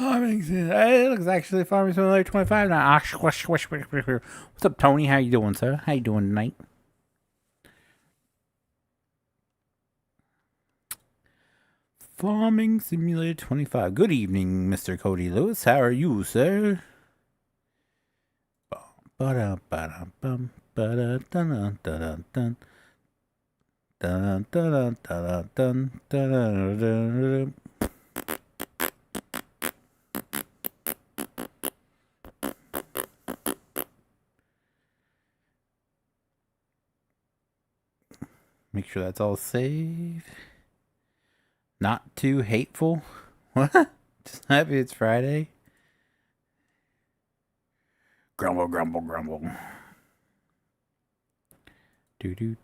It looks actually Farming Simulator 25 now. What's up, Tony? How you doing, sir? How you doing tonight? Farming Simulator 25. Good evening, Mr. Cody Lewis. How are you, sir? Make sure that's all saved. Not too hateful. What? Just happy it's Friday. Grumble, grumble, grumble. Do do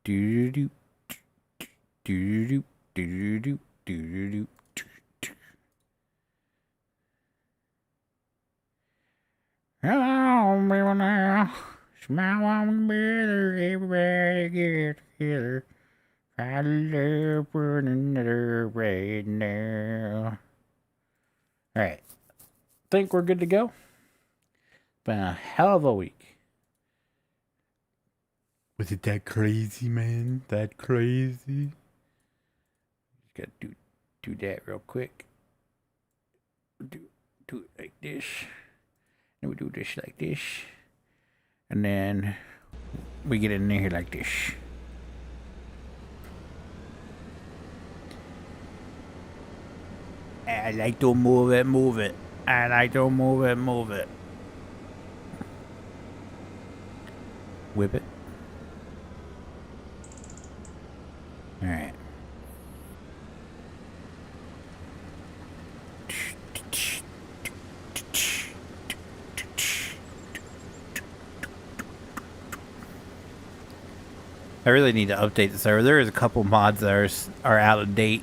do do do do do do do do. Hello, people now. Smile on better, everybody get together. Try to live for another right now. Alright. Think we're good to go? Been a hell of a week. Was it that crazy, man? That crazy? Just gotta do that real quick. Do it like this. And we do this like this. And then we get in here like this. I like to move it. I like to move it. Whip it. Alright. I really need to update the server. There is a couple mods that are out of date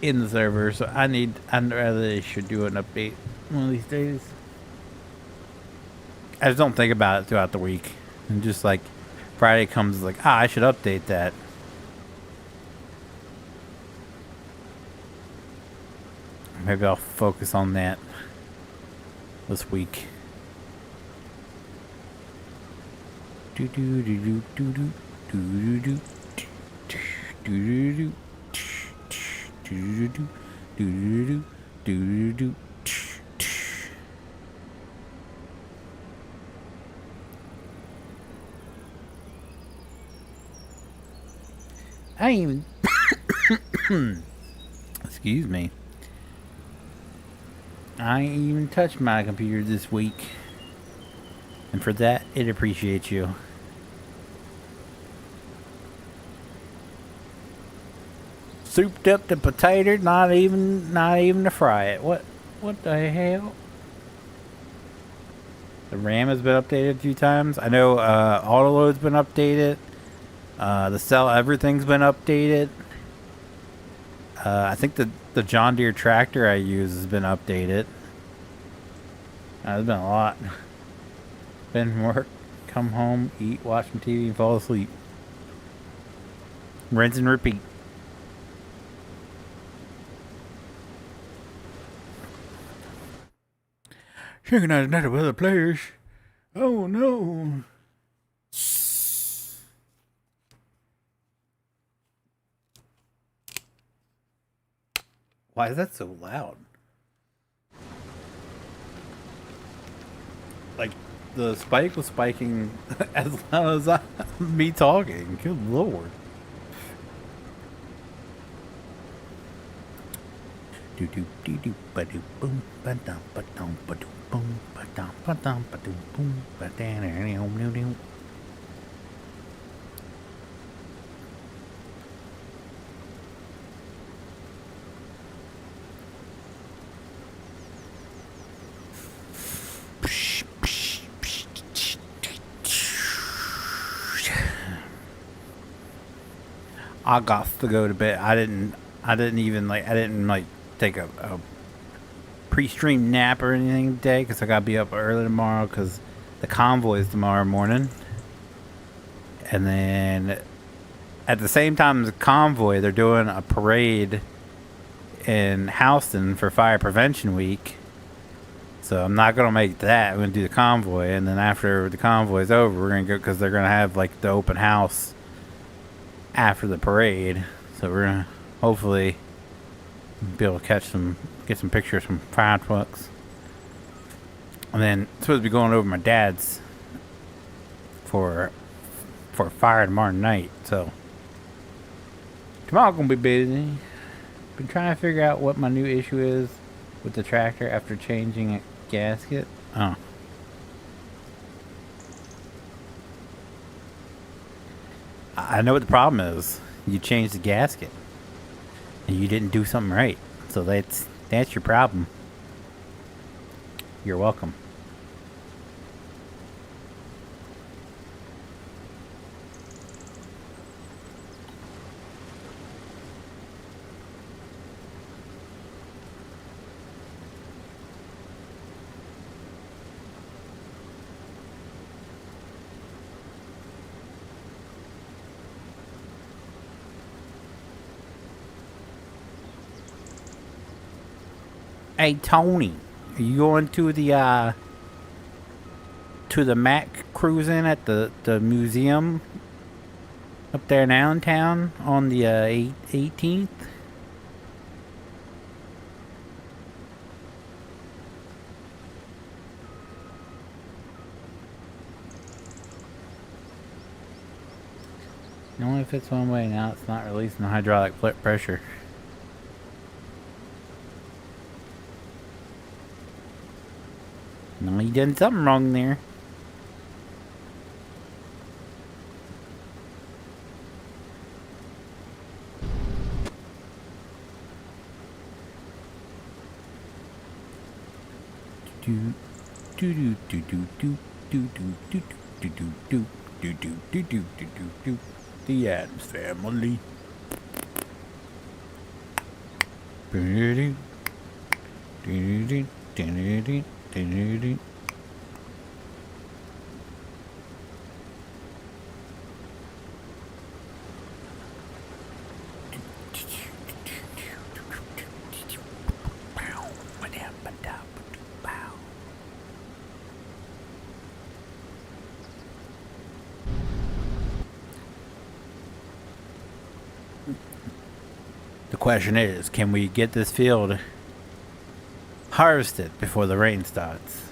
in the server, so I really should do an update one of these days. I just don't think about it throughout the week. And just like Friday comes, like, I should update that. Maybe I'll focus on that this week. Do do do do do do do do do do do do do. I ain't even excuse me. I ain't even touched my computer this week. And for that, it appreciates you. Souped up the potato, not even to fry it. What the hell? The RAM has been updated a few times. I know autoload's been updated. The cell everything's been updated. I think the John Deere tractor I use has been updated. There's been a lot. Been from work, come home, eat, watch some TV, and fall asleep. Rinse and repeat. Checking out another other players. Oh no. Why is that so loud? Like, the spike was spiking as loud as me talking. Good lord. Do do do do ba do boom ba dum ba dum ba do boom ba dum ba dum ba do boom ba da da da da. I got to go to bed. I didn't take a pre-stream nap or anything today because I gotta be up early tomorrow because the convoy is tomorrow morning. And then at the same time as the convoy, they're doing a parade in Houston for Fire Prevention Week. So I'm not going to make that. I'm going to do the convoy. And then after the convoy is over, we're going to go because they're going to have like the open house after the parade. So we're going to hopefully be able to get some pictures from fire trucks. And then supposed to be going over my dad's for fire tomorrow night. So tomorrow going to be busy. Been trying to figure out what my new issue is with the tractor after changing a gasket. Oh. I know what the problem is. You changed the gasket. And you didn't do something right. So that's your problem. You're welcome. Hey Tony, are you going to the Mac cruising at the museum up there in Allentown on the 18th? It only fits one way now. It's not releasing the hydraulic pressure. No, you done something wrong there. Do do do do do do do do do do do do do do do do do. The Addams Family. Do do do do do. The question is, can we get this field harvested before the rain starts?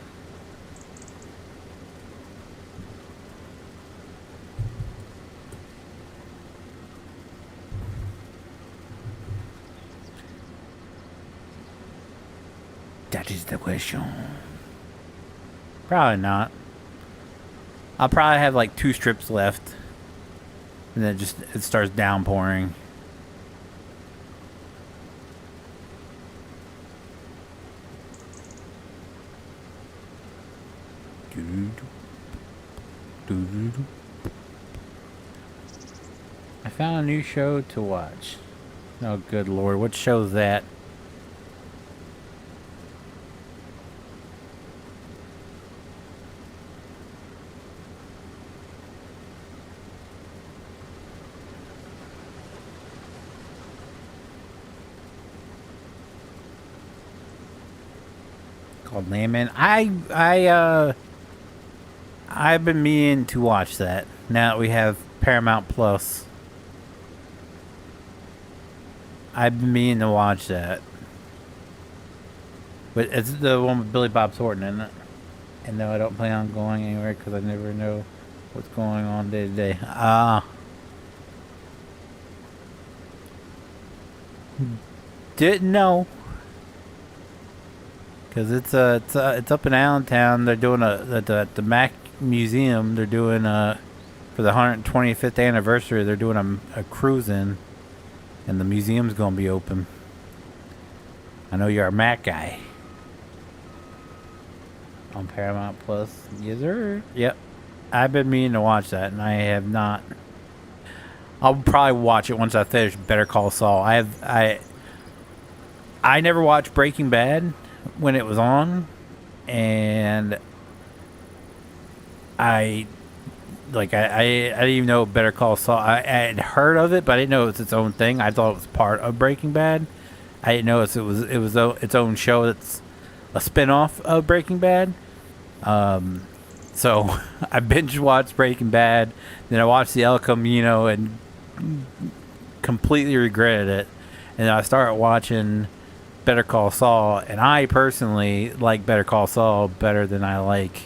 That is the question. Probably not. I'll probably have like 2 strips left. And then it starts downpouring. I found a new show to watch. Oh, good lord. What show's that? Called Landman. I've been meaning to watch that. Now that we have Paramount Plus. I've been meaning to watch that. But it's the one with Billy Bob Thornton, isn't it? And no, I don't plan on going anywhere because I never know what's going on day to day. Didn't know. Because it's up in Allentown. They're doing at the Mac Museum. They're doing for the 125th anniversary. They're doing a cruise in, and the museum's gonna be open. I know you're a Mac guy. On Paramount Plus, yes sir. Yep, I've been meaning to watch that, and I have not. I'll probably watch it once I finish Better Call Saul. I never watched Breaking Bad when it was on, and I didn't even know Better Call Saul. I had heard of it, but I didn't know it was its own thing. I thought it was part of Breaking Bad. I didn't know it was its own show that's a spinoff of Breaking Bad. So I binge watched Breaking Bad, then I watched the El Camino and completely regretted it. And then I started watching Better Call Saul, and I personally like Better Call Saul better than I like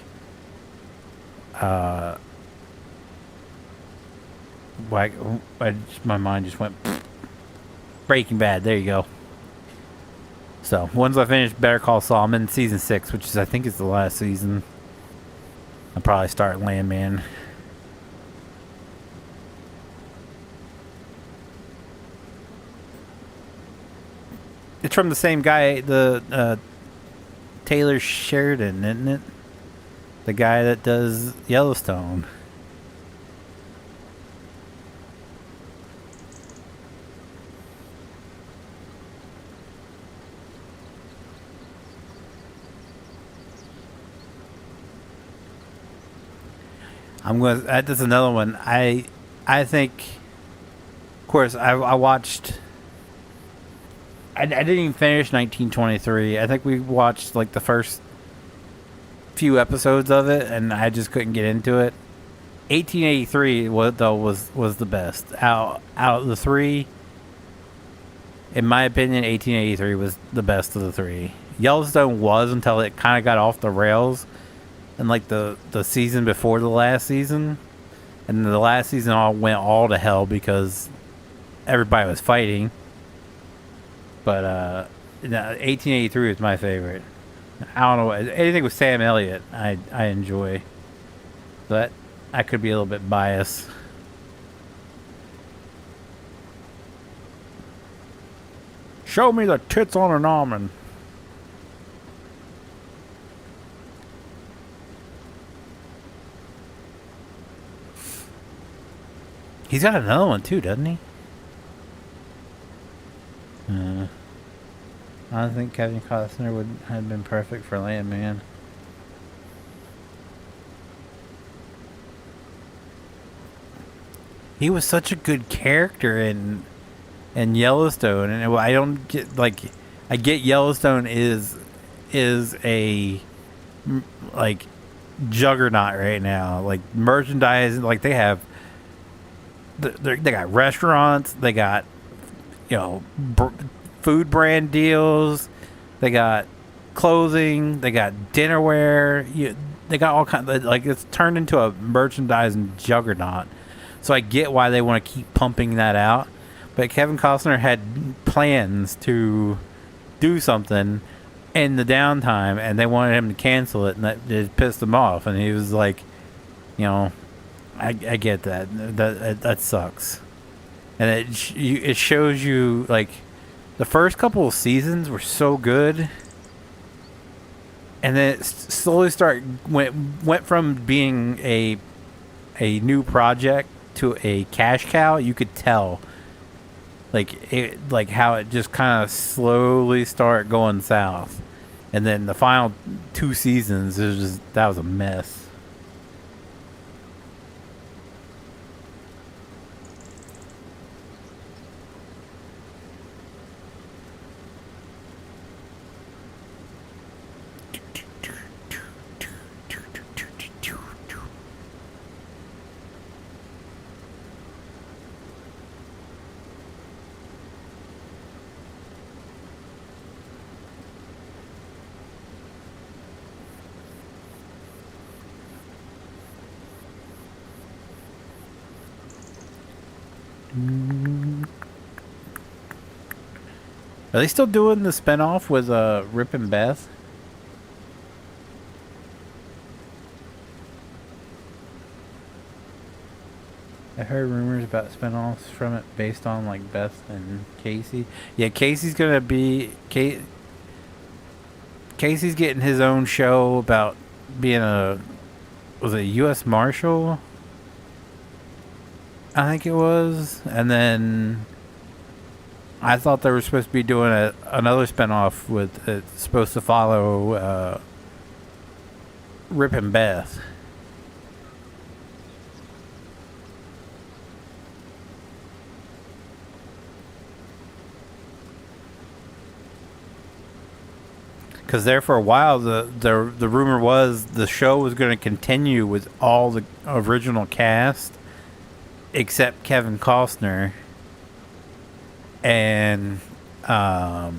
my mind just went Breaking Bad. There you go. So once I finish Better Call Saul, I'm in season 6, which is I think is the last season. I'll probably start Landman. It's from the same guy, the Taylor Sheridan, isn't it? The guy that does Yellowstone. That's another one. I think, of course, I watched. I didn't even finish 1923. I think we watched like the first few episodes of it, and I just couldn't get into it. 1883 was the best out of the three. In my opinion, 1883 was the best of the three. Yellowstone was until it kind of got off the rails. And like the season before the last season, and the last season went all to hell because everybody was fighting. But 1883 is my favorite. I don't know, anything with Sam Elliott I enjoy, but I could be a little bit biased. Show me the tits on an almond. He's got another one too, doesn't he? I don't think Kevin Costner would have been perfect for Landman. He was such a good character in Yellowstone, and I don't get I get Yellowstone is a like juggernaut right now. Like merchandise, like they have. They got restaurants. They got, food brand deals. They got clothing. They got dinnerware. They got all kinds of, it's turned into a merchandising juggernaut. So I get why they want to keep pumping that out. But Kevin Costner had plans to do something in the downtime, and they wanted him to cancel it, and it pissed him off. And he was like, I get that. That sucks. And it shows you, the first couple of seasons were so good, and then it slowly went from being a new project to a cash cow. You could tell, how it just kind of slowly started going south, and then the final 2 seasons that was a mess. Are they still doing the spinoff with Rip and Beth? I heard rumors about spinoffs from it based on Beth and Casey. Yeah, Casey's gonna be Casey's getting his own show about being a U.S. Marshal. I think it was. And then I thought they were supposed to be doing another spinoff with it's supposed to follow Rip and Beth. Because there for a while, the rumor was the show was going to continue with all the original cast except Kevin Costner and all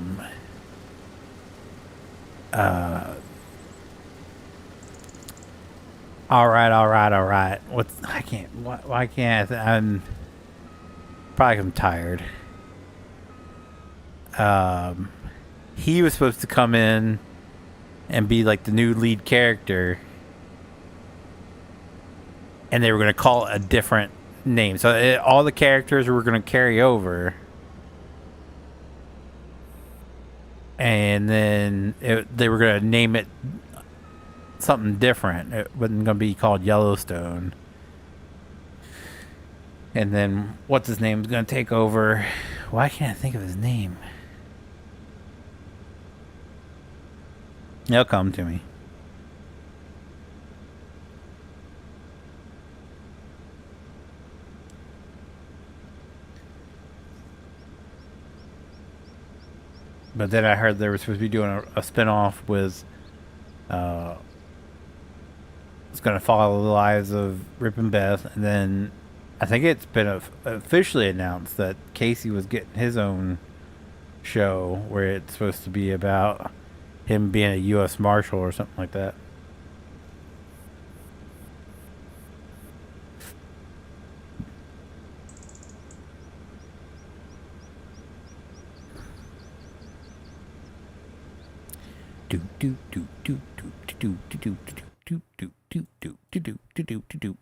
right. What's I can't why can't I'm probably I'm tired. He was supposed to come in and be like the new lead character, and they were going to call it a different name. So all the characters were going to carry over, and then they were going to name it something different. It wasn't going to be called Yellowstone. And then what's his name is going to take over. Why can't I think of his name? It'll come to me. But then I heard they were supposed to be doing a spinoff with it's going to follow the lives of Rip and Beth, and then I think it's been officially announced that Casey was getting his own show where it's supposed to be about him being a U.S. Marshal or something like that. Do do do do do do do do do do do do do do do do do do.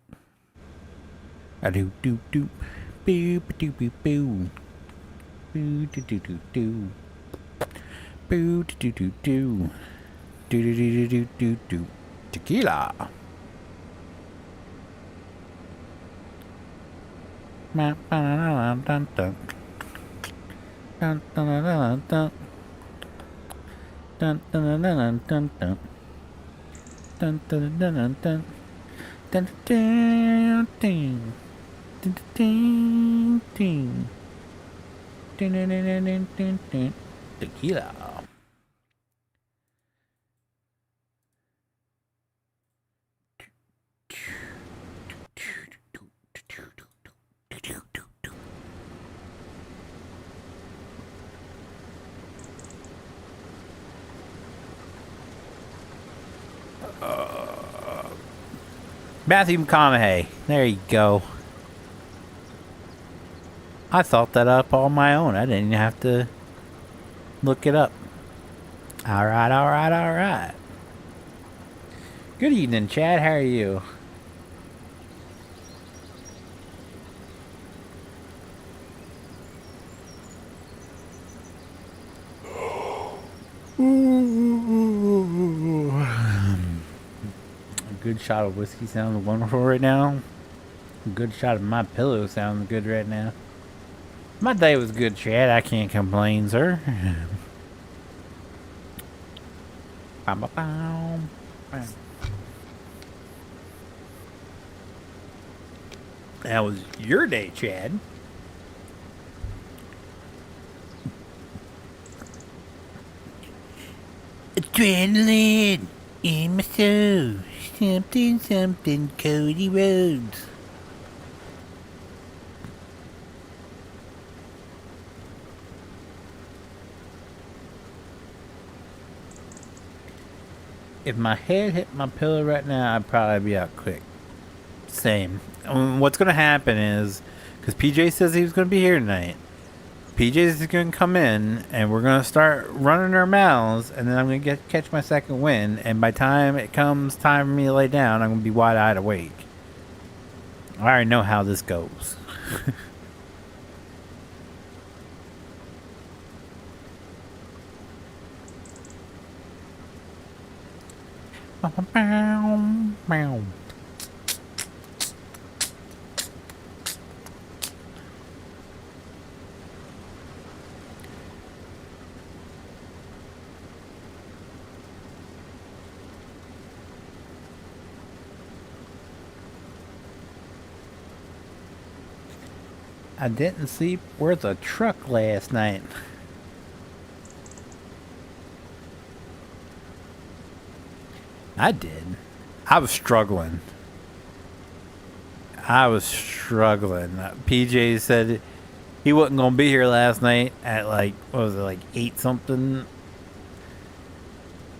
I do do do boo do boo boo boo do do do do boo do do do do do do do do do tequila. Dun dun dun dun dun dun dun. Dun dun dun dun dun dun dun dun dun dun dun dun dun dun dun dun tequila. Matthew McConaughey. There you go. I thought that up on my own. I didn't even have to look it up. Alright. Good evening, Chad. How are you? A good shot of whiskey sounds wonderful right now. A good shot of my pillow sounds good right now. My day was good, Chad. I can't complain, sir. That was your day, Chad. Adrenaline in my soul. Something, Cody Rhodes. If my head hit my pillow right now, I'd probably be out quick. Same. What's going to happen is, because PJ says he was going to be here tonight, PJ is going to come in, and we're going to start running our mouths, and then I'm going to catch my second wind, and by the time it comes time for me to lay down, I'm going to be wide-eyed awake. I already know how this goes. I didn't sleep worth a truck last night. I did. I was struggling. PJ said he wasn't going to be here last night at like, what was it, like 8 something?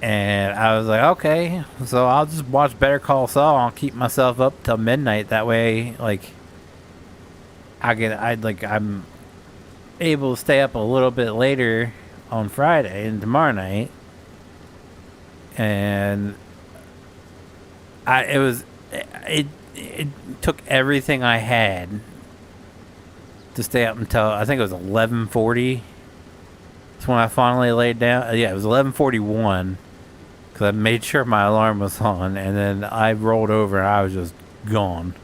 And I was like, okay, so I'll just watch Better Call Saul. I'll keep myself up till midnight. That way, like, I'm able to stay up a little bit later on Friday and tomorrow night. And it took everything I had to stay up until I think it was 11:40. That's when I finally laid down. Yeah, it was 11:41 because I made sure my alarm was on, and then I rolled over and I was just gone.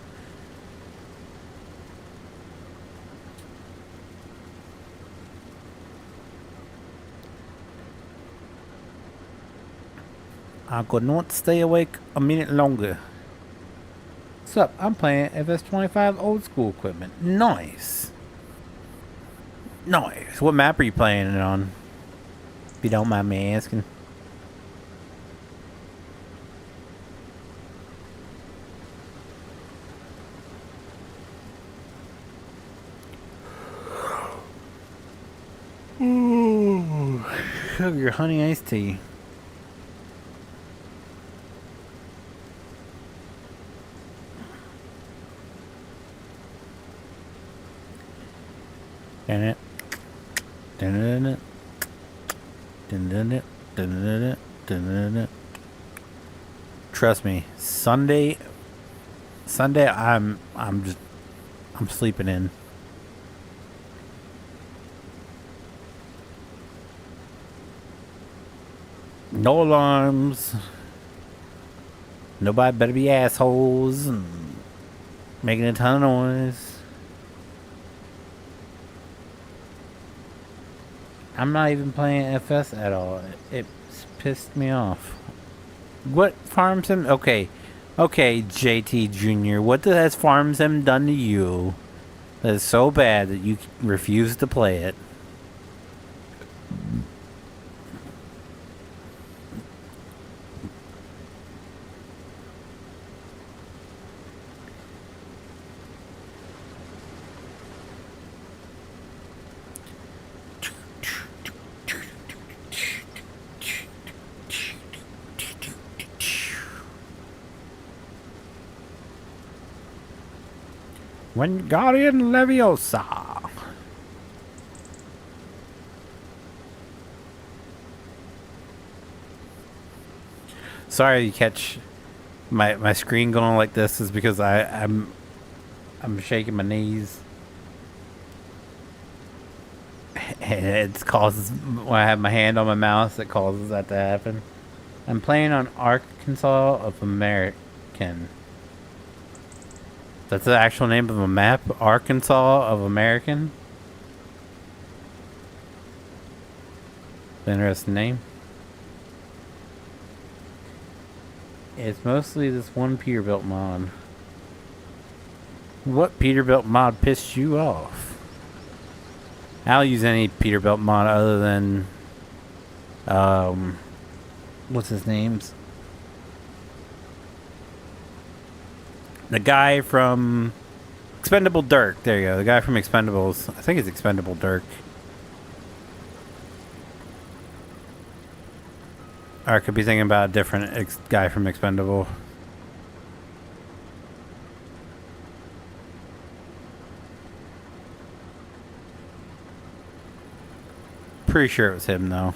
I could not stay awake a minute longer. What's up? I'm playing FS25 old school equipment. Nice. Nice. What map are you playing it on? If you don't mind me asking. Ooh. Sugar honey iced tea. Trust me, Sunday I'm sleeping in. No alarms. Nobody better be assholes and making a ton of noise. I'm not even playing FS at all. It's pissed me off. What Farm Sim? Okay, JT Jr. What has Farm Sim done to you that is so bad that you refuse to play it? Wingardium Leviosa. Sorry you catch my screen going like this is because I'm shaking my knees. And it causes, when I have my hand on my mouse, it causes that to happen. I'm playing on Arkansas of American. That's the actual name of a map? Arkansas of American? Interesting name. It's mostly this one Peterbilt mod. What Peterbilt mod pissed you off? I'll use any Peterbilt mod other than what's his name's? The guy from Expendable Dirk. There you go. The guy from Expendables. I think it's Expendable Dirk. Or I could be thinking about a different guy from Expendable. Pretty sure it was him, though.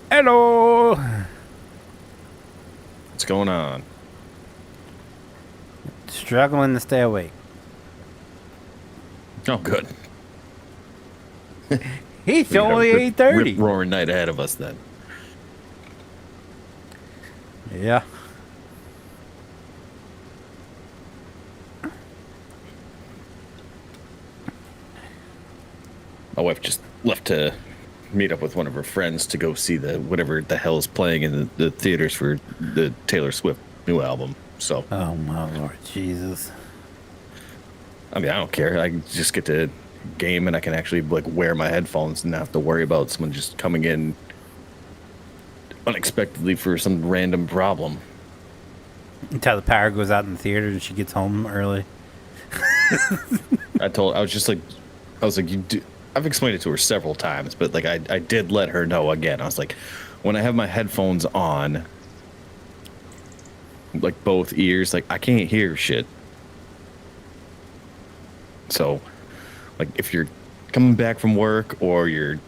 Hello. What's going on? Struggling to stay awake. Oh, good. It's only 8:30. Rip roaring night ahead of us then. Yeah. My wife just left to meet up with one of her friends to go see the whatever the hell is playing in the theaters for the Taylor Swift new album. So, Oh my Lord Jesus. I mean, I don't care. I just get to game and I can actually like wear my headphones and not have to worry about someone just coming in unexpectedly for some random problem. Until the power goes out in the theater and she gets home early. I was like, I've explained it to her several times, but like I did let her know again. I was like, when I have my headphones on, like both ears, like I can't hear shit. So, like if you're coming back from work or you're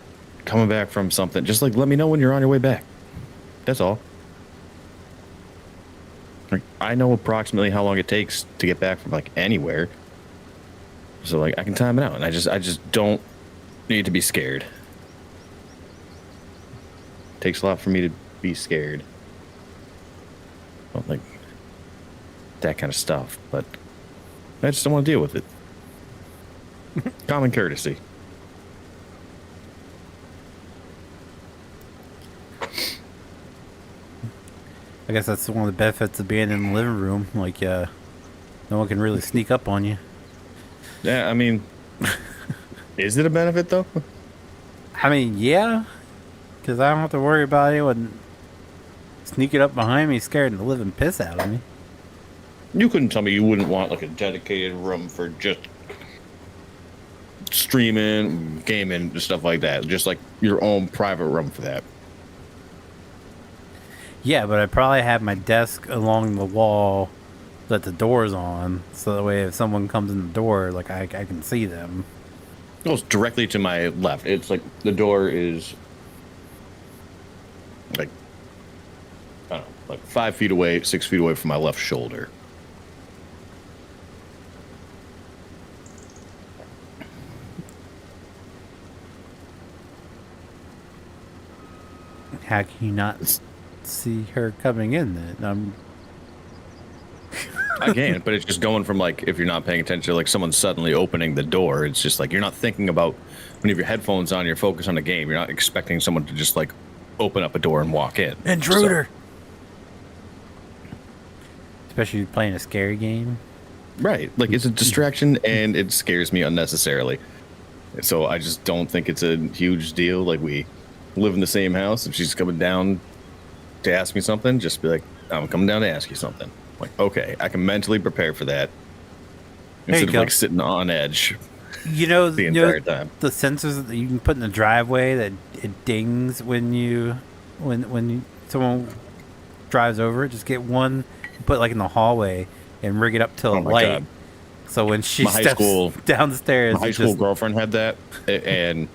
coming back from something, just like let me know when you're on your way back. That's all. Like, I know approximately how long it takes to get back from like anywhere. So like I can time it out, and I just don't need to be scared. It takes a lot for me to be scared. Well, like that kind of stuff, but I just don't want to deal with it. Common courtesy. I guess that's one of the benefits of being in the living room. Like, no one can really sneak up on you. Yeah, I mean, is it a benefit though? I mean, yeah, because I don't have to worry about anyone sneaking up behind me, scaring the living piss out of me. You couldn't tell me you wouldn't want like a dedicated room for just streaming, gaming, stuff like that. Just like your own private room for that. Yeah, but I probably have my desk along the wall that the door's on, so that way if someone comes in the door, like I can see them. It goes directly to my left. It's like the door is like I don't know, like 5 feet away, 6 feet away from my left shoulder. How can you not see her coming in then? I can, but it's just going from like if you're not paying attention to like someone suddenly opening the door. It's just like you're not thinking about when you have your headphones on, you're focused on the game. You're not expecting someone to just like open up a door and walk in. Intruder! So, Especially playing a scary game. right. Like it's a distraction and it scares me unnecessarily. So I just don't think it's a huge deal. Like we live in the same house. If she's coming down to ask me something, just be like, I'm coming down to ask you something. Like, okay, I can mentally prepare for that instead of like sitting on edge. You know, the entire time. The sensors that you can put in the driveway that it dings when someone drives over it. Just get one, put like in the hallway, and rig it up till a light. God. So when she steps down the stairs, my high school girlfriend had that, and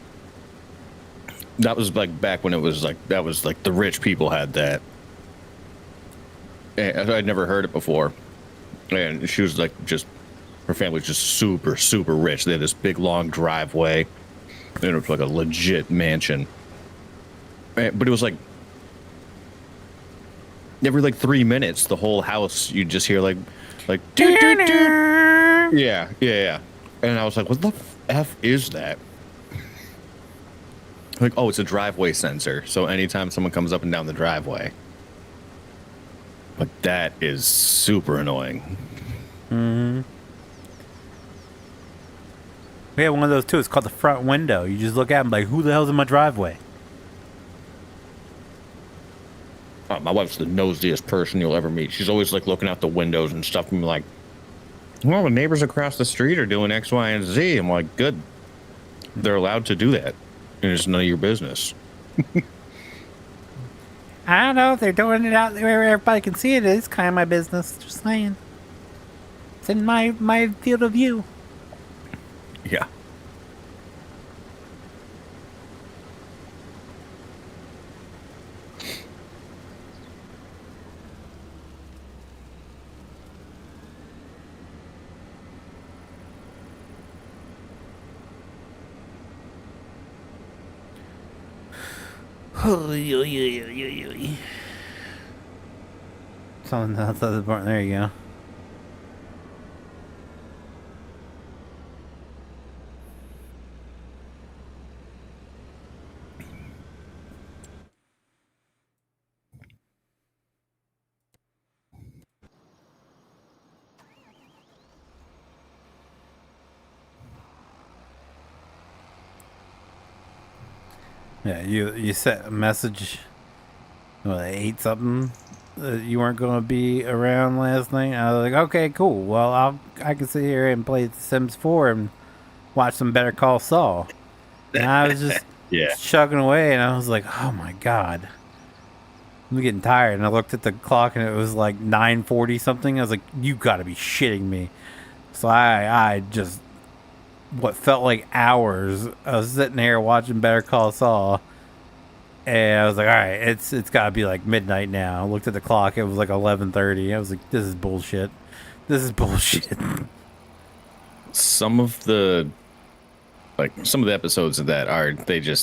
that was like back when it was like that was like the rich people had that. And I'd never heard it before, and she was like just her family was just super super rich. They had this big long driveway, and it was like a legit mansion. But it was like every like 3 minutes, the whole house you'd just hear like doo, doo, doo. Yeah. And I was like, what the F is that? Like, oh, it's a driveway sensor. So anytime someone comes up and down the driveway. But that is super annoying. Mm-hmm. We have one of those too. It's called the front window. You just look at them like, who the hell's in my driveway? My wife's the nosiest person you'll ever meet. She's always like looking out the windows and stuff and like, well, the neighbors across the street are doing X, Y, and Z. I'm like, good. They're allowed to do that. And it's none of your business. I don't know if they're doing it out there where everybody can see it. It's kind of my business. Just saying. It's in my field of view. Yeah. Something outside the barn. There you go. Yeah, you sent a message. Well, 8 something. You weren't going to be around last night. I was like, okay, cool. Well, I can sit here and play Sims 4 and watch some Better Call Saul. And I was just Yeah. chugging away, and I was like, oh my god, I'm getting tired. And I looked at the clock, and it was like 9:40 something. I was like, you got to be shitting me. So I just what felt like hours. I was sitting here watching Better Call Saul. And I was like, all right, it's got to be like midnight now. I looked at the clock. It was like 11:30. I was like, this is bullshit. This is bullshit. Some of the episodes of that are they're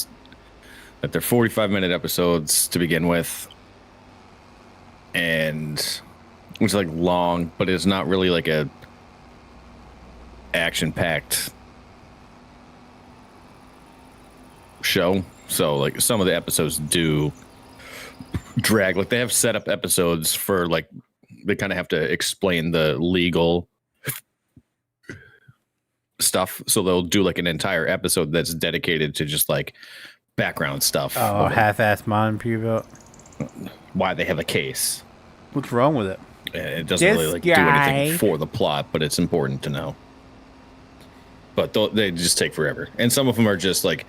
45-minute episodes to begin with, and it's like long, but it's not really like a action-packed show. So like some of the episodes do drag. Like they have set up episodes for like they kind of have to explain the legal stuff. So they'll do like an entire episode that's dedicated to just like background stuff. Oh, half-assed modern people. Why they have a case. What's wrong with it? It doesn't really like do anything for the plot, but it's important to know. But they just take forever. And some of them are just like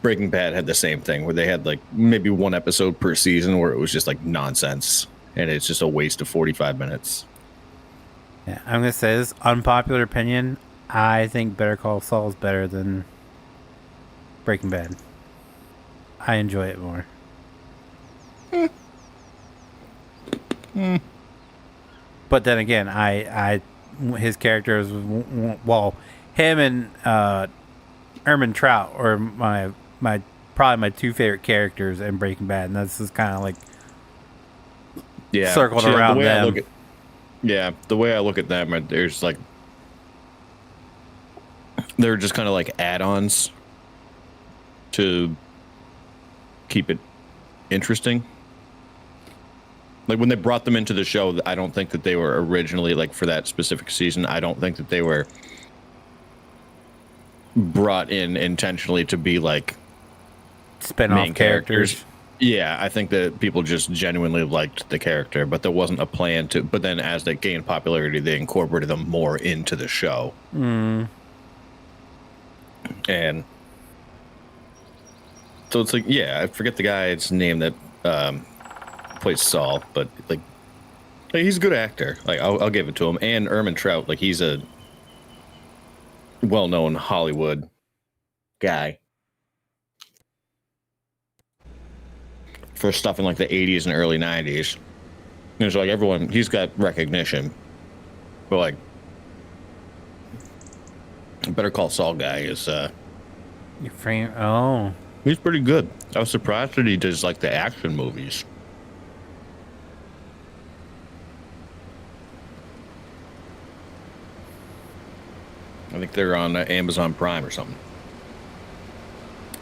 Breaking Bad had the same thing where they had like maybe one episode per season where it was just like nonsense and it's just a waste of 45 minutes. Yeah, I'm gonna say this unpopular opinion. I think Better Call Saul is better than Breaking Bad. I enjoy it more. But then again, his characters, well, him and Ermin Trout are my probably my two favorite characters in Breaking Bad, and that's just kind of like circled around them. The way I look at them, there's like they're just kind of like add-ons to keep it interesting. Like when they brought them into the show, I don't think that they were originally like for that specific season. I don't think that they were brought in intentionally to be like spin-off characters. Yeah, I think that people just genuinely liked the character, but there wasn't a plan to. But then as they gained popularity, they incorporated them more into the show. And so it's like, yeah, I forget the guy's name that plays Saul, but like he's a good actor. Like I'll give it to him. And Ermin Trout, like he's a well-known Hollywood guy for stuff in like the 80s and early 90s. And it's like everyone, he's got recognition. But like Better Call Saul guy is he's pretty good. I was surprised that he does like the action movies. I think they're on Amazon Prime or something.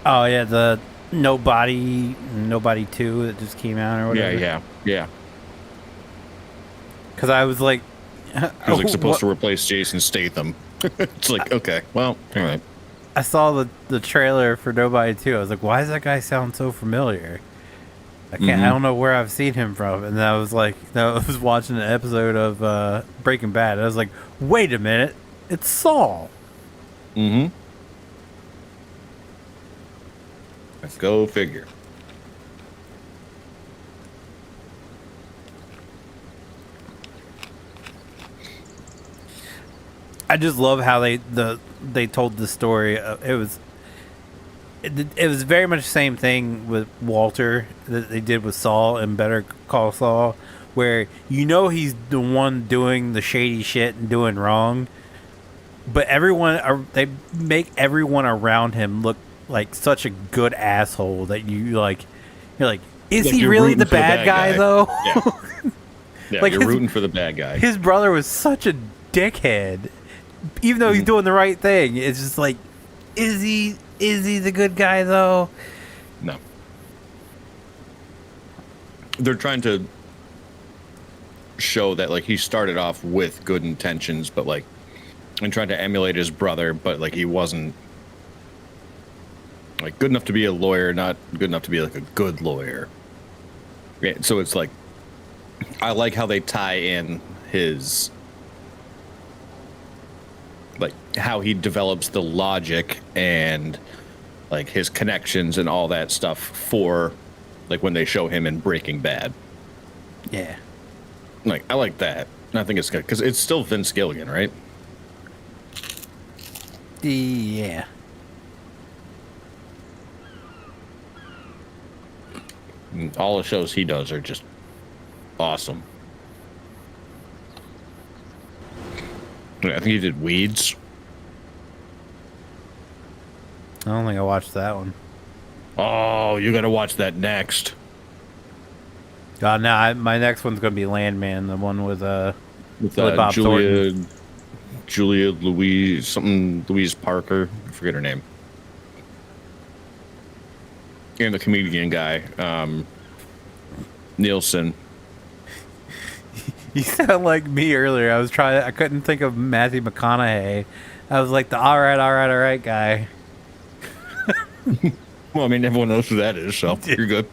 Oh yeah, the Nobody 2 that just came out or whatever. Yeah. Because I was like, he was like supposed to replace Jason Statham. It's like, okay, well, all right. I saw the trailer for Nobody 2. I was like, why does that guy sound so familiar? I don't know where I've seen him from. And then I was like, I was watching an episode of Breaking Bad. And I was like, wait a minute, it's Saul. Let's go figure. I just love how they told the story. It was very much the same thing with Walter that they did with Saul and Better Call Saul, where he's the one doing the shady shit and doing wrong, but they make everyone around him look like such a good asshole that you're like, is he really the bad guy though? Yeah, like you're rooting for the bad guy. His brother was such a dickhead. Even though he's doing the right thing, it's just like, is he the good guy though? No. They're trying to show that like he started off with good intentions, but like and trying to emulate his brother, but like he wasn't Like good enough to be a lawyer, not good enough to be like a good lawyer. Yeah, so it's like I like how they tie in his like how he develops the logic and like his connections and all that stuff for like when they show him in Breaking Bad. Yeah. Like I like that. And I think it's good because it's still Vince Gilligan, right? Yeah. And all the shows he does are just awesome. I think he did Weeds. I don't think I watched that one. Oh, you got to watch that next. God, no, my next one's gonna be Landman, the one with Billy Bob Julia, Thornton. Julia Louise Parker. I forget her name. And the comedian guy, Nielsen. You sound like me earlier. I couldn't think of Matthew McConaughey. I was like the all right guy. Well, I mean, everyone knows who that is, so you're good.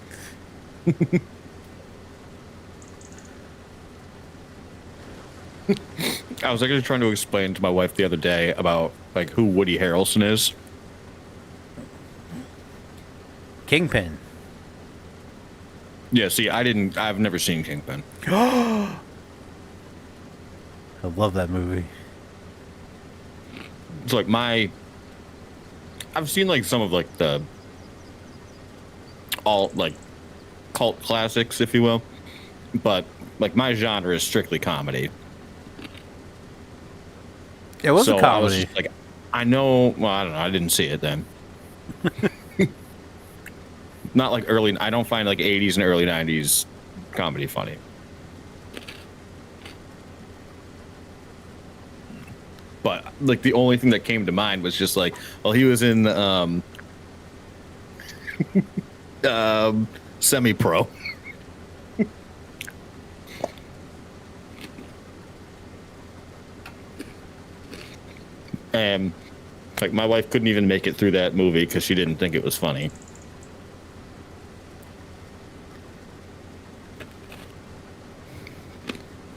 I was actually trying to explain to my wife the other day about like who Woody Harrelson is. Kingpin. Yeah, see, I've never seen Kingpin. I love that movie. It's like I've seen like some of like the all like cult classics, if you will, but like my genre is strictly comedy. It was So a I was comedy. just like, I know. Well, I don't know. I didn't see it then. Not like early. I don't find like 80s and early 90s comedy funny. But like the only thing that came to mind was just like, well, he was in Semi-Pro. And like my wife couldn't even make it through that movie because she didn't think it was funny.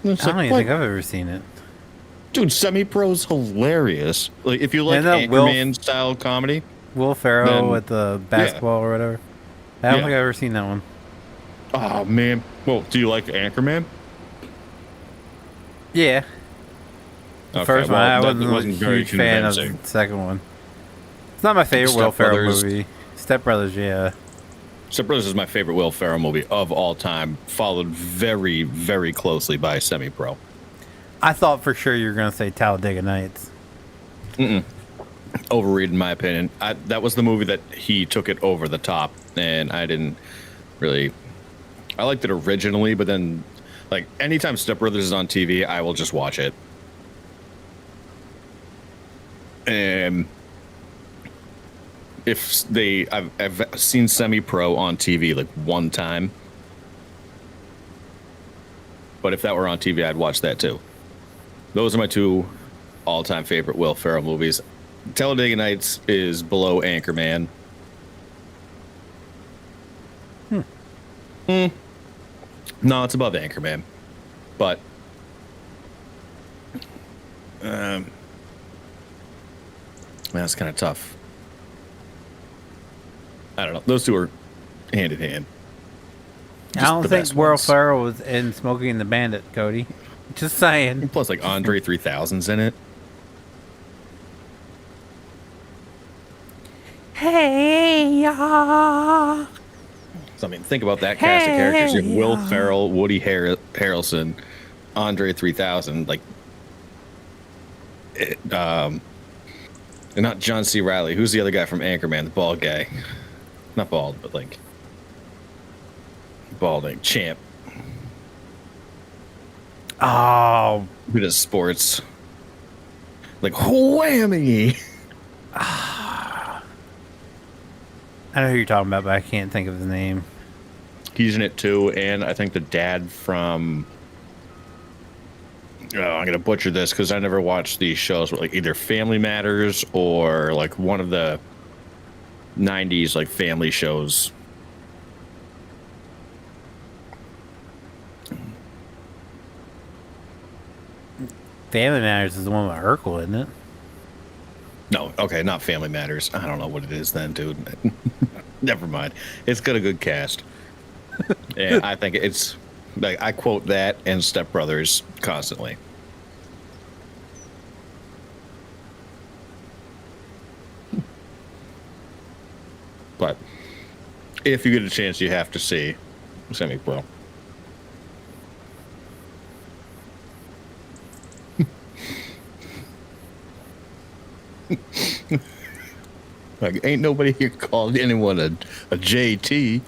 I don't even think I've ever seen it. Dude, Semi-Pro's hilarious. Like if you like And that Anchorman style comedy. Will Ferrell Then- with the basketball or whatever. I don't Yeah. think I've ever seen that one. Oh man. Well, do you like Anchorman? Yeah. The Okay, first one, well, I that wasn't wasn't a very huge fan of convincing. the second one. It's not my favorite Will Step Ferrell Brothers. movie. Step Brothers, yeah. Step Brothers is my favorite Will Ferrell movie of all time, followed very, very closely by Semi-Pro. I thought for sure you were going to say Talladega Nights. Overrated in my opinion. That was the movie that he took it over the top, and I didn't really. I liked it originally, but then, like anytime Step Brothers is on TV, I will just watch it. And I've seen Semi-Pro on TV like one time, but if that were on TV, I'd watch that too. Those are my two all-time favorite Will Ferrell movies. Talladega Nights is below Anchorman. No, it's above Anchorman, but that's kind of tough. I don't know. Those two are hand in hand. I don't the think best Will ones. Ferrell was in Smokey and the Bandit, Cody. Just saying. Plus, like Andre 3000's in it. Hey, So I mean, think about that cast of characters. You have Will Ferrell, Woody Harrelson, Andre 3000. Like, and not John C. Reilly. Who's the other guy from Anchorman? The bald guy. Not bald, but like balding. Champ. Oh, Who does sports? Like whammy. I know who you're talking about, but I can't think of his name. He's in it too, and I think the dad from. Oh, I'm gonna butcher this because I never watched these shows, but like either Family Matters or like one of the '90s like family shows. Family Matters is the one with Urkel, isn't it? No, okay, not Family Matters. I don't know what it is then, dude. Never mind. It's got a good cast. Yeah, I think it's like I quote that and Step Brothers constantly. But if you get a chance, you have to see Semi-Pro. Like, ain't nobody here called anyone a JT.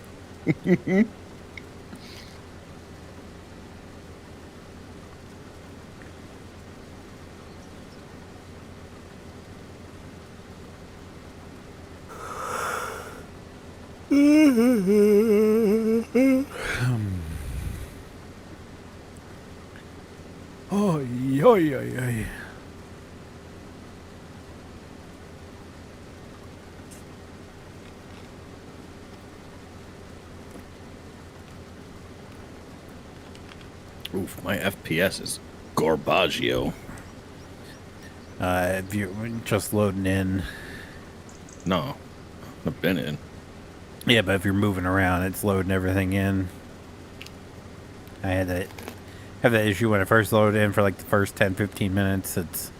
Oh, yo, yo, yo. Oof, my FPS is Garbaggio. If you're just loading in. No, I've been in. Yeah, but if you're moving around, it's loading everything in. I had that have that issue when I first loaded in for like the first 10-15 minutes. It's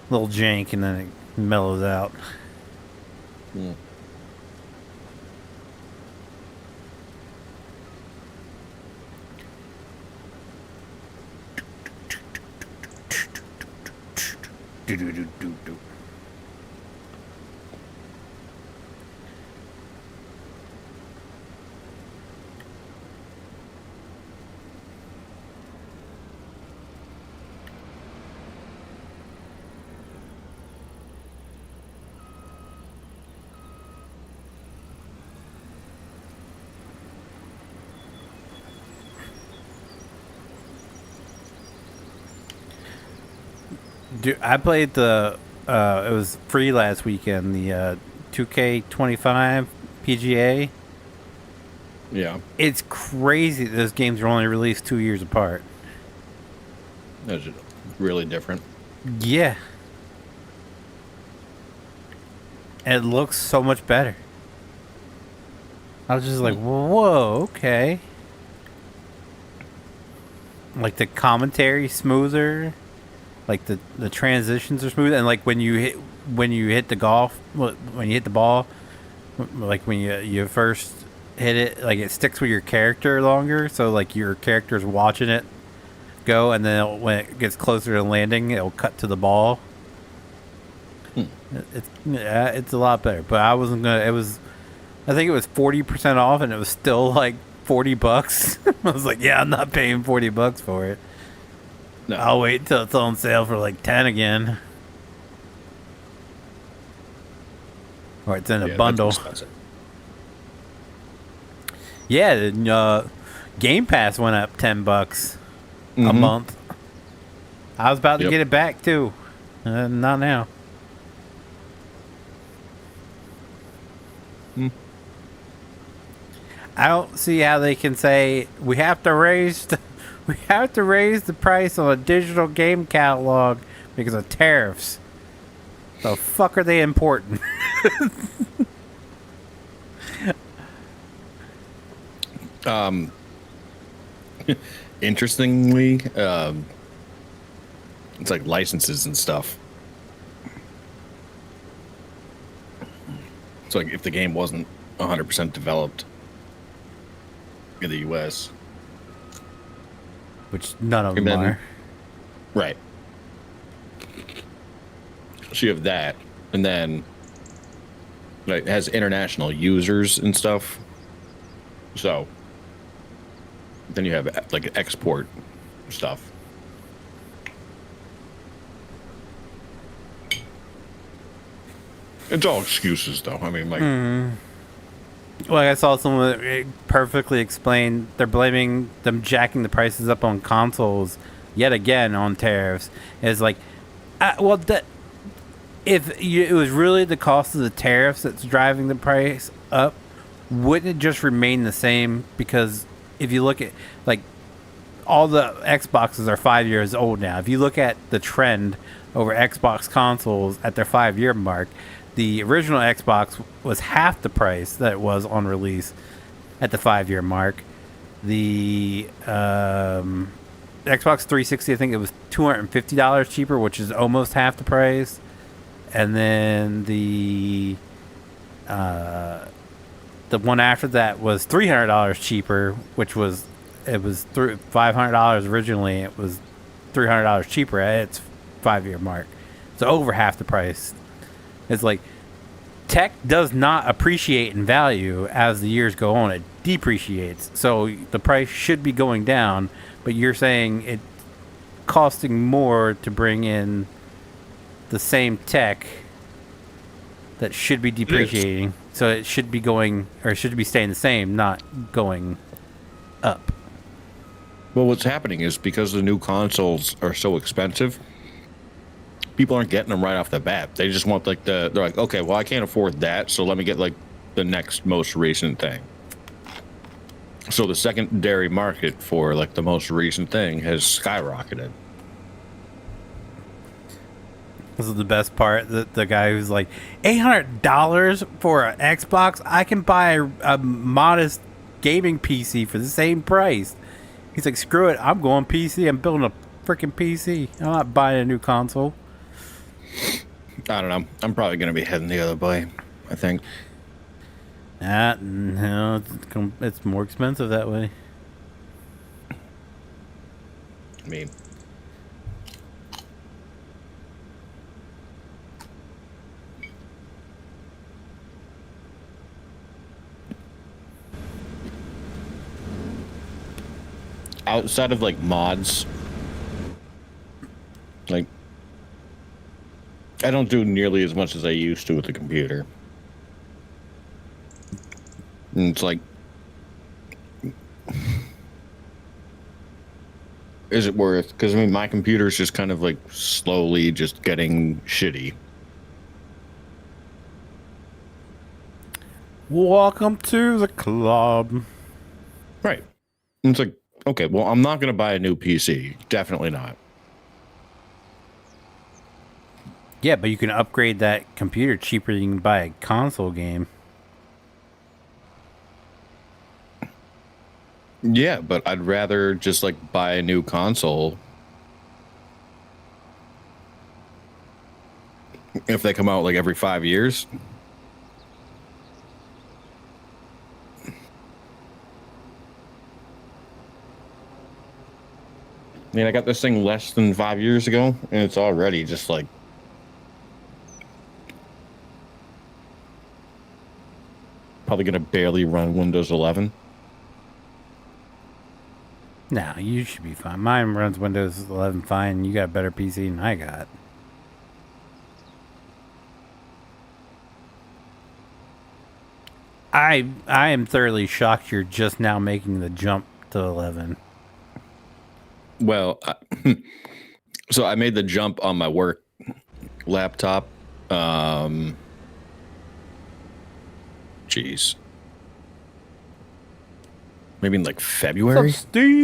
a little jank and then it mellows out. Mm. Do. Dude, I played the it was free last weekend, the 2K25 PGA. Yeah, It's crazy that those games were only released 2 years apart. that's really different. Yeah. And it looks so much better. I was just like, whoa, okay. Like the commentary smoother. Like the transitions are smooth, and like when you hit the golf, when you hit the ball, like when you first hit it, like it sticks with your character longer. So like your character's watching it go, and then when it gets closer to landing, it'll cut to the ball. It's a lot better. But I wasn't gonna. I think it was 40% off, and it was still like $40. I was like, yeah, I'm not paying $40 for it. No. I'll wait till it's on sale for like 10 again. Or it's in a bundle. Yeah, Game Pass went up $10 a month. I was about to get it back too. Not now. I don't see how they can say we have to raise the price on a digital game catalog because of tariffs. The fuck are they importing? Interestingly, it's like licenses and stuff. So like if the game wasn't 100% developed in the US, Which none of them are. Right. So you have that, and then like, it has international users and stuff. So then you have like export stuff. It's all excuses, though. I mean, like, Well, I saw someone that perfectly explained they're blaming them jacking the prices up on consoles yet again on tariffs. It's like, well, it was really the cost of the tariffs that's driving the price up, wouldn't it just remain the same? Because if you look at, like, all the Xboxes are 5 years old now. If you look at the trend over Xbox consoles at their 5-year mark, the original Xbox was half the price that it was on release at the 5-year mark. The Xbox 360, I think it was $250 cheaper, which is almost half the price. And then the one after that was $300 cheaper, which was $500 originally. It was $300 cheaper at its 5-year mark. So over half the price. It's like tech does not appreciate in value as the years go on. It depreciates. So the price should be going down, but you're saying it costing more to bring in the same tech that should be depreciating. So it should be going, or it should be staying the same, not going up. Well, what's happening is because the new consoles are so expensive, people aren't getting them right off the bat. They just want like they're like, okay, well, I can't afford that, so let me get like the next most recent thing. So the secondary market for like the most recent thing has skyrocketed. This is the best part. The guy who's like, $800 for an Xbox? I can buy a modest gaming PC for the same price. He's like, screw it. I'm going PC. I'm building a freaking PC. I'm not buying a new console. I don't know. I'm probably going to be heading the other way, I think. No, it's more expensive that way. I mean, outside of like mods, like I don't do nearly as much as I used to with the computer. And it's like, is it worth? Because I mean, my computer's just kind of like slowly just getting shitty. Welcome to the club. Right. And it's like, okay, well, I'm not going to buy a new PC. Definitely not. Yeah, but you can upgrade that computer cheaper than you can buy a console game. Yeah, but I'd rather just like buy a new console if they come out like every 5 years. I mean, I got this thing less than 5 years ago, and it's already just like probably gonna barely run Windows 11. No, you should be fine. Mine runs Windows 11 fine. You got a better PC than I got. I am thoroughly shocked you're just now making the jump to 11. Well, so I made the jump on my work laptop. Jeez. Maybe in like February. What's up, Steve?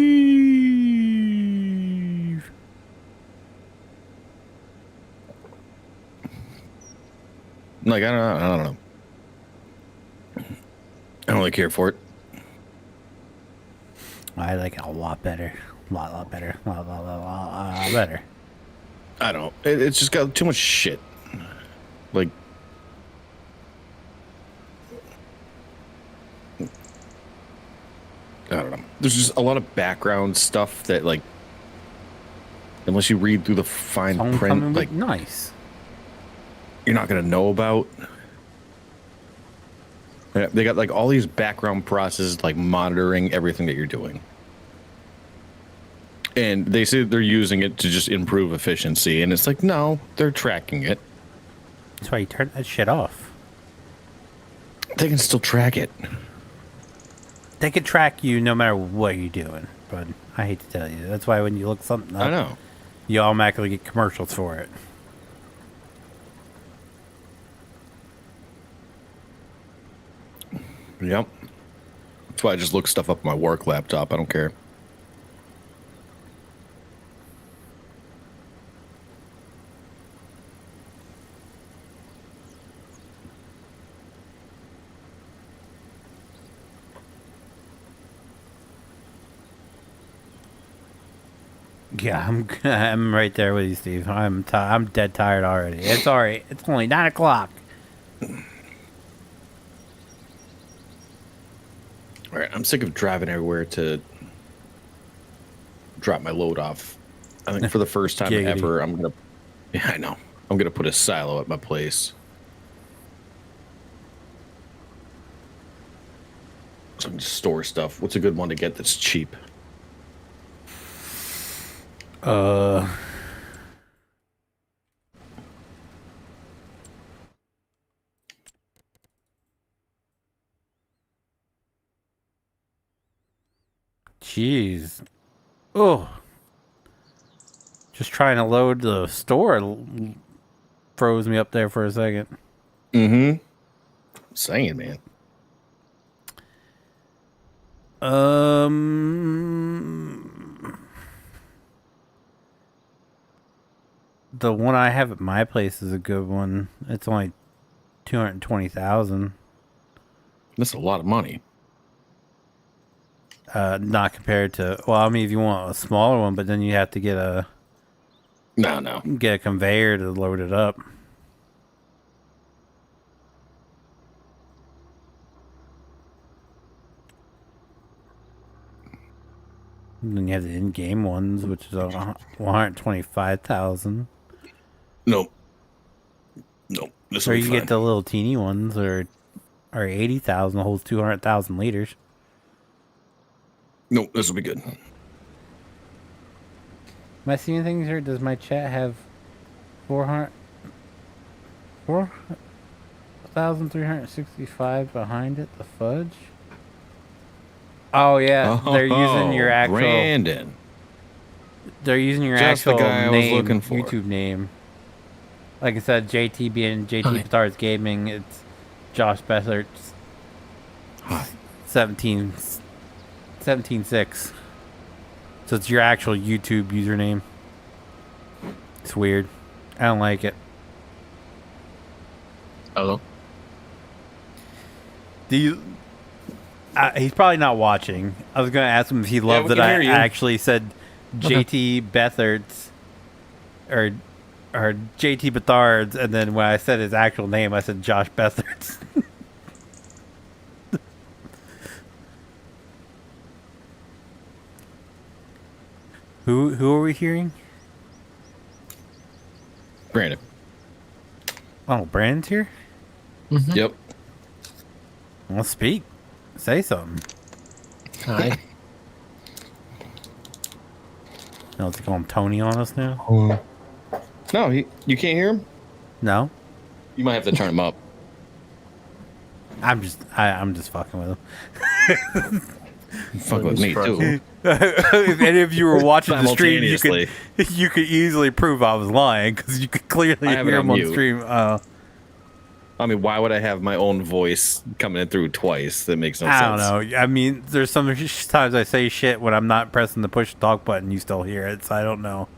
Like, I don't know. I don't really care for it. I like it a lot better. A lot better. A lot better. I don't. It's just got too much shit. Like, I don't know. There's just a lot of background stuff that, like, unless you read through the fine print, like, nice. You're not gonna know about. They got like all these background processes, like monitoring everything that you're doing. And they say they're using it to just improve efficiency. And it's like, no, they're tracking it. That's why you turn that shit off. They can still track it. They can track you no matter what you're doing. But I hate to tell you. That's why when you look something up, I know. you automatically get commercials for it. Yep. That's why I just look stuff up on my work laptop. I don't care. Yeah, I'm right there with you, Steve. I'm dead tired already. It's all right. It's only 9 o'clock. All right, I'm sick of driving everywhere to drop my load off. I think for the first time Giggity. ever, I'm gonna. Yeah, I know. I'm gonna put a silo at my place. So I can just store stuff. What's a good one to get that's cheap? Jeez. Oh. Just trying to load the store froze me up there for a second. Mm-hmm. I'm saying, man. The one I have at my place is a good one. It's only 220,000. That's a lot of money. Not compared to, well, I mean, if you want a smaller one, but then you have to get a conveyor to load it up. And then you have the in-game ones, which is 125,000. Nope. Or you get the little teeny ones, or 80,000, holds 200,000 liters. Nope, this will be good. Am I seeing things here? Does my chat have 4,365 behind it? The fudge? Oh yeah, they're using your actual Brandon. They're using your Just the actual guy I was name, looking for. YouTube name. Like I said, JT being JT Petard's Gaming, it's Josh Bessert's 17.6. So it's your actual YouTube username. It's weird. I don't like it. Hello. Do you? He's probably not watching. I was going to ask him if he loved that I actually said JT Bethards or JT Bethards, and then when I said his actual name, I said Josh Bethards. Who are we hearing? Brandon. Oh, Brandon's here? Mm-hmm. Yep. Well, speak. Say something. Hi. No, let's call him Tony on us now. No, you can't hear him? No, You might have to turn him up. I'm just fucking with him. Fuck with me, too. If any of you were watching the stream, Simultaneously. you could easily prove I was lying because you could clearly I have it hear on him on mute. stream. I mean, why would I have my own voice coming in through twice? That makes no I sense. don't know. I mean, there's some times I say shit when I'm not pressing the push talk button. You still hear it, so I don't know.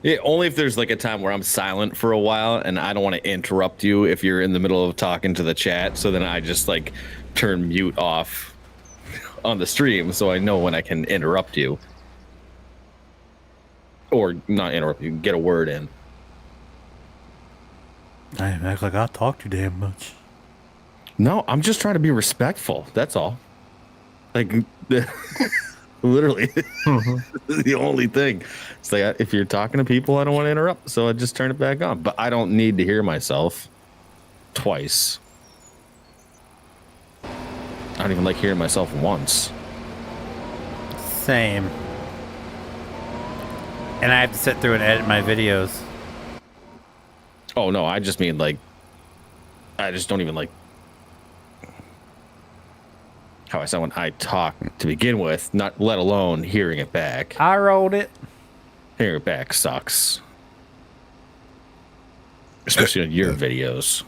Yeah, only if there's like a time where I'm silent for a while and I don't want to interrupt you if you're in the middle of talking to the chat. So then I just like turn mute off on the stream so I know when I can interrupt you. Or not interrupt you, get a word in. I act like I talk too damn much. No, I'm just trying to be respectful. That's all. Like, literally, the only thing. It's like if you're talking to people, I don't want to interrupt, so I just turn it back on. But I don't need to hear myself twice. I don't even like hearing myself once. Same. And I have to sit through and edit my videos. Oh no, I just mean like, I just don't even like how I sound when I talk to begin with, not let alone hearing it back. I rolled it. Hearing it back sucks. Especially on your videos.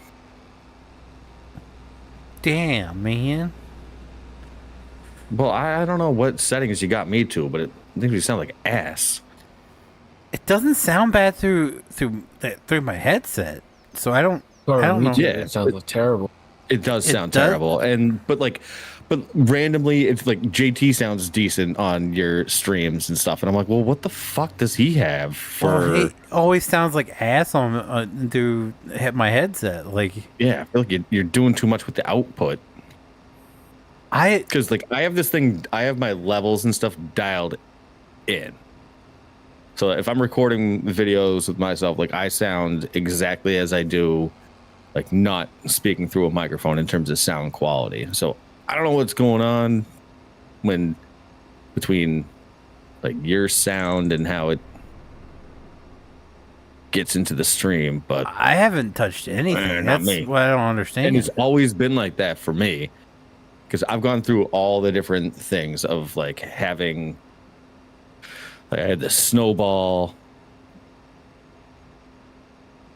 Damn, man. Well, I don't know what settings you got me to, but it makes me sound like ass. It doesn't sound bad through my headset. So I don't know. Yeah, It sounds terrible. It does It sound does? terrible, but randomly, it's like JT sounds decent on your streams and stuff, and I'm like, well, what the fuck does he have for? Well, it always sounds like ass on through my headset. Like Yeah, I feel like you're doing too much with the output. Because like I have this thing, I have my levels and stuff dialed in. So if I'm recording videos with myself, like I sound exactly as I do, like not speaking through a microphone in terms of sound quality. So I don't know what's going on between like your sound and how it gets into the stream, but I haven't touched anything. not That's me. what I don't understand. And it's always been like that for me because I've gone through all the different things of like having, like I had the snowball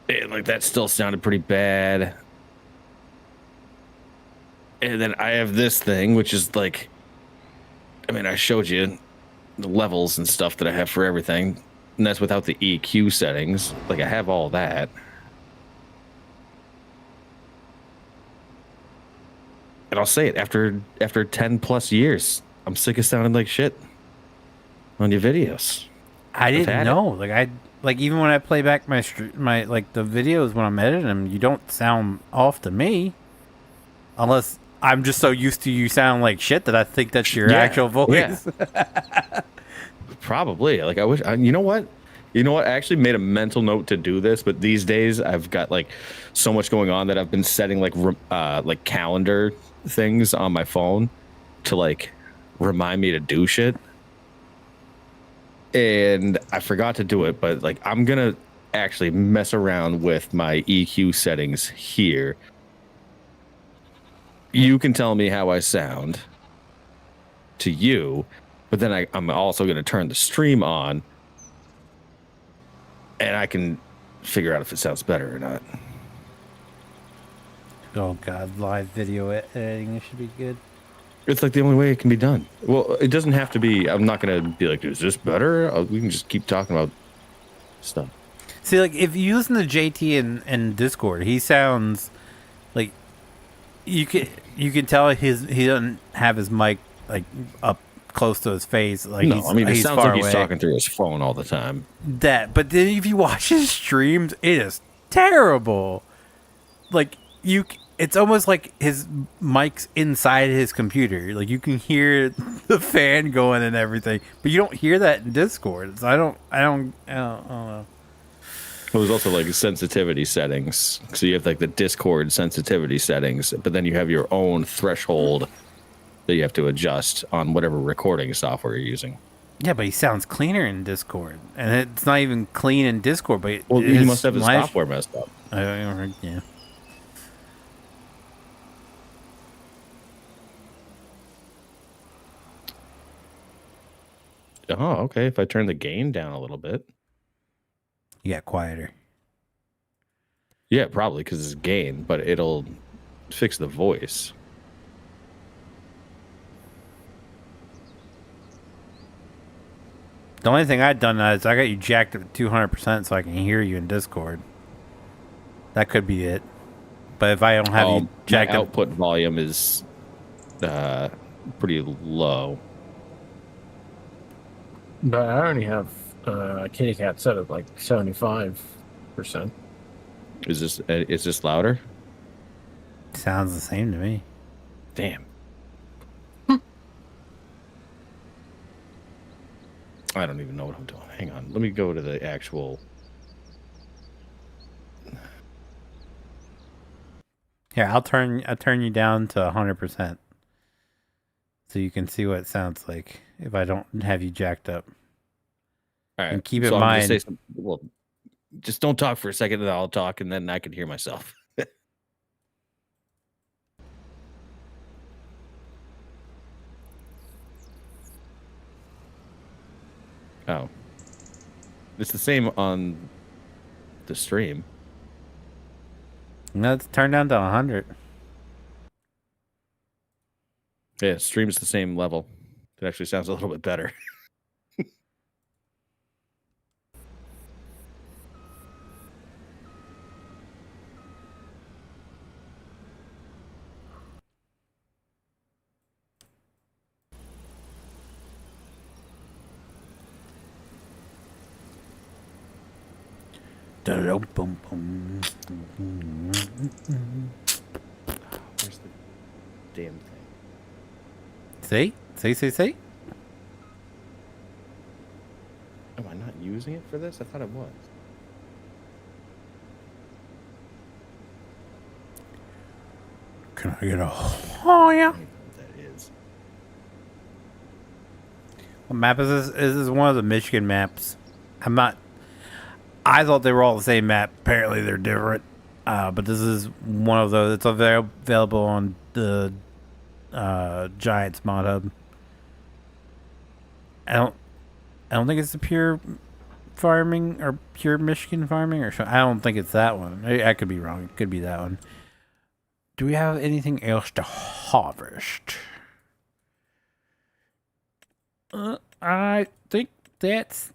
and like that still sounded pretty bad. And then I have this thing, which is like, I mean, I showed you the levels and stuff that I have for everything, and that's without the EQ settings. Like I have all that. And I'll say it after 10 plus years, I'm sick of sounding like shit on your videos. I didn't had know. Like even when I play back my like the videos when I'm editing them, you don't sound off to me, unless I'm just so used to you sound like shit that I think that's your actual voice. Yeah. Probably. Like I wish. You know what? I actually made a mental note to do this, but these days I've got like so much going on that I've been setting like calendar things on my phone to like remind me to do shit. And I forgot to do it, but like I'm gonna actually mess around with my EQ settings here. You can tell me how I sound to you, but then I'm also gonna turn the stream on and I can figure out if it sounds better or not. Oh god, live video editing, this should be good. It's like the only way it can be done. Well, it doesn't have to be. I'm not gonna be like, is this better? We can just keep talking about stuff. See, like if you listen to JT in Discord, he sounds like you can tell he doesn't have his mic like up close to his face. Like No, I mean it he's sounds far like he's away. talking through his phone all the time. But then if you watch his streams, it is terrible. Like it's almost like his mic's inside his computer. Like you can hear the fan going and everything, but you don't hear that in Discord. So I don't know. There's also like sensitivity settings. So you have like the Discord sensitivity settings, but then you have your own threshold that you have to adjust on whatever recording software you're using. Yeah, but he sounds cleaner in Discord, and it's not even clean in Discord. But Well, he must have his software messed up. Yeah. Oh, okay. If I turn the gain down a little bit. You got quieter. Yeah, probably because it's gain, but it'll fix the voice. The only thing I've done is I got you jacked up to 200% so I can hear you in Discord. That could be it. But if I don't have you jacked my up, output volume is pretty low. But I only have Kitty Cat set at like 75%. Is this louder? sounds the same to me. Damn. I don't even know what I'm doing. Hang on. Let me go to the actual. Here, I'll turn you down to 100%, so you can see what it sounds like if I don't have you jacked up. All right. And keep in I'm gonna mind, say well, just don't talk for a second, and I'll talk, and then I can hear myself. Oh, it's the same on the stream. no, it's turned down to 100. Yeah, stream's the same level. It actually sounds a little bit better. Where's the damn thing? See? Am I not using it for this? I thought it was. Can I get a... Oh, I yeah. don't even know what that is. What map is this? This is one of the Michigan maps. I'm not... I thought they were all the same map. Apparently they're different. But this is one of those. It's available on the Giants mod hub. I don't think it's the pure farming or pure Michigan farming or I don't think it's that one. I could be wrong. It could be that one. Do we have anything else to harvest? I think that's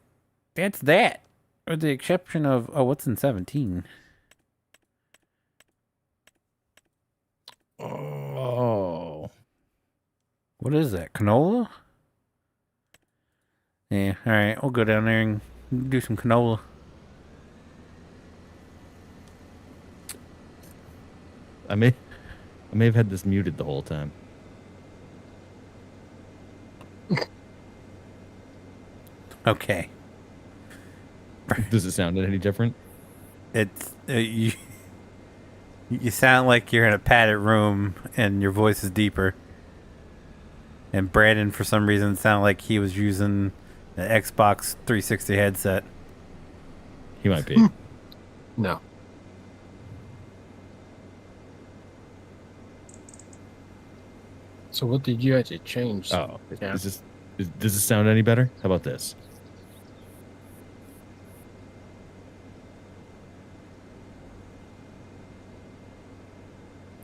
that. With the exception of what's in 17? Oh. What is that? Canola? Yeah, alright, we'll go down there and do some canola. I may have had this muted the whole time. Okay. Does it sound any different? It's you sound like you're in a padded room and your voice is deeper. And Brandon, for some reason, sounded like he was using the Xbox 360 headset. He might be. No. So what did you actually change? Oh, Yeah. does this sound any better? How about this?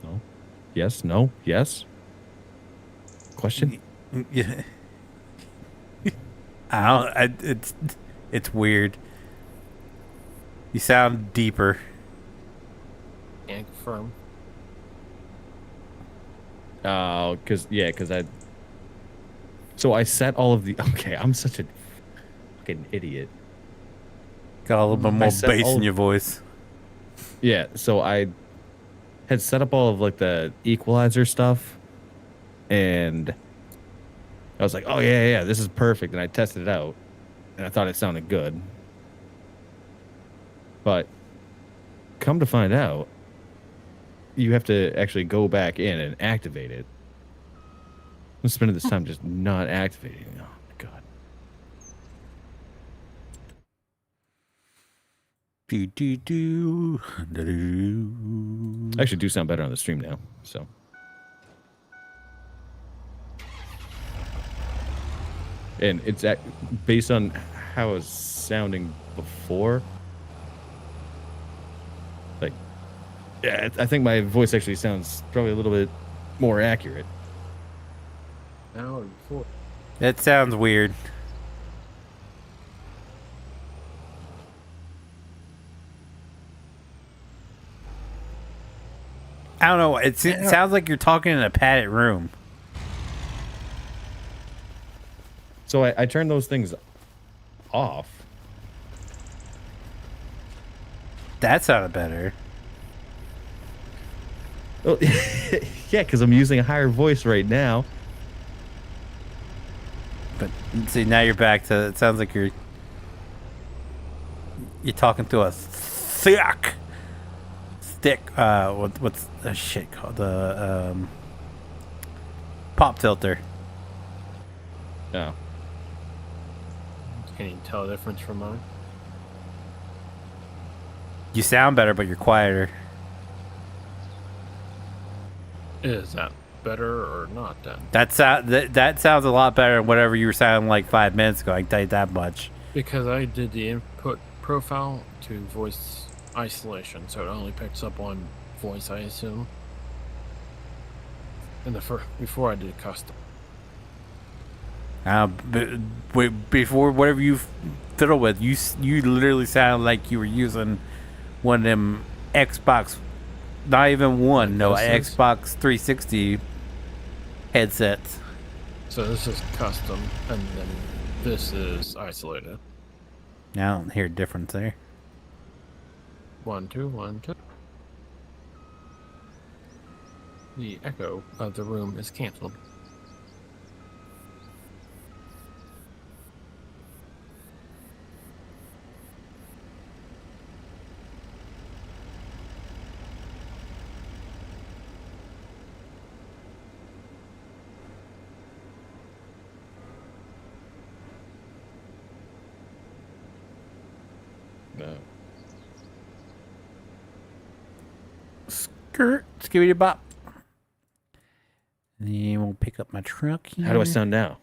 No. Yes. No. Yes. Question. Yeah. It's weird. You sound deeper. Can't confirm. Oh, because I. So I set all of the. Okay, I'm such a fucking idiot. Got a little bit more set bass all in of- your voice. Yeah, so I had set up all of like the equalizer stuff, and I was like, "Oh yeah, this is perfect." And I tested it out, and I thought it sounded good. But come to find out, you have to actually go back in and activate it. I'm spending this time just not activating it. Oh my god. I actually do sound better on the stream now, so. And it's based on how I was sounding before. Like, yeah, I think my voice actually sounds probably a little bit more accurate. Now or before? That sounds weird. I don't know. It sounds like you're talking in a padded room. So I turned those things off. That sounded better. Well, yeah, because I'm using a higher voice right now. But see, now you're back to. It sounds like you're talking to a stick. What's the shit called? The pop filter. Oh. Can you tell the difference from mine? You sound better, but you're quieter. Is that better or not then? That sounds a lot better than whatever you were sounding like 5 minutes ago. I can tell you that much. Because I did the input profile to voice isolation, so it only picks up on voice, I assume. before I did custom. Before whatever you fiddle with, you literally sounded like you were using one of them Xbox, not even one, no, Xbox 360 headsets. So this is custom, and then this is isolated. I don't hear a difference there. 1 2 1 2. The echo of the room is canceled. No. Skirt, skibidi bop. And then we'll pick up my truck here. How do I sound now?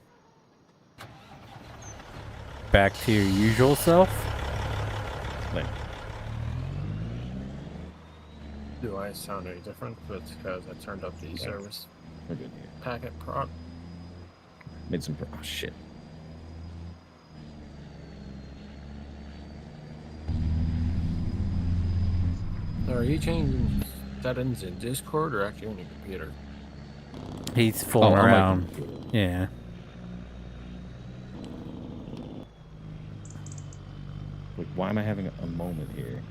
Back to your usual self. Like, Do I sound any different? That's because I turned up the service we're good here. packet prod. Made some. Oh shit. Are you changing settings in Discord or actually on your computer? He's fooling on my around. computer. Yeah. Like, why am I having a moment here?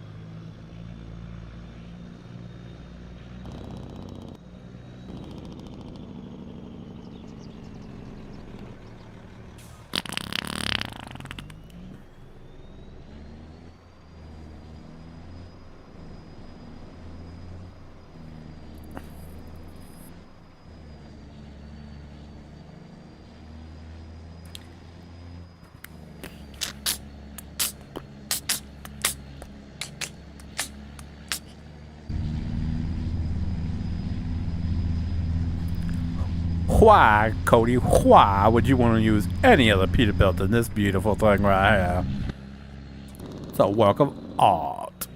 Why, Cody, why would you want to use any other Peterbilt than this beautiful thing right here? It's a work of art.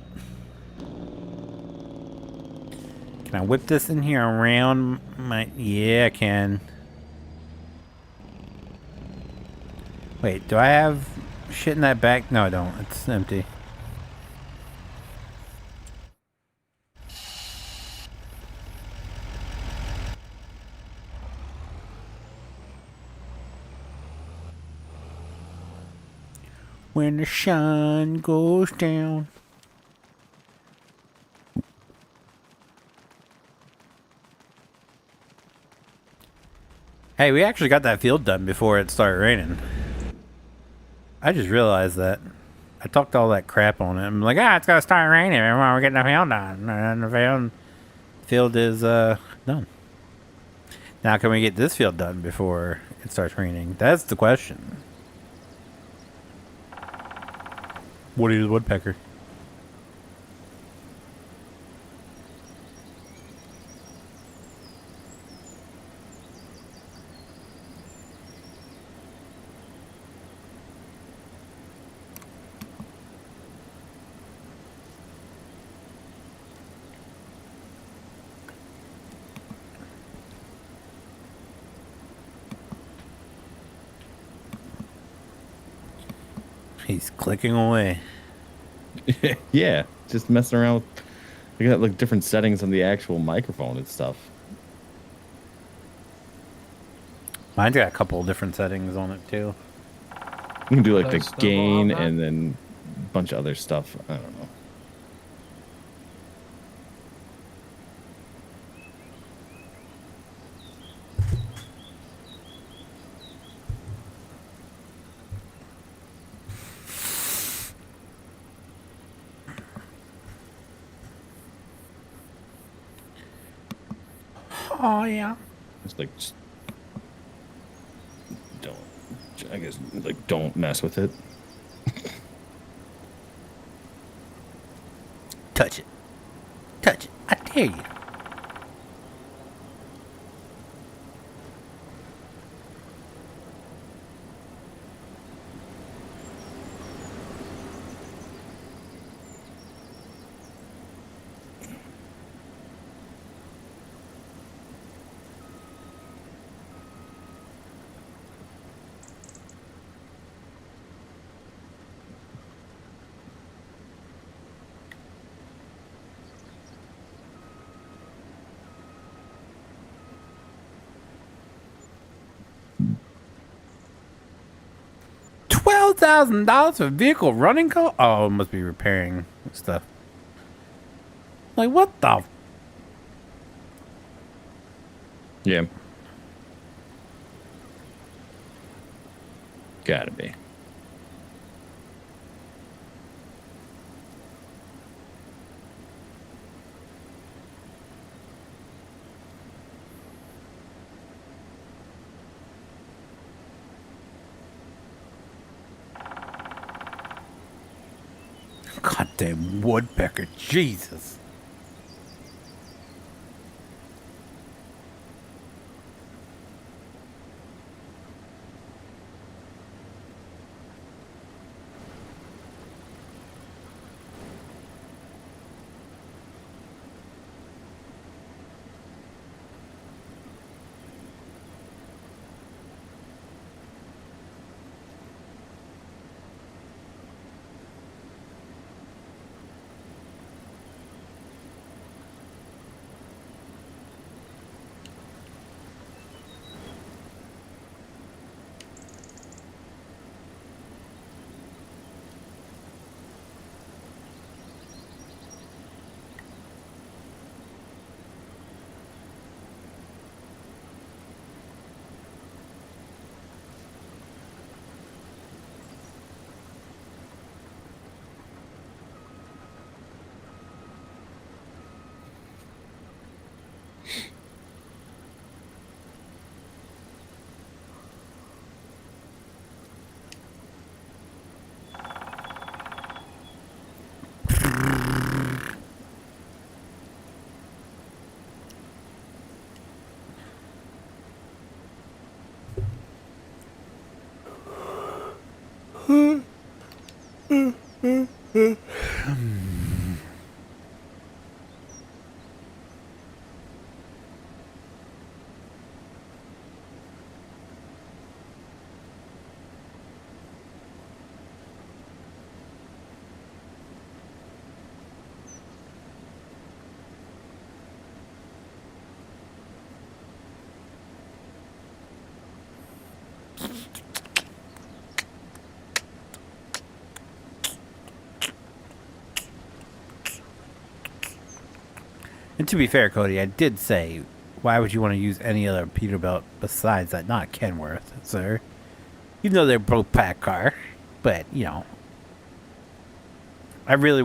Can I whip this in here around my... Yeah, I can. Wait, do I have shit in that back? No, I don't. It's empty. When the sun goes down. Hey, we actually got that field done before it started raining. I just realized that. I talked all that crap on it. I'm like, it's gonna start raining. We're getting the field done. And the field is done. Now, can we get this field done before it starts raining? That's the question. Woody the Woodpecker. He's clicking away. Yeah, just messing around with. We got like different settings on the actual microphone and stuff. Mine's got a couple of different settings on it too. You can do like There's the no gain more on that? and then a bunch of other stuff. I don't know. Oh yeah. It's like just don't. I guess like don't mess with it. Touch it. Touch it. I dare you. $2,000 for vehicle running cost? Oh, it must be repairing stuff. Like, what the? Yeah. Gotta be. Goddamn woodpecker, Jesus. And to be fair, Cody, I did say, why would you want to use any other Peterbilt besides that? Not Kenworth, sir. Even though they're both pack car. But, you know, I really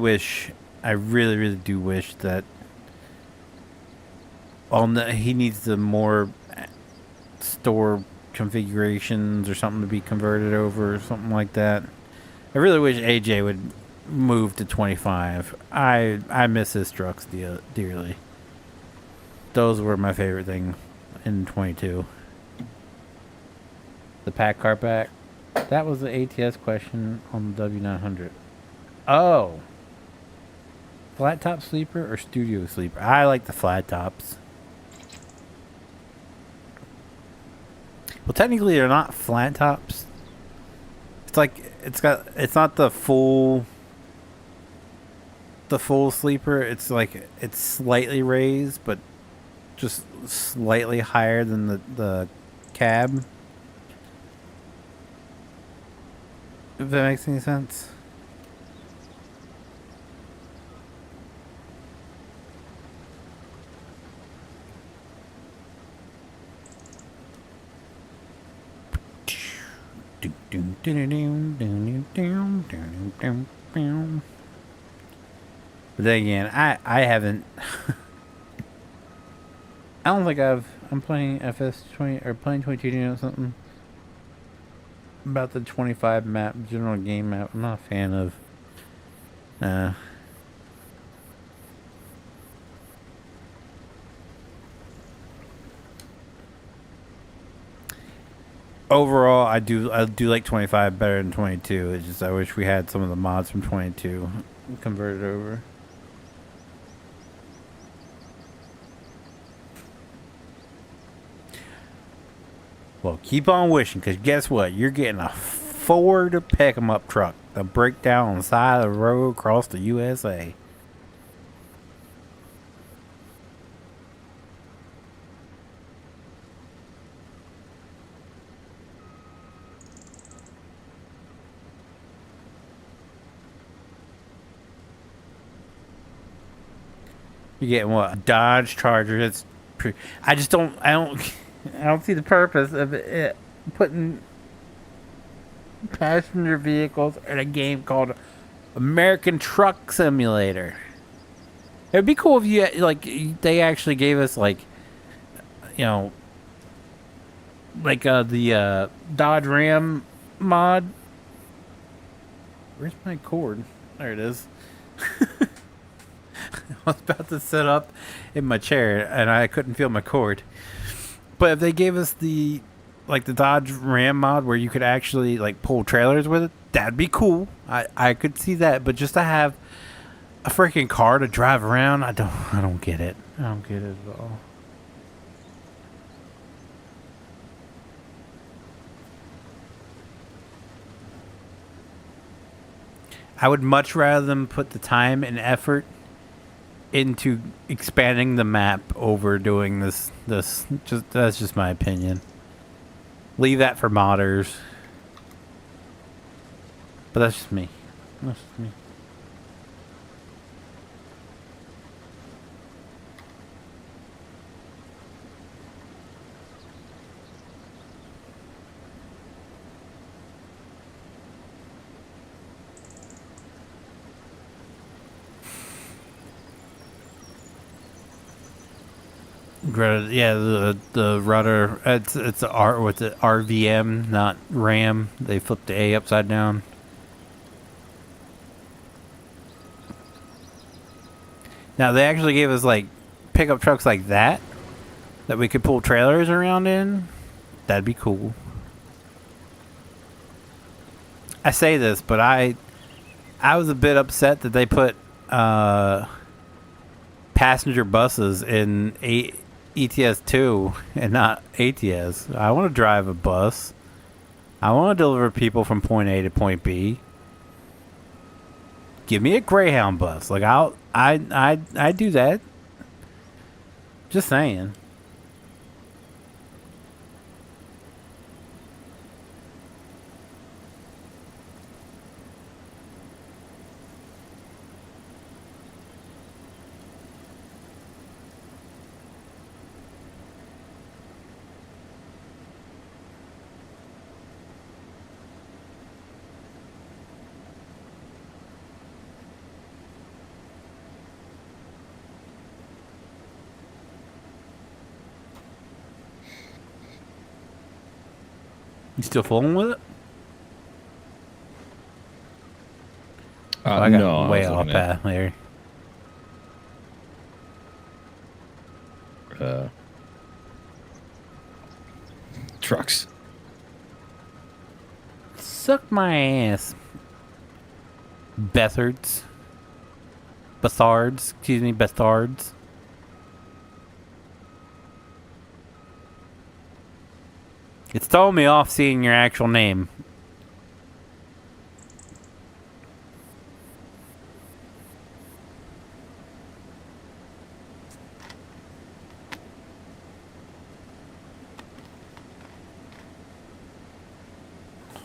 do wish that he needs the more store configurations or something to be converted over or something like that. I really wish AJ would move to 25. I miss his trucks dearly. Those were my favorite thing in 22. The pack car pack. That was the ATS question on the W900. Oh. Flat top sleeper or studio sleeper? I like the flat tops. Well, technically they're not flat tops. It's like it's not the full sleeper. It's like it's slightly raised, but just slightly higher than the cab. If that makes any sense. But then again, I haven't. I don't think I'm playing FS20 or playing 22 or something about the 25 map, general game map. I'm not a fan of. Overall, I do like 25 better than 22. It's just I wish we had some of the mods from 22 converted over. Well, keep on wishing, because guess what? You're getting a Ford pick-em-up truck to break down on the side of the road across the USA. You're getting what? A Dodge Charger. It's I just don't. I don't see the purpose of it putting passenger vehicles in a game called American Truck Simulator. It'd be cool if you like they actually gave us like, you know, like the Dodge Ram mod. Where's my cord? There it is. I was about to sit up in my chair and I couldn't feel my cord. But if they gave us the Dodge Ram mod where you could actually like pull trailers with it, that'd be cool. I could see that, but just to have a freaking car to drive around, I don't get it. I don't get it at all. I would much rather them put the time and effort into expanding the map over doing this. That's just my opinion. Leave that for modders. But that's just me. That's just me. Yeah, the rudder. It's a R with the RVM, not RAM. They flipped the A upside down. Now they actually gave us like pickup trucks like that we could pull trailers around in. That'd be cool. I say this, but I was a bit upset that they put passenger buses in ETS 2 and not ATS. I want to drive a bus. I want to deliver people from point A to point B. Give me a Greyhound bus. Like I do that. Just saying. You still fooling with it? I got no, way I was off looking at, path there. trucks. Suck my ass. Bethards. Bethards. Excuse me, Bethards. It's throwing me off seeing your actual name.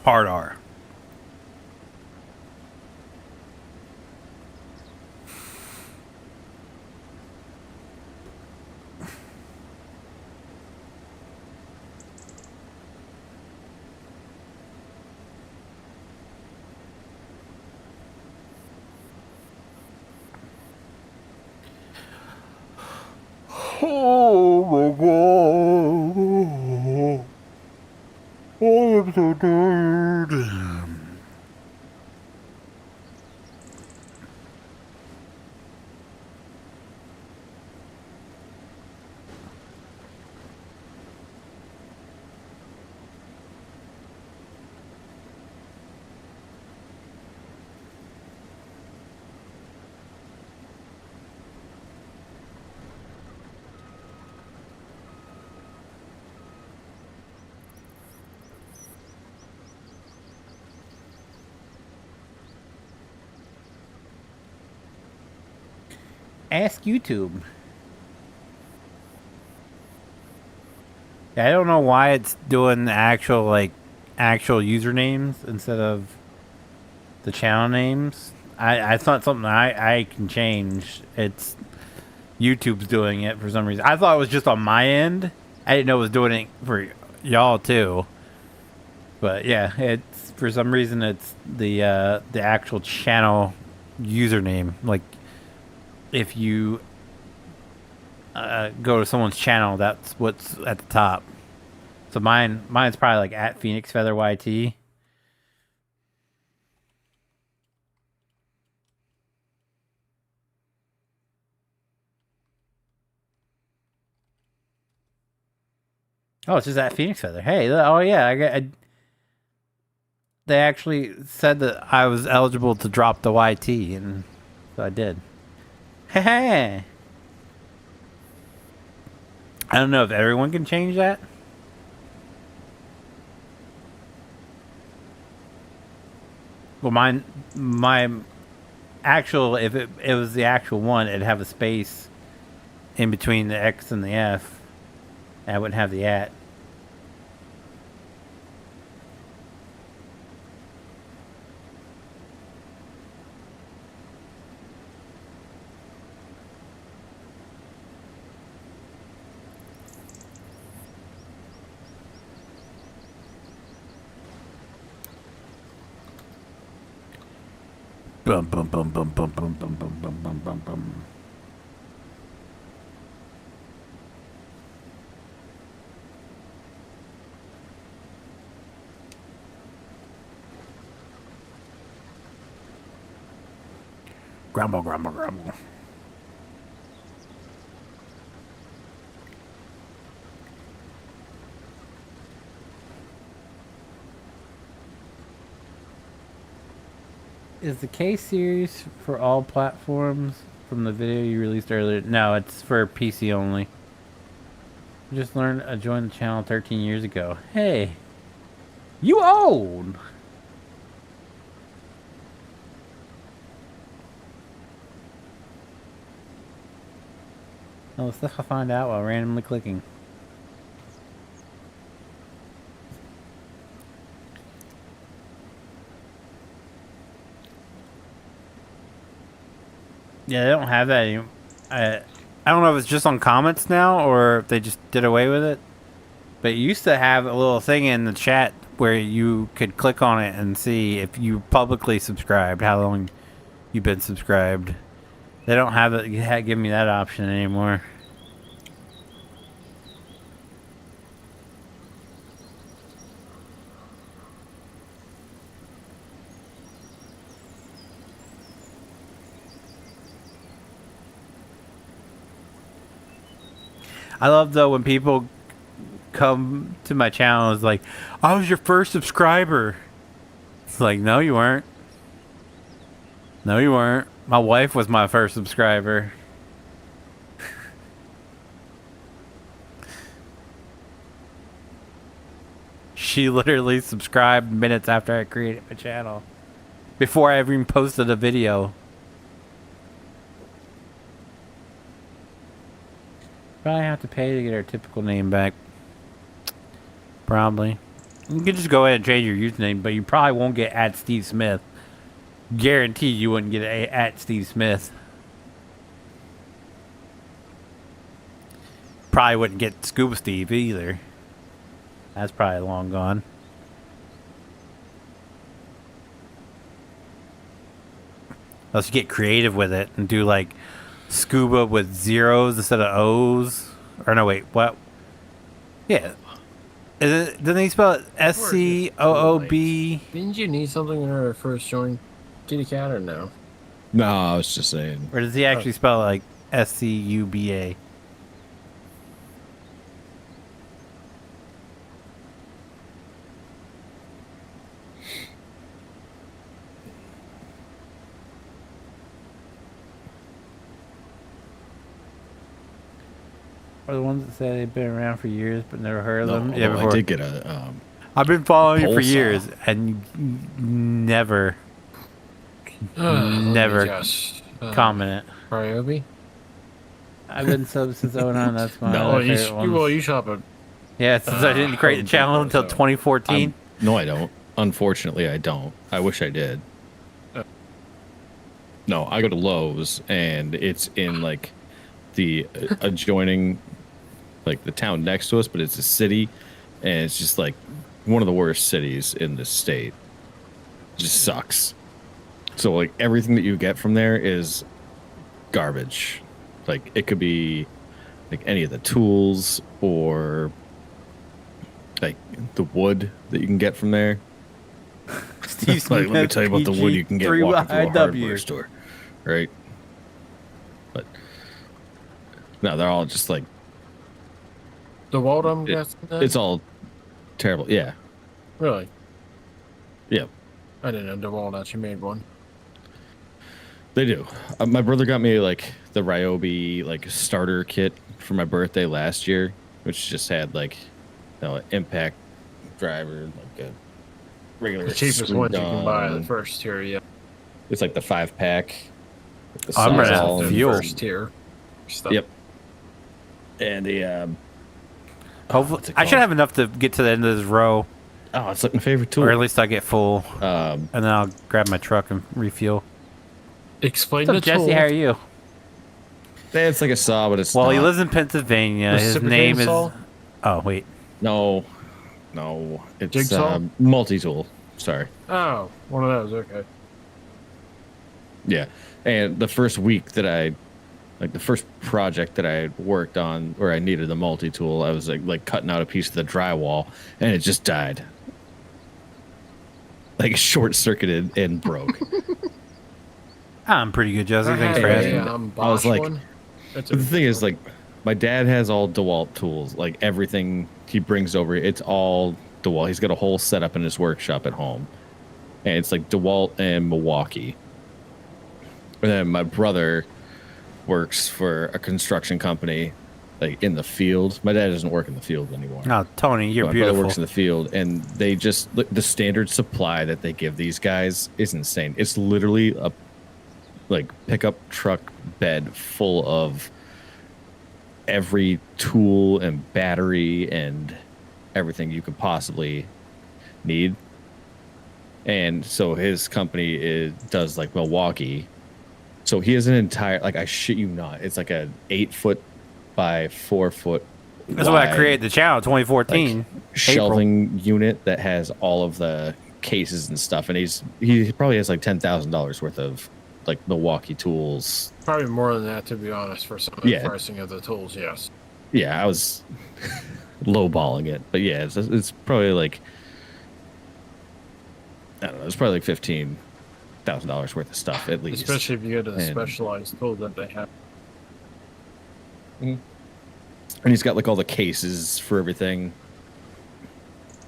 Hard R. Oh my god. Oh, I'm so tired. Ask YouTube. I don't know why it's doing the actual usernames instead of the channel names. I thought something I can change. It's YouTube's doing it for some reason. I thought it was just on my end. I didn't know it was doing it for y'all too. But yeah, it's for some reason it's the actual channel username. Like if you go to someone's channel, that's what's at the top. So mine's probably like at Phoenix Feather YT. Oh, it's just at Phoenix Feather. Hey, oh yeah, they actually said that I was eligible to drop the YT, and so I did. Hey, I don't know if everyone can change that. Well, my actual, if it was the actual one, it'd have a space in between the X and the F. And I wouldn't have the at. Bum bum bum bum bum bum bum bum bum bum bum bum. Grumble, grumble, grumble. Is the K series for all platforms from the video you released earlier? No, it's for PC only. Just learned I joined the channel 13 years ago. Hey, you old. Oh, stuff I find out while randomly clicking. Yeah, they don't have that anymore. I don't know if it's just on comments now or if they just did away with it. But it used to have a little thing in the chat where you could click on it and see if you publicly subscribed, how long you've been subscribed. They don't have it. Give me that option anymore. I love though when people come to my channel and it's like, I was your first subscriber. It's like, no you weren't. No you weren't. My wife was my first subscriber. She literally subscribed minutes after I created my channel. Before I even posted a video. Probably have to pay to get our typical name back. Probably. You can just go ahead and change your username, but you probably won't get at Steve Smith. Guarantee you wouldn't get at Steve Smith. Probably wouldn't get Scuba Steve either. That's probably long gone. Unless you get creative with it and do like Scuba with zeros instead of O's. Or no, wait, what? Yeah. Is it, didn't he spell it SCOOB? Didn't you need something when I first joined Kitty Cat or no? No, I was just saying. Or does he actually spell it like SCUBA? Or the ones that say they've been around for years but never heard of them? Yeah, before. I did get a. I've been following you for years, and you never comment. Ryobi? I've been subbed since 09. That's my favorite one. Well, you shop it. Yeah, since I didn't create the channel until 2014. No, I don't. Unfortunately, I don't. I wish I did. No, I go to Lowe's, and it's in like the adjoining, like the town next to us, but it's a city, and it's just like one of the worst cities in the state. It just sucks. So like everything that you get from there is garbage. Like it could be like any of the tools or like the wood that you can get from there. Steve Like, let me tell you about the wood you can get walking through a hardware store, right? But no, they're all just like DeWalt, I'm guessing. Then? it's all terrible. Yeah, Really? yeah, I didn't know DeWalt actually made one. they do. My brother got me like the Ryobi like starter kit for my birthday last year, which just had like impact driver, like a regular The cheapest ones you can buy gun. the first tier, yeah. It's like the 5-pack. I'm running out Sawzall of and- fuel. First tier stuff. Yep. And the Hopefully, what's it I should called? have enough to get to the end of this row, oh, it's like my favorite tool. or at least I get full, Um, and then I'll grab my truck and refuel. Explain What's up, the tool. Jesse? How are you? it's like a saw, but it's Well, he not. lives in Pennsylvania. His Reciprocating name is. saw? Oh wait, No, it's Jigsaw? multi-tool. Sorry. Oh, one of those. Okay. Yeah, and the first week that the first project that I worked on where I needed the multi-tool, I was like cutting out a piece of the drywall, and it just died. Like short-circuited and broke. I'm pretty good, Jesse. Thanks for I asking. had a, I was Bosch like- one. That's But the thing is, like, my dad has all DeWalt tools. Like everything he brings over, it's all DeWalt. He's got a whole setup in his workshop at home, and it's like DeWalt and Milwaukee. And then my brother works for a construction company, like in the field. My dad doesn't work in the field anymore. Oh, Tony, you're My brother beautiful. works in the field, and they just the standard supply that they give these guys is insane. It's literally a like pickup truck bed full of every tool and battery and everything you could possibly need. And so his company does like Milwaukee. So he has an entire, like, I shit you not, it's like a 8-foot by 4-foot That's why I wide, created the channel, 2014. like, shelving unit that has all of the cases and stuff. And he probably has like $10,000 worth of like Milwaukee tools. probably more than that, to be honest, for some of the Yeah. pricing of the tools. Yes. Yeah, I was lowballing it, but yeah, it's probably like, I don't know, it's probably like $15,000 worth of stuff at least. Especially if you go to the And- specialized tools that they have. And he's got like all the cases for everything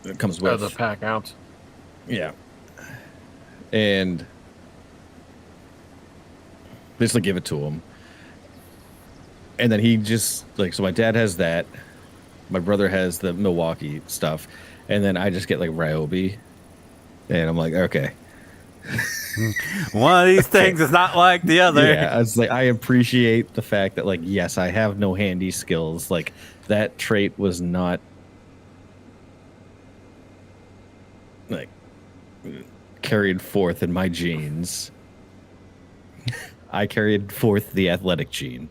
that it comes with. The pack out. Yeah. And basically give it to him. And then he just like, so my dad has that. My brother has the Milwaukee stuff. And then I just get like Ryobi. And I'm like, okay. One of these things is not like the other. Yeah, I was like, I appreciate the fact that, like, yes, I have no handy skills. Like, that trait was not, like, carried forth in my genes. I carried forth the athletic gene.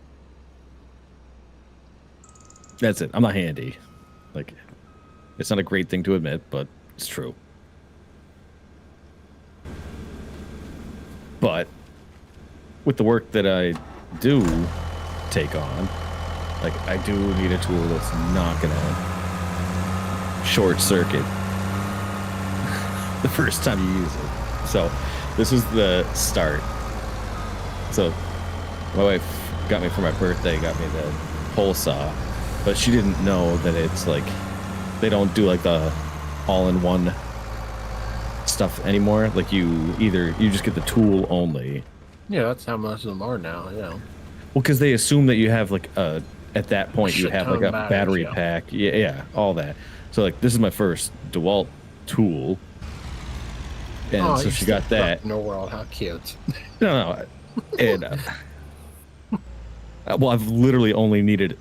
That's it. I'm not handy. Like, it's not a great thing to admit, but it's true. But with the work that I do take on, like, I do need a tool that's not gonna short circuit the first time you use it. So this was the start. So my wife got me for my birthday, got me the pole saw, but she didn't know that it's like, they don't do like the all-in-one stuff anymore. Like you just get the tool only. Yeah, that's how most of them are now. Yeah. Well, because they assume that you have like at that point you Shit have ton like a of batteries, battery yeah. pack. Yeah, all that. So like this is my first DeWalt tool, and so you she still got that. No world, how cute. No, and well, I've literally only needed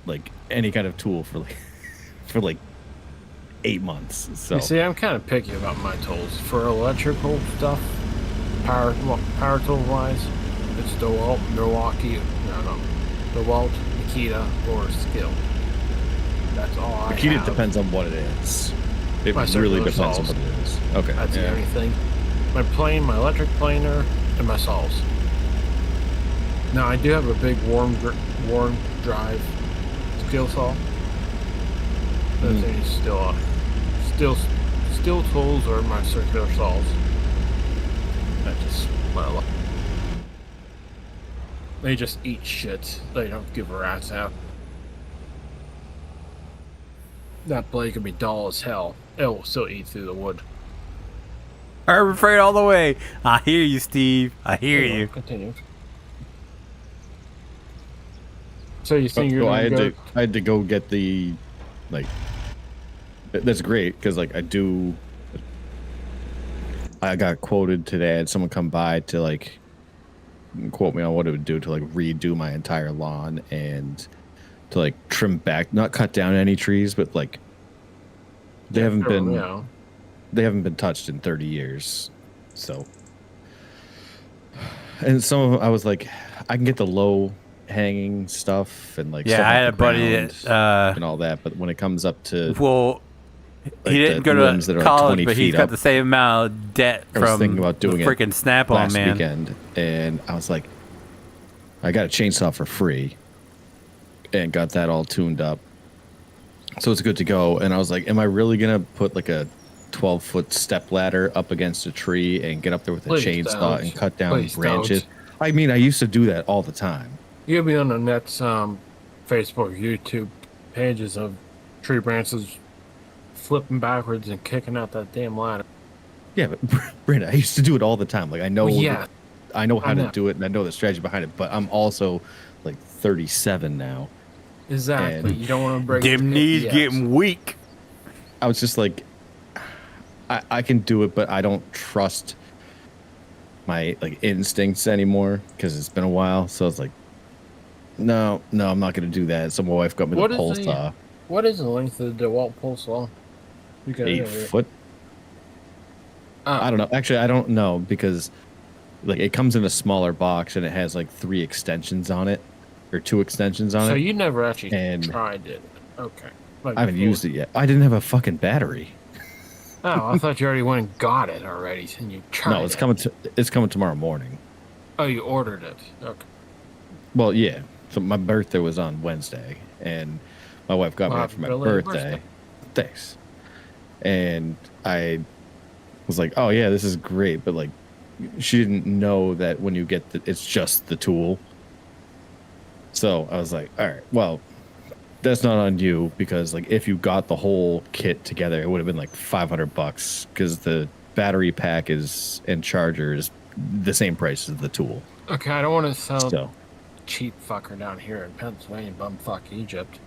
like any kind of tool for like 8 months. So You see, I'm kind of picky about my tools. For electrical stuff, power tool wise, it's DeWalt, Milwaukee. No, DeWalt, Nikita, or Skill. That's all I Akita have. depends on what it is. It My really circular depends on saws. what it is. Okay. That's the yeah. only thing. My plane, my electric planer, and my saws. Now I do have a big warm drive skill saw. That's any steel tools or my circular saws. That's just what I love. They just eat shit. They don't give a rat's out. That blade can be dull as hell. It will still eat through the wood. Harbor Freight all the way. I hear you, Steve. I hear Anyway, you. Continue. So you think you're So gonna I had to go get the, like, that's great because like I got quoted today. I had someone come by to like quote me on what it would do to like redo my entire lawn and to like trim back, not cut down any trees, but like they haven't been touched in 30 years. So, and some of them I was like, I can get the low hanging stuff and like Yeah, stuff I off had the a buddy ground that, and all that, but when it comes up to well, like he didn't the go limbs that to are like college, 20 but he's feet got up, the same amount of debt I was from thinking about the doing it freaking Snap-on, last man. weekend, and I was like, I got a chainsaw for free and got that all tuned up, so it's good to go. And I was like, am I really gonna put like a 12-foot step ladder up against a tree and get up there with a Please chainsaw don't. and cut down Please branches? don't. I mean, I used to do that all the time. You'll be on the net's Facebook, YouTube pages of tree branches flipping backwards and kicking out that damn ladder. Yeah, but Brandon, I used to do it all the time. Like I know, Well, yeah, I know how I to know. do it, and I know the strategy behind it. But I'm also like 37 now. Exactly. And You don't want to break Them knees yes. getting weak. I was just like, I can do it, but I don't trust my like instincts anymore because it's been a while. So it's like, no, I'm not going to do that. So my wife got me What the is pole the- saw, What is the length of the DeWalt pole saw? You got 8 it over here. foot. I don't know. Actually, I don't know because like it comes in a smaller box and it has like 3 extensions on it or 2 extensions on So it. you never actually And- tried it. Okay. Like I haven't before. used it yet. I didn't have a fucking battery. Oh, I thought you already went and got it already, and you tried No, it's it. coming. It's coming tomorrow morning. Oh, you ordered it. Okay. Well, yeah. So my birthday was on Wednesday, and my wife got me Well, it for my happy belated birthday. Thanks. And I was like, "Oh yeah, this is great," but like, she didn't know that when you get it's just the tool. So I was like, "All right, well, that's not on you because like if you got the whole kit together, it would have been like $500 because the battery pack is and charger is the same price as the tool." Okay, I don't want to sound So cheap fucker down here in Pennsylvania, bumfuck Egypt.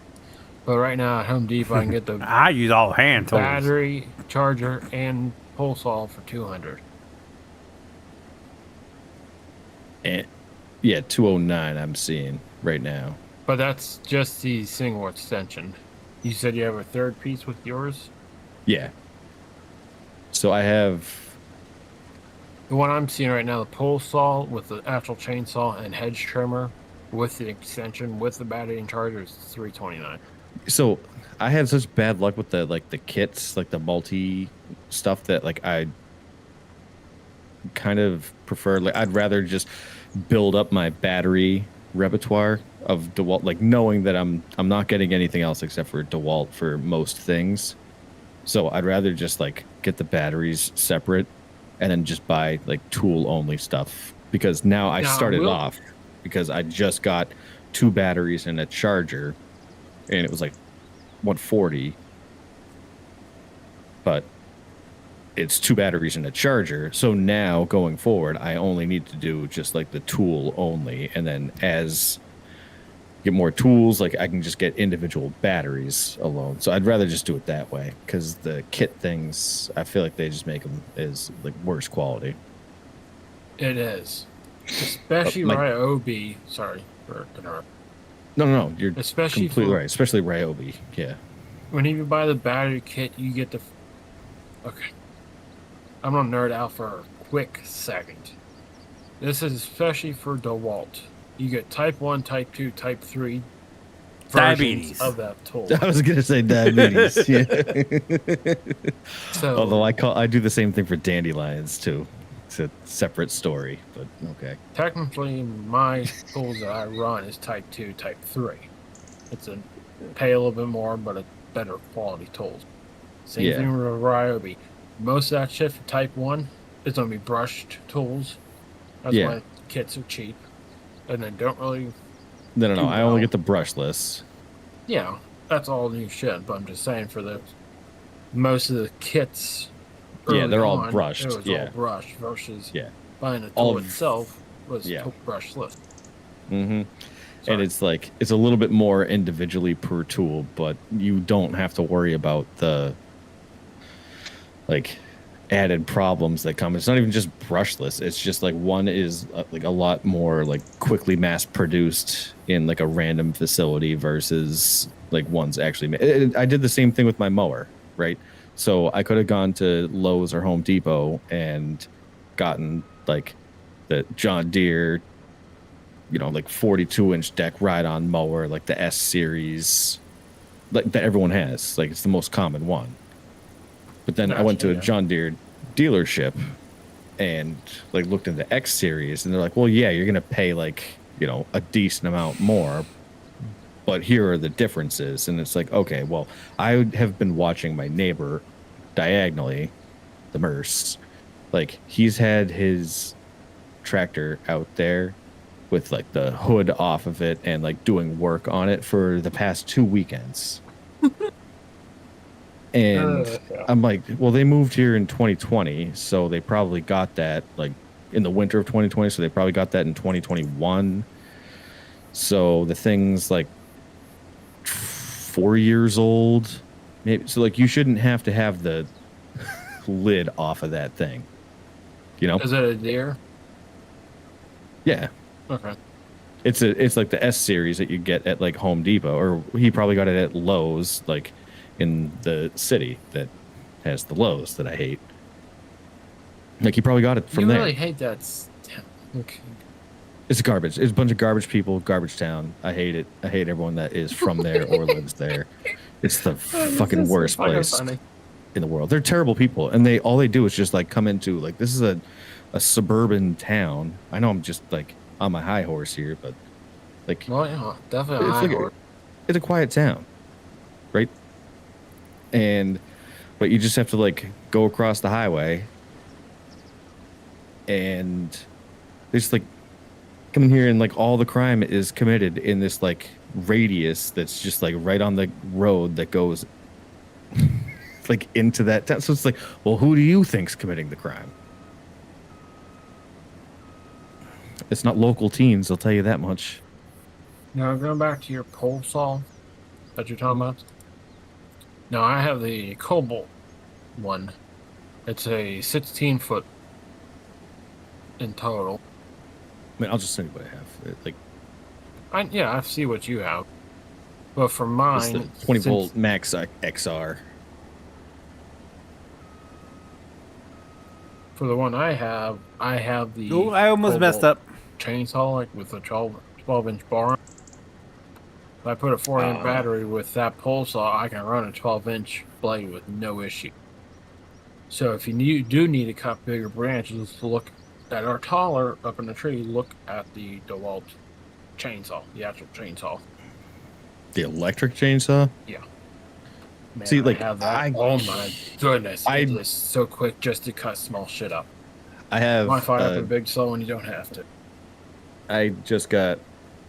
But right now at Home Depot, I can get the I use all hand tools. battery, charger, and pole saw for $200. and yeah, 209 I'm seeing right now. But that's just the single extension. You said you have a third piece with yours? Yeah. So I have The one I'm seeing right now, the pole saw with the actual chainsaw and hedge trimmer with the extension with the battery and charger is $329. so I had such bad luck with the like the kits, like the multi stuff that like I kind of prefer like I'd rather just build up my battery repertoire of DeWalt, like knowing that I'm not getting anything else except for DeWalt for most things. So I'd rather just like get the batteries separate and then just buy like tool only stuff because now I Now, started will- off because I just got 2 batteries and a charger and it was like 140, but it's 2 batteries and a charger. So now going forward, I only need to do just like the tool only. And then as get more tools, like I can just get individual batteries alone. So I'd rather just do it that way because the kit things, I feel like they just make them as like worse quality. It is. Especially my- Ryobi. Sorry for interrupting. No, you're Especially completely for- right. Especially Ryobi. Yeah. When you buy the battery kit, you get the. Okay. I'm gonna nerd out for a quick second. This is especially for DeWalt. You get type 1, type 2, type 3 Diabetes. versions of that tool. I was gonna say diabetes. Yeah. So, Although I do the same thing for dandelions too. It's a separate story, but okay. technically, my tools that I run is type 2, type 3. It's a pay a little bit more, but a better quality tools. Same thing with Ryobi. Most of that shit for type 1 is going to be brushed tools. That's why kits are cheap. And they don't really... No. I only get the brushless. Yeah, that's all new shit. But I'm just saying for the... Most of the kits... they're all on, brushed. It was all brushed versus buying the tool itself was brushless. Mm-hmm. And it's like, it's a little bit more individually per tool, but you don't have to worry about the like added problems that come. It's not even just brushless. It's just like one is like a lot more like quickly mass produced in like a random facility versus like one's actually made. I did the same thing with my mower, right? So I could have gone to Lowe's or Home Depot and gotten like the John Deere, you know, like 42-inch deck ride-on mower, like the S series, like that everyone has. Like it's the most common one. But then I went to a John Deere dealership and like looked into X series, and they're like, well, yeah, you're gonna pay like, you know, a decent amount more, but here are the differences. And it's like, okay, well, I have been watching my neighbor diagonally, the Merce, like he's had his tractor out there with like the hood off of it and like doing work on it for the past 2 weekends. And I'm like, well, they moved here in 2020, so they probably got that like in the winter of 2020, so they probably got that in 2021. So the thing's like 4 years old, maybe. So like you shouldn't have to have the lid off of that thing, you know? Is it a Deere? Yeah. Okay. It's like the S series that you get at like Home Depot, or he probably got it at Lowe's, like in the city that has the Lowe's that I hate. Like he probably got it from there. You really hate that. Okay. It's garbage. It's a bunch of garbage people, garbage town. I hate it. I hate everyone that is from there or lives there. It's the fucking worst place in the world. They're terrible people, and all they do is just like come into like, this is a suburban town. I know I'm just like on my high horse here, but like, well, yeah, definitely a high horse. It's a quiet town, right? But you just have to like go across the highway, and they just like come in here, and like all the crime is committed in this like radius that's just like right on the road that goes like into that town. So it's like, well, who do you think's committing the crime? It's not local teens, I'll tell you that much. Now, going back to your pole saw that you're talking about. Now, I have the Cobalt one. It's a 16-foot in total. I mean, I'll just send you what I have. I see what you have. But for mine, it's the 20-volt Max XR. For the one I have the... Oh, I almost messed up. Chainsaw, like with a 12-inch bar. If I put a 4-amp battery with that pole saw, I can run a 12-inch blade with no issue. So if you do need to cut bigger branches, look that are taller up in the tree, look at the DeWalt chainsaw, the actual chainsaw. The electric chainsaw? Yeah. Man, see, like, have that. Oh my goodness. It is so quick just to cut small shit up. I have... Why fire up a big saw when you don't have to? I just got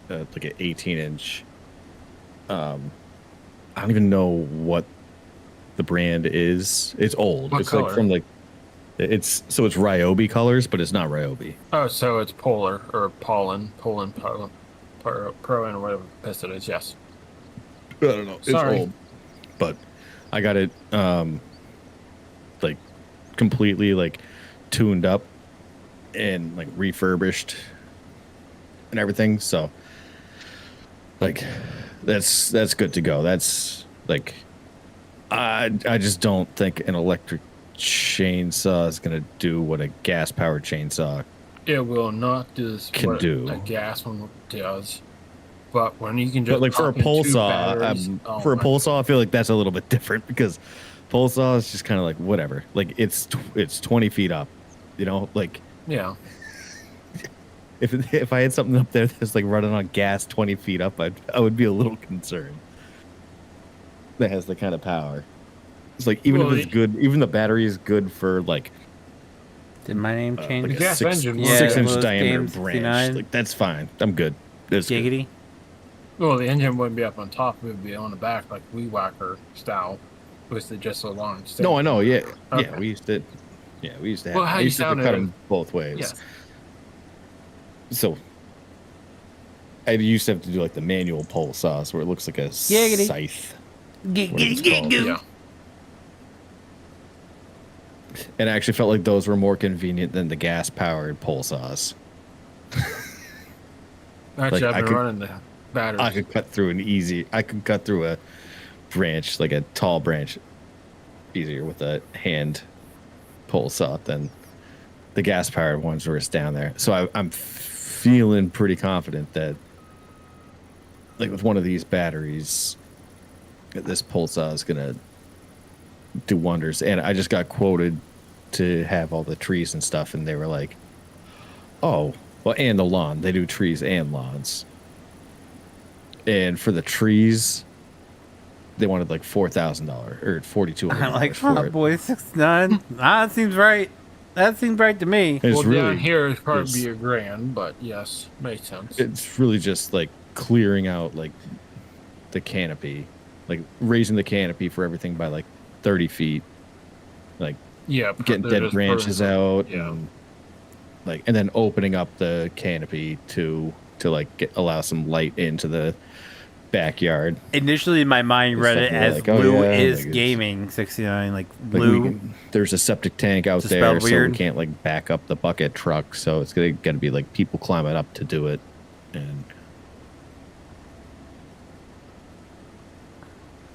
like an 18-inch. I don't even know what the brand is. It's old. What it's color? Like from like it's Ryobi colors, but it's not Ryobi. Oh, so it's Polar or Pollen Pro, and whatever piss it is. Yes. I don't know. Sorry. It's old, but I got it like completely like tuned up and like refurbished and everything. So like that's good to go. That's like I just don't think an electric chainsaw is gonna do what a gas powered chainsaw It will not do this Can what do. a gas one does. But when you can just But like for a pop in pole two saw, batteries, for a my pole God. saw, I feel like that's a little bit different because pole saw is just kind of like whatever. Like it's 20 feet up, you know. Like Yeah. if I had something up there that's like running on gas 20 feet up, I would be a little concerned. That has the kind of power. It's like even Well, if it's good, even the battery is good for like Did my name change? like a gas engine will six do inch Lewis diameter Games branch. 69. Like that's fine. I'm good. It's good. Giggity. Well, the engine wouldn't be up on top; it would be on the back, like weed whacker style, with the just a long. No, I know. Yeah, Okay. yeah. We used to. Yeah, we used to have. Well, how I you used to cut sounded- them both ways. Yes. So I used to have to do like the manual pole saws where it looks like a Giggity. scythe. Giggity. Yeah. And I actually felt like those were more convenient than the gas powered pole saws. Actually, Like, I've I been could- running the batteries. I could cut through a branch, like a tall branch, easier with a hand pole saw than the gas powered ones where it's down there. So I'm feeling pretty confident that, like with one of these batteries, that this pole saw is gonna do wonders. And I just got quoted to have all the trees and stuff, and they were like, "Oh, well, and the lawn. They do trees and lawns." And for the trees, they wanted like $4,000 or $4,200 I'm like, for oh, it. boy, 69. That seems right. That seems right to me. It's well, really, down here it'd probably it's- be $1,000, but yes, makes sense. It's really just like clearing out like the canopy, like raising the canopy for everything by like 30 feet, like Yeah, getting they're dead just branches burning- out, Yeah. and like, and then opening up the canopy to like allow some light into the backyard. Initially, my mind read it Stuff as like, oh, Lou yeah, is like it's- gaming 69. Like, Like Lou. there's a septic tank out Is it there, spelled so weird? we can't like back up the bucket truck. So it's gonna be like people climbing up to do it, and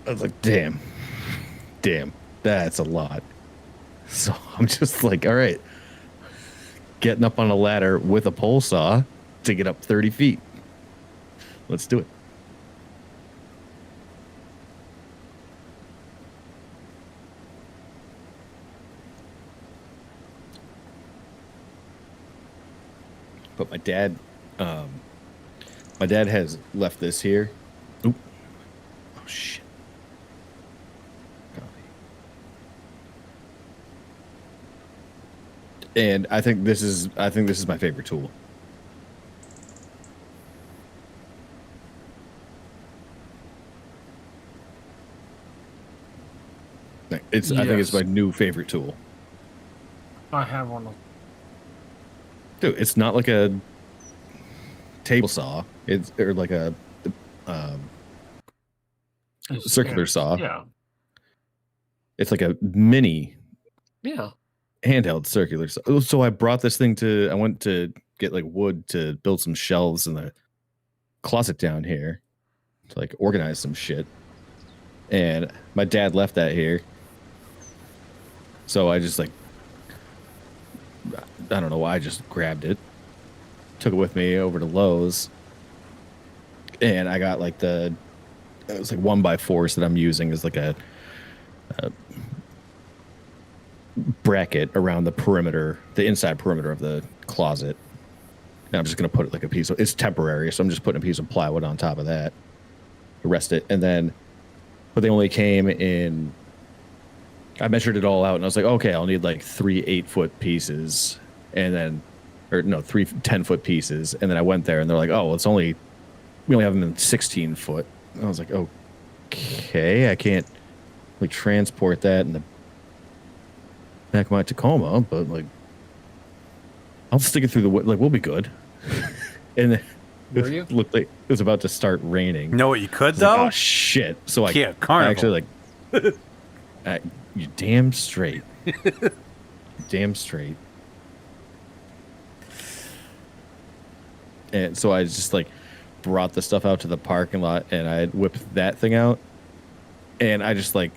I was like, damn, that's a lot. So I'm just like, all right, getting up on a ladder with a pole saw to get up 30 feet. Let's do it. But my dad has left this here. Oop. Oh shit. Copy. And I think this is my favorite tool. I think it's Yes. my new favorite tool. I have one. Dude, it's not like a table saw. It's or like a circular saw. Yeah. It's like a mini Yeah. handheld circular saw. So I brought this thing I went to get like wood to build some shelves in the closet down here to like organize some shit. And my dad left that here. So I just like, I don't know why, I just grabbed it, took it with me over to Lowe's, and I got like it was like 1x4s that I'm using as like a bracket around the perimeter, the inside perimeter of the closet. And I'm just going to put it like it's temporary, so I'm just putting a piece of plywood on top of that to rest it. And then, but they only came in, I measured it all out, and I was like, okay, I'll need like 3 8-foot pieces, and then, or no, 3 10-foot pieces. And then I went there, and they're like, oh, well, we only have them in 16 foot. And I was like, okay, I can't like transport that in the back of my Tacoma, but like, I'll stick it through the wood. Like, we'll be good. And then Were you? it looked like it was about to start raining. You know what you could, I was like, though? oh shit! So Yeah, I carnival. actually like, you damn straight, damn straight. And so I just like brought the stuff out to the parking lot, and I whipped that thing out, and I just like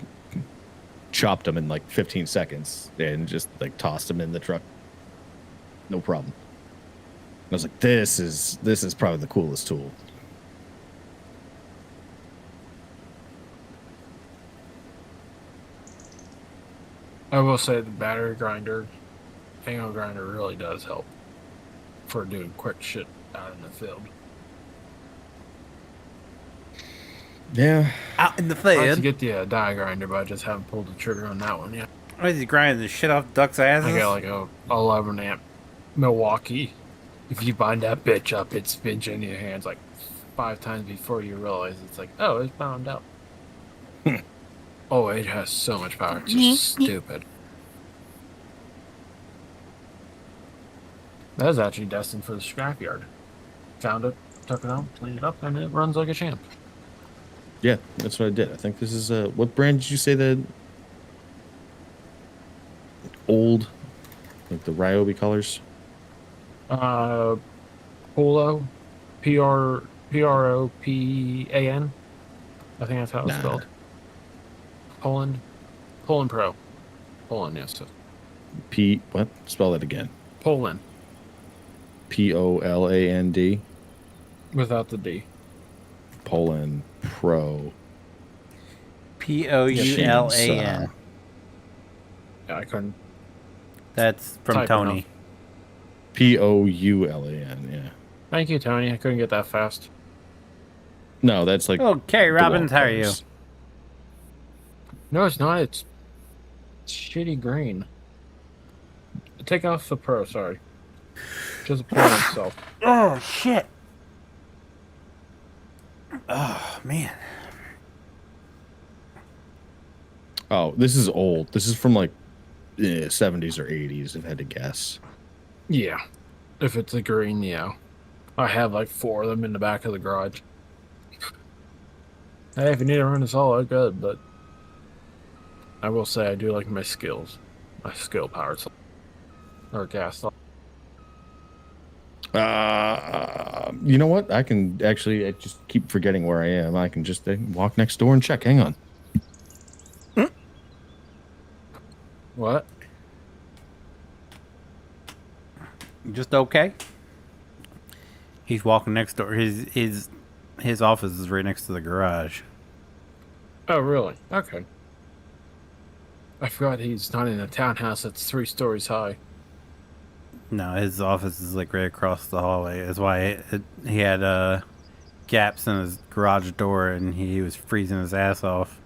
chopped them in like 15 seconds, and just like tossed them in the truck. No problem. was like, this is probably the coolest tool. I will say the battery grinder, angle grinder really does help for doing quick shit out in the field. Yeah. Out in the I like to field. get the die grinder, but I just haven't pulled the trigger on that one yet. Why is he grinding the shit off ducks' asses? I got like a 11 amp Milwaukee. If you bind that bitch up, it spins in your hands like 5 times before you realize it's like, oh, it's bound up. Oh, it has so much power. It's just stupid. That is actually destined for the scrapyard. Found it, took it out, cleaned it up, and it runs like a champ. Yeah, that's what I did. I think this is what brand did you say that old, like the Ryobi colors? Polo, Propan. I think that's how it's spelled. Poland Pro. Poland, yes. What? Spell that again. Poland. Poland. Without the D. Poland Pro. Poulan. Yeah, I couldn't. That's from Type Tony. enough. Poulan. Yeah. Thank you, Tony. I couldn't get that fast. No, that's like. Okay, the Robbins, wall how are you? colors. No, it's not. It's shitty green. Take off the Pro, sorry. Just the Pro itself. Oh, shit. Oh, man. Oh, this is old. This is from like 70s or 80s, if I had to guess. Yeah. If it's a green, yeah. I have like 4 of them in the back of the garage. Hey, if you need to run this all, good, but I will say I do like my skills. My skill power or gas. You know what? I can actually. I just keep forgetting where I am. I can just walk next door and check. Hang on. What? Just okay? He's walking next door. His office is right next to the garage. Oh, really? Okay. I forgot he's not in a townhouse that's 3 stories high. No, his office is like right across the hallway. That's why he had gaps in his garage door, and he was freezing his ass off.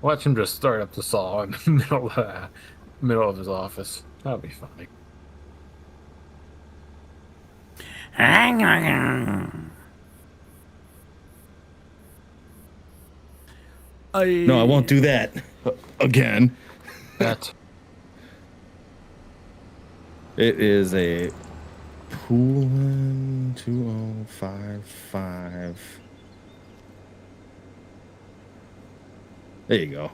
Watch him just start up the saw in the middle of his office. That'd be funny. No, I won't do that again. That. It is a Poulan 2055. There you go.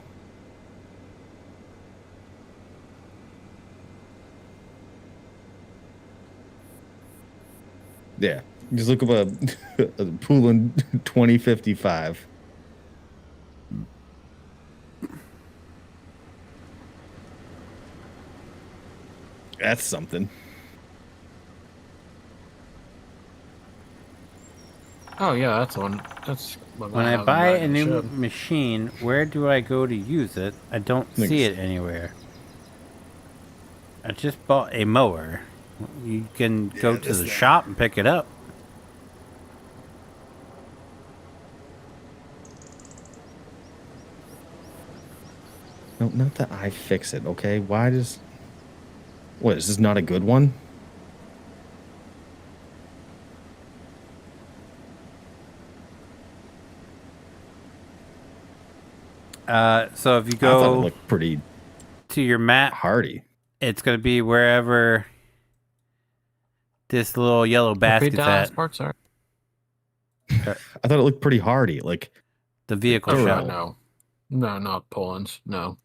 Yeah, just look up a Poulan 2055. That's something. Oh yeah, that's one. That's what When I have buy in a my new shed. machine, where do I go to use it? I don't see it anywhere. I just bought a mower. You can go to the shop and pick it up. No, not that I fix it, okay? Why does... What, is this not a good one? So if you I thought it go looked pretty to your map, hardy. it's going to be wherever this little yellow basket's at. Parts are. I thought it looked pretty hardy. Like, The vehicle Oh, shop. No, not Poland's. No.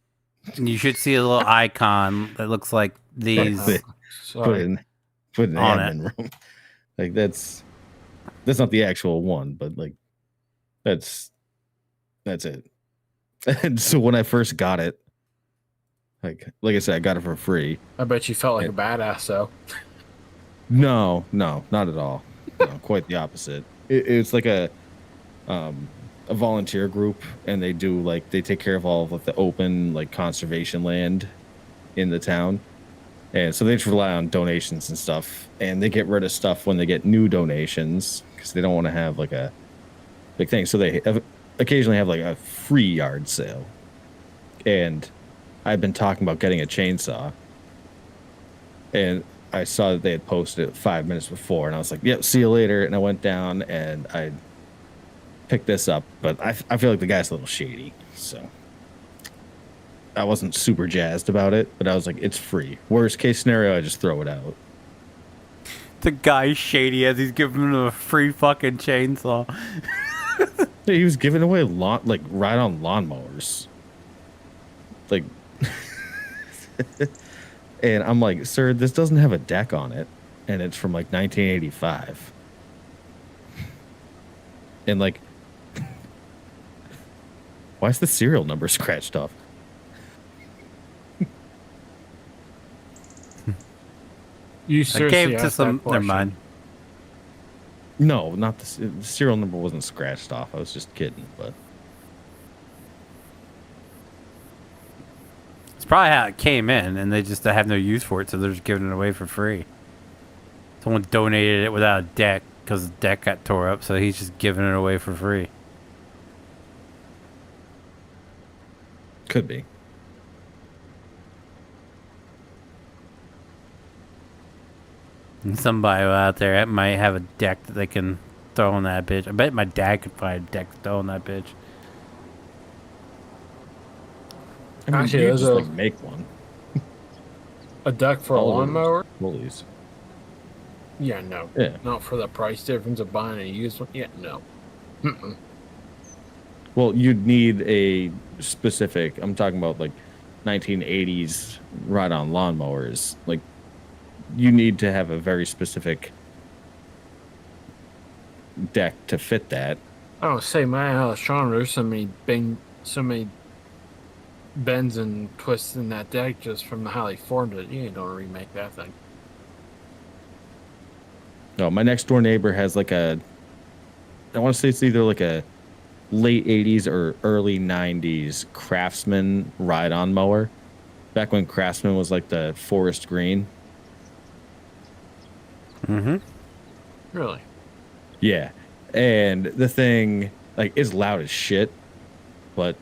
You should see a little icon that looks like these. put Sorry. in the On admin room. Like, that's not the actual one, but like, that's it. And so when I first got it, Like I said, I got it for free. I bet you felt like a badass, though. No, not at all. No, quite the opposite. It's like a volunteer group, and they do like they take care of all of like the open like conservation land in the town, and so they just rely on donations and stuff, and they get rid of stuff when they get new donations because they don't want to have like a big thing. So they occasionally have like a free yard sale, and I've been talking about getting a chainsaw, and I saw that they had posted it 5 minutes before, and I was like, "Yep, see you later." And I went down and I picked this up, but I feel like the guy's a little shady, so I wasn't super jazzed about it. But I was like, "It's free. Worst case scenario, I just throw it out." The guy's shady as he's giving him a free fucking chainsaw. Yeah, he was giving away ride-on lawnmowers, like. And I'm like, "Sir, this doesn't have a deck on it, and it's from like 1985." And like, why is the serial number scratched off? You I seriously gave to asked some. that Never question? mind. No, not the serial number wasn't scratched off. I was just kidding, but It's probably how it came in, and they just have no use for it, so they're just giving it away for free. Someone donated it without a deck because the deck got tore up, so he's just giving it away for free. could be. And somebody out there might have a deck that they can throw on that bitch. I bet my dad could find a deck to throw on that bitch. I mean, Actually, you there's just a- like make one. A deck for a All of lawnmower? Woolies. Yeah, no. Yeah. Not for the price difference of buying a used one. Yeah, no. Mm-mm. Well, you'd need a specific. I'm talking about like 1980s ride-on lawnmowers. Like, you need to have a very specific deck to fit that. Oh, say my house, Sean, there's so many bends and twists in that deck just from how they formed it. You ain't gonna remake that thing. No, my next door neighbor has like a. I want to say it's either like a late 80s or early 90s Craftsman ride-on mower. Back when Craftsman was like the forest green. Mm-hmm. Really? Yeah. And the thing like is loud as shit, but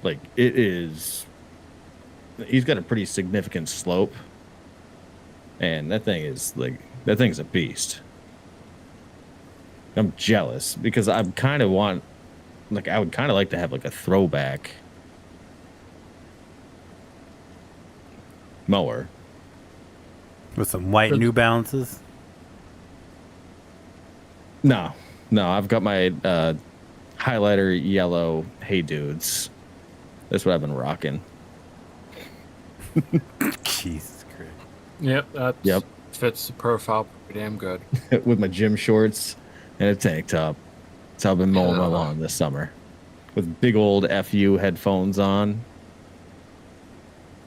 like it is he's got a pretty significant slope. And that thing's a beast. I'm jealous because I would kind of like to have like a throwback mower. With some white New Balances. No, I've got my highlighter yellow Hey Dudes. That's what I've been rocking. Jesus Christ. Yep, that Yep. fits the profile pretty damn good. With my gym shorts and a tank top. That's how I've been mowing my Yeah. lawn this summer. With big old FU headphones on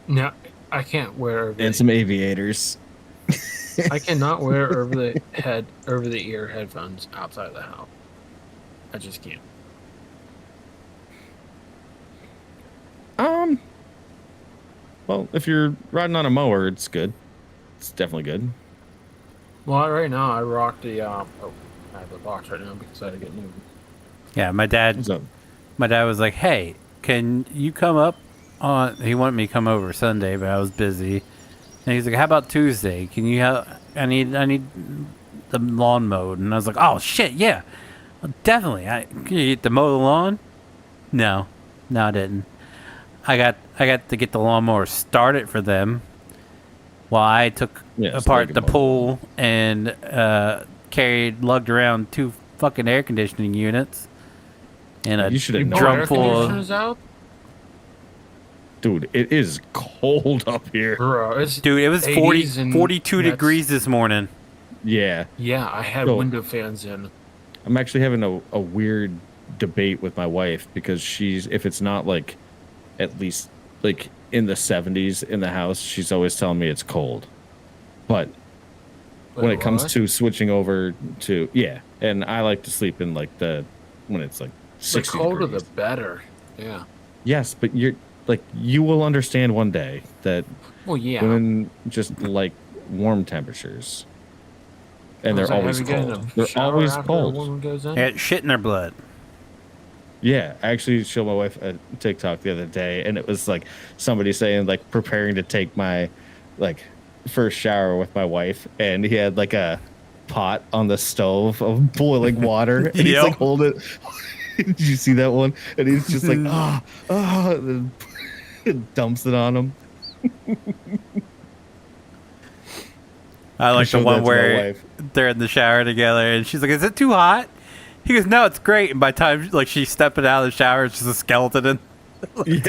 No, I can't wear and some aviators. I cannot wear over the ear headphones outside of the house. I just can't. Well, if you're riding on a mower, it's good. It's definitely good. Well, right now I rock the I have the box right now because I had to get new. Yeah, my dad So, was like, "Hey, can you come up on?" He wanted me to come over Sunday, but I was busy. And he's like, "How about Tuesday? Can you help? I need the lawn mowed." And I was like, "Oh shit, yeah, well, definitely. Can you get to mow the lawn?" No, I didn't. I got to get the lawnmower started for them, while I took Yeah, so apart they the can mow. pool and lugged around 2 fucking air conditioning units and a You should have You known. bought drum air full of. conditioners out, Dude, it is cold up here. bro. It's Dude, it was 80s and 42 that's- degrees this morning. Yeah. Yeah, I had So- window fans in. I'm actually having a weird debate with my wife because if it's not like at least like in the 70s in the house, she's always telling me it's cold. But when it comes to switching over to and I like to sleep in like when it's like 60 the colder degrees. the better. Yeah. Yes, but you will understand one day that women just like warm temperatures. And they're always cold. They're always cold. Yeah, shit in their blood. Yeah, I actually showed my wife a TikTok the other day, and it was like somebody saying like preparing to take my like first shower with my wife, and he had like a pot on the stove of boiling water, and he's like holding it. Did you see that one? And he's just like and dumps it on him. I like the one where they're in the shower together, and she's like, "Is it too hot?" He goes, "No, it's great." And by the time like she's stepping out of the shower, it's just a skeleton in. It's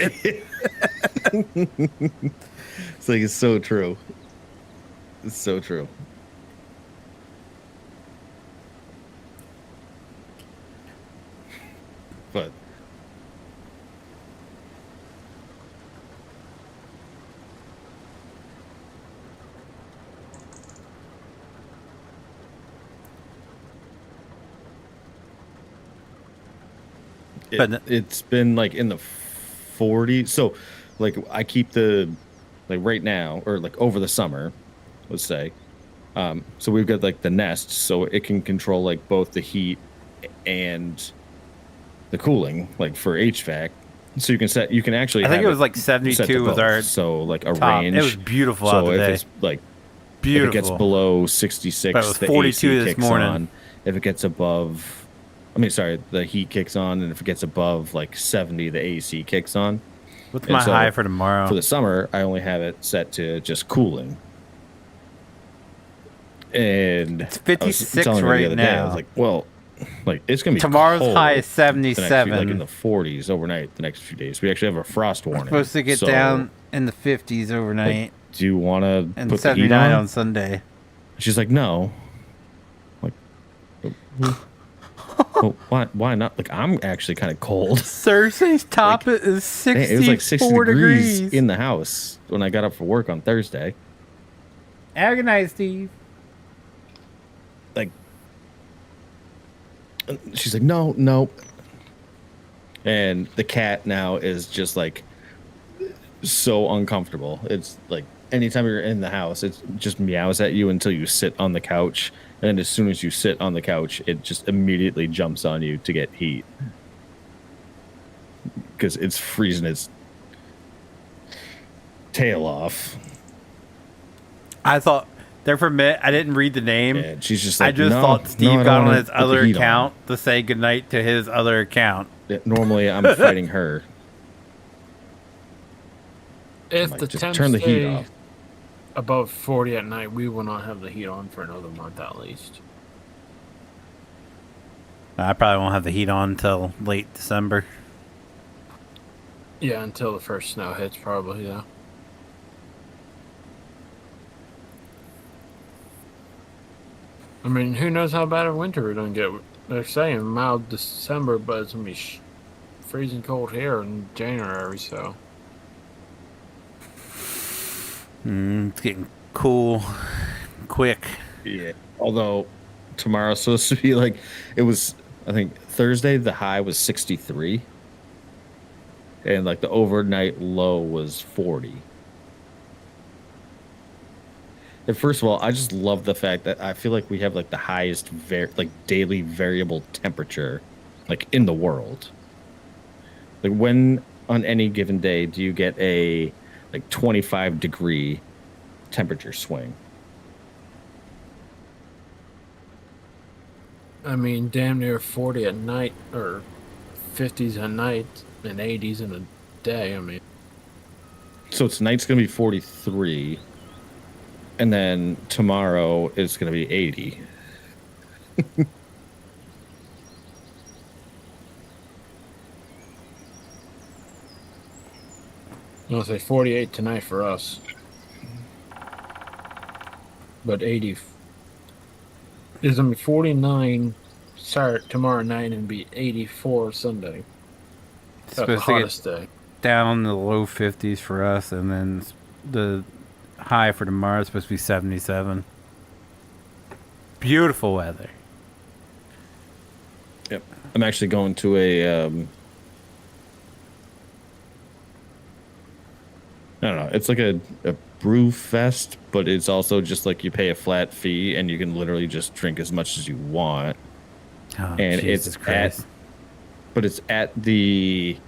like it's so true. It's so true. But it's been like in the 40s. So like I keep the like right now or like over the summer, let's say. So we've got like the Nest, so it can control like both the heat and the cooling, like for HVAC. So you can actually. I think it was like 72 was our so like a top. range. It was beautiful out today. So if it's like beautiful, if it gets below 66, but it was 42 this morning. On. If it gets above, the heat kicks on, and if it gets above like 70, the AC kicks on. What's my high for tomorrow? For the summer, I only have it set to just cooling. And it's 56 right now. I was like, well, like it's gonna be tomorrow's cold high is 77, like in the 40s overnight. The next few days, we actually have a frost warning. We're supposed to get down in the 50s overnight. Like, do you want to and put 79 the heat on Sunday? She's like, no. Like, well, why not? Like, I'm actually kind of cold. Thursday's top is 64 it was like 60 degrees in the house when I got up for work on Thursday. Agonize, Steve. Like, she's like, no. And the cat now is just like so uncomfortable. It's like anytime you're in the house, it just meows at you until you sit on the couch. And then as soon as you sit on the couch, it just immediately jumps on you to get heat. Because it's freezing its tail off. I thought, there for a minute, I didn't read the name. Yeah, she's just like, I just thought Steve got on his other account to say goodnight to his other account. Yeah, normally, I'm fighting her. If like, the just temps turn the heat stay off. above 40 at night, we will not have the heat on for another month at least. I probably won't have the heat on until late December. Yeah, until the first snow hits, probably, yeah. I mean, who knows how bad of winter we're going to get. They're saying mild December, but it's going to be freezing cold here in January, so. It's getting cool quick. Yeah. Although tomorrow's supposed to be like, it was, I think Thursday, the high was 63. And like the overnight low was 40. And first of all, I just love the fact that I feel like we have like the highest daily variable temperature like in the world. Like when on any given day do you get a like 25 degree temperature swing? I mean, damn near 40 at night, or 50s at night, and 80s in a day, I mean. So tonight's going to be 43. And then tomorrow it's going to be 80. I'll say 48 tonight for us. But 80 is going to be 49 tomorrow night and be 84 Sunday. That's the hottest day. down in the low 50s for us, and then the high for tomorrow is supposed to be 77. Beautiful weather. Yep. I'm actually going to a I don't know. It's like a brew fest, but it's also just like you pay a flat fee and you can literally just drink as much as you want. Oh, And Jesus Christ. but it's at the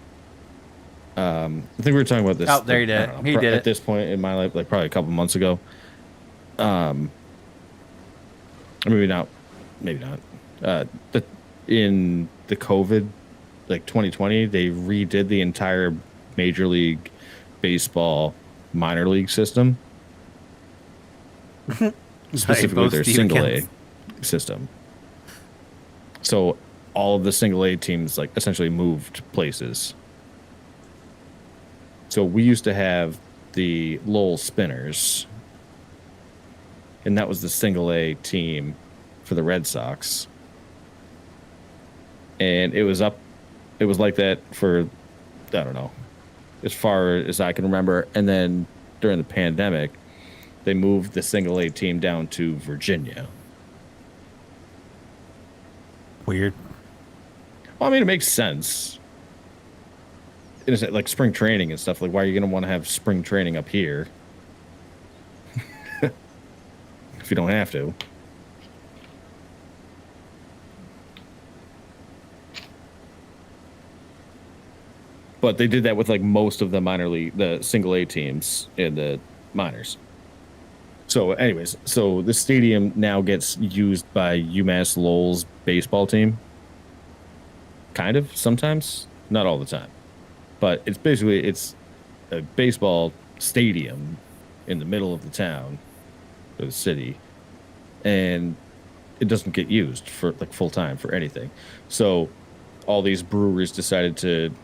I think we were talking about this. Oh, there like, you did I it. don't know, He did at it. this point in my life, like probably a couple months ago. Or maybe not. In the COVID, like 2020, they redid the entire Major League Baseball minor league system, specifically both their Steve single Kents. A system. So all of the single A teams like essentially moved places. So we used to have the Lowell Spinners, and that was the single A team for the Red Sox. And it was like that for, I don't know, as far as I can remember. And then during the pandemic, they moved the single A team down to Virginia. Weird. Well, I mean, it makes sense. It's like spring training and stuff. Like, why are you going to want to have spring training up here if you don't have to? But they did that with like most of the minor league, the single A teams in the minors. So, anyways, so the stadium now gets used by UMass Lowell's baseball team. Kind of, sometimes, not all the time. But it's basically, it's a baseball stadium in the middle of the town, or the city, and it doesn't get used for like full time for anything. So all these breweries decided to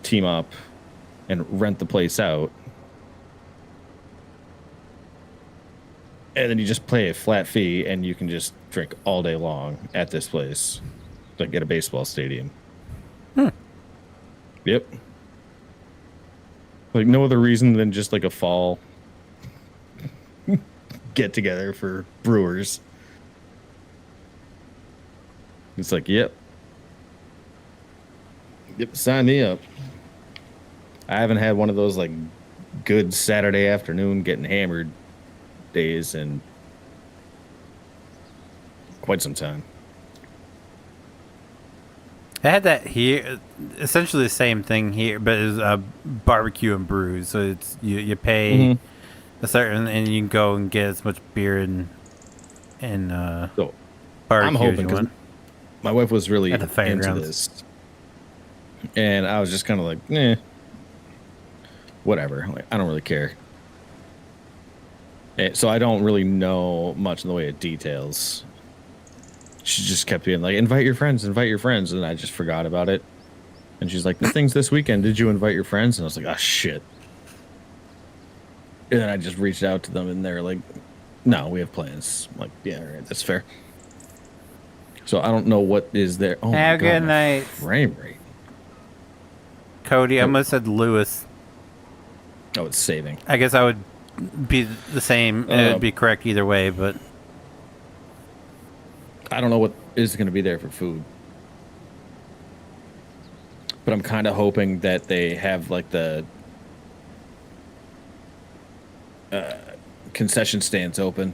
team up and rent the place out, and then you just pay a flat fee and you can just drink all day long at this place, like at a baseball stadium. Yep. Like no other reason than just like a fall get together for brewers. It's like, yep, sign me up. I haven't had one of those like good Saturday afternoon getting hammered days in quite some time. I had that here, essentially the same thing here, but it's barbecue and brews. So it's you pay a certain, and you can go and get as much beer and So barbecue I'm as hoping you 'cause want. my wife was really At the into fairgrounds. this, and I was just kind of like, whatever. Like, I don't really care. So I don't really know much in the way of details. She just kept being like, invite your friends, and I just forgot about it. And she's like, the thing's this weekend. Did you invite your friends? And I was like, oh shit. And then I just reached out to them, and they're like, no, we have plans. I'm like, yeah, all right, that's fair. So I don't know what is there. Oh, Have a my God, good my night. frame rate. Cody, I almost said Lewis. Oh, it's saving. I guess I would be the same. It would be correct either way, but I don't know what is going to be there for food. But I'm kind of hoping that they have like the concession stands open.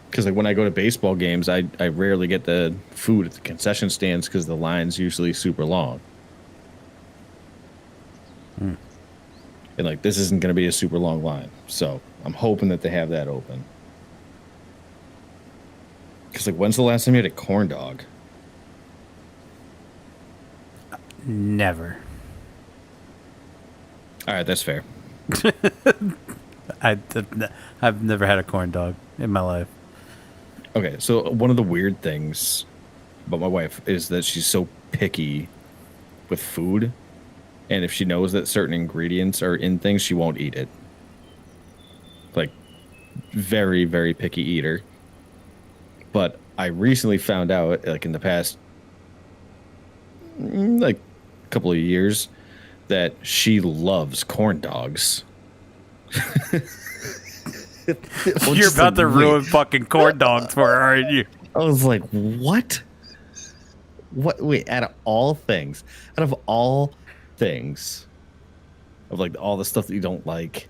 Because like when I go to baseball games, I rarely get the food at the concession stands because the line's usually super long. And like this isn't going to be a super long line. So I'm hoping that they have that open. Because like when's the last time you had a corn dog? never. All right, that's fair. I've never had a corn dog in my life. Okay, so one of the weird things about my wife is that she's so picky with food, and if she knows that certain ingredients are in things, she won't eat it. Like, very, very picky eater. But I recently found out, like in the past like a couple of years that she loves corn dogs. You're about to ruin fucking corn dogs for her, aren't you? I was like, what? What? Wait, out of all things, of like all the stuff that you don't like,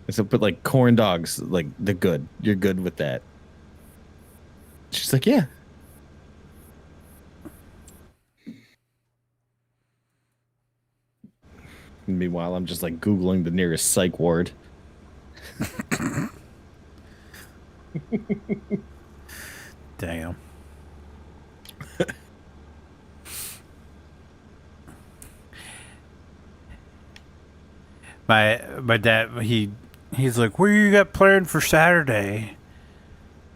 and so but like corn dogs, like they're good. You're good with that. She's like, yeah. Meanwhile, I'm just like Googling the nearest psych ward. Damn. My dad, he's like, what do you got planned for Saturday?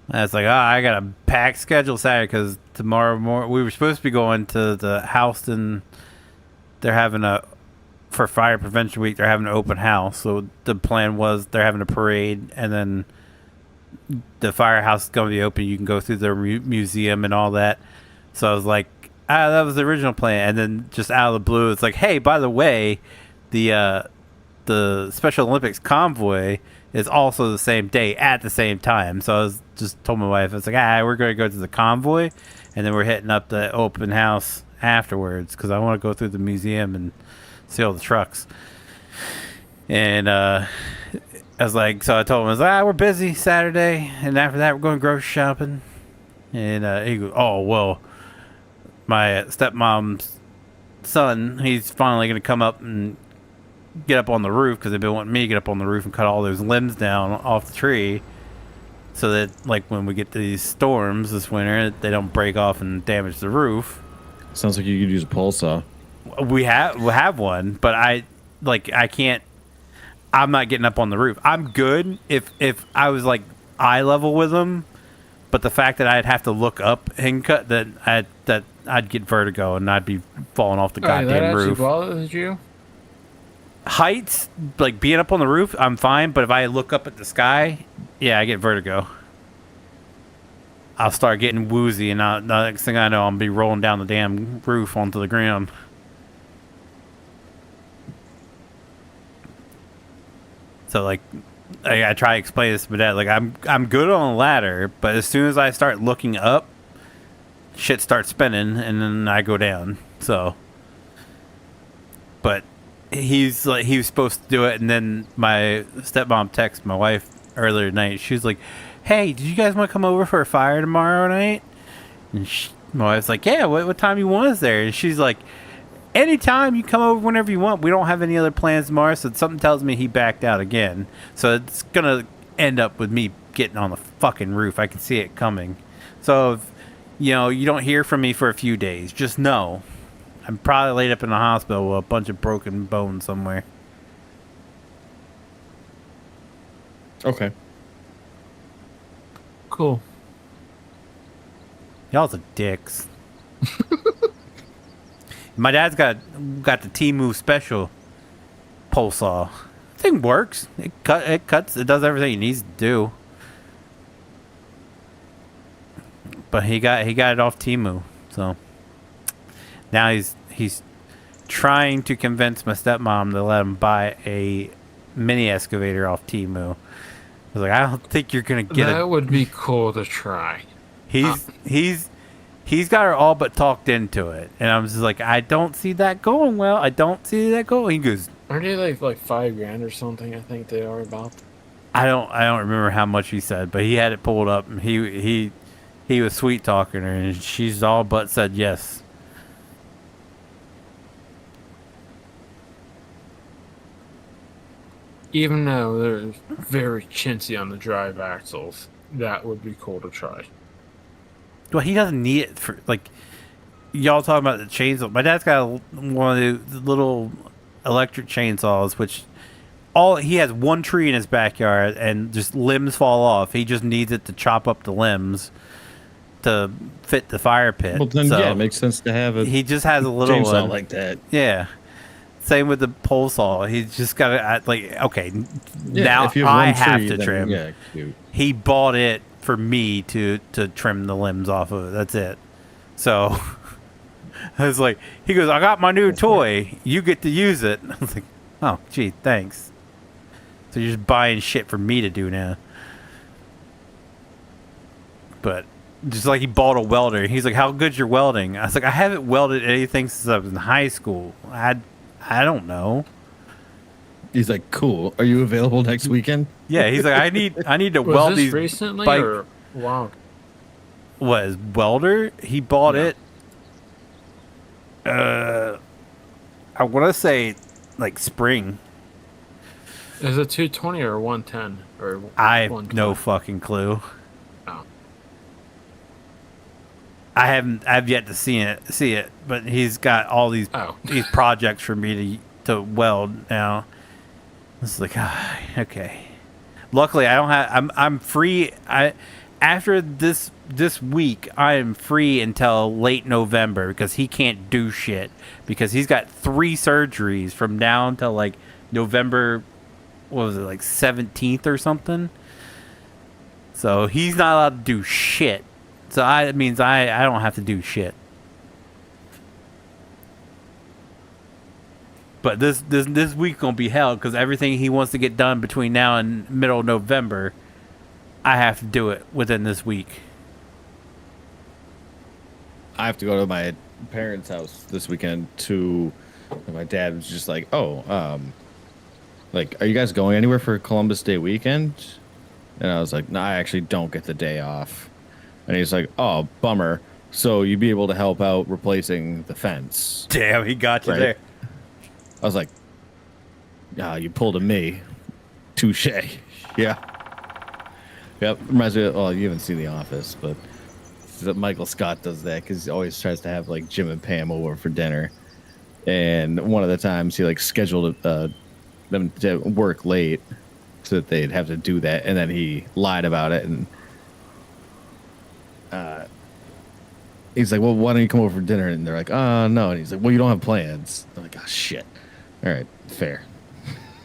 And I was like, I got a packed schedule Saturday because tomorrow morning we were supposed to be going to the Houston. They're having for Fire Prevention Week, they're having an open house. So the plan was they're having a parade, and then the firehouse is going to be open. You can go through the museum and all that. So I was like, that was the original plan. And then just out of the blue, it's like, hey, by the way, the Special Olympics convoy is also the same day at the same time. So I was just told my wife, I was like, we're going to go to the convoy, and then we're hitting up the open house afterwards because I want to go through the museum and see all the trucks. And I was like, so I told him, I was like, we're busy Saturday, and after that we're going grocery shopping. And he goes, oh, well, my stepmom's son, he's finally going to come up and get up on the roof because they've been wanting me to get up on the roof and cut all those limbs down off the tree so that, like, when we get these storms this winter, they don't break off and damage the roof. Sounds like you could use a pole saw. We have one, but I can't. I'm not getting up on the roof. I'm good if I was like eye level with them, but the fact that I'd have to look up and cut that I'd get vertigo and I'd be falling off the goddamn roof. That actually bothers you? Heights, like being up on the roof, I'm fine, but if I look up at the sky, yeah, I get vertigo. I'll start getting woozy, and the next thing I know, I'll be rolling down the damn roof onto the ground. So, like, I try to explain this to my dad. Like, I'm good on a ladder, but as soon as I start looking up, shit starts spinning, and then I go down. So, but he's like, he was supposed to do it, and then my stepmom texted my wife earlier tonight. She was like, hey, did you guys want to come over for a fire tomorrow night? And my wife's like, yeah, what time you want us there? And she's like, anytime, you come over whenever you want. We don't have any other plans tomorrow, so something tells me he backed out again. So it's going to end up with me getting on the fucking roof. I can see it coming. So, if, you don't hear from me for a few days, just know I'm probably laid up in the hospital with a bunch of broken bones somewhere. Okay. Cool. Y'all's are dicks. My dad's got the Temu special pole saw. The thing works. It cuts. It does everything it needs to do. But he got it off Temu. So now he's trying to convince my stepmom to let him buy a mini excavator off Temu. I was like, I don't think you're gonna get it. That would be cool to try. He's got her all but talked into it, and I'm just like, I don't see that going well. I don't see that going. He goes, aren't they like $5,000 or something? I think they are about. I don't remember how much he said, but he had it pulled up, and he was sweet talking her, and she's all but said yes. Even though they're very chintzy on the drive axles, that would be cool to try. Well, he doesn't need it for, like, y'all talking about the chainsaw. My dad's got one of the little electric chainsaws, which he has one tree in his backyard and just limbs fall off. He just needs it to chop up the limbs to fit the fire pit. Well, then, yeah, it makes sense to have it. He just has a little chainsaw one like that. Yeah. Same with the pole saw. He's just got to, like, okay, Yeah, now if you have I one have tree, to then, trim. yeah, cute. He bought it for me to trim the limbs off of it. That's it. So I was like, he goes, I got my new toy. You get to use it. I was like, oh, gee, thanks. So you're just buying shit for me to do now. But just like he bought a welder. He's like, how good's your welding? I was like, I haven't welded anything since I was in high school. I don't know. He's like, cool. Are you available next weekend? Yeah, he's like, I need to Was weld this these recently bike. or wow? What, his welder? He bought Yeah. it. I want to say like spring. Is it 220 or 110 or? I have 120? no fucking clue. Oh. I've yet to see it, but he's got all these Oh. these projects for me to weld now. It's like, okay. Luckily, I don't have. I'm free. After this week, I am free until late November because he can't do shit because he's got 3 surgeries from now until like November. What was it, like 17th or something? So he's not allowed to do shit. So it means I don't have to do shit. But this week gonna be hell because everything he wants to get done between now and middle of November, I have to do it within this week. I have to go to my parents' house this weekend and my dad was just like, like, are you guys going anywhere for Columbus Day weekend? And I was like, no, I actually don't get the day off. And he's like, oh, bummer. So you'd be able to help out replacing the fence. Damn, he got you Right. there. I was like, you pulled a me. Touche. Yeah. Yep. Reminds me of, well, you haven't seen The Office, but Michael Scott does that because he always tries to have like Jim and Pam over for dinner. And one of the times he like scheduled them to work late so that they'd have to do that. And then he lied about it. And he's like, well, why don't you come over for dinner? And they're like, oh, no. And he's like, well, you don't have plans. I'm like, oh, shit. All right, fair.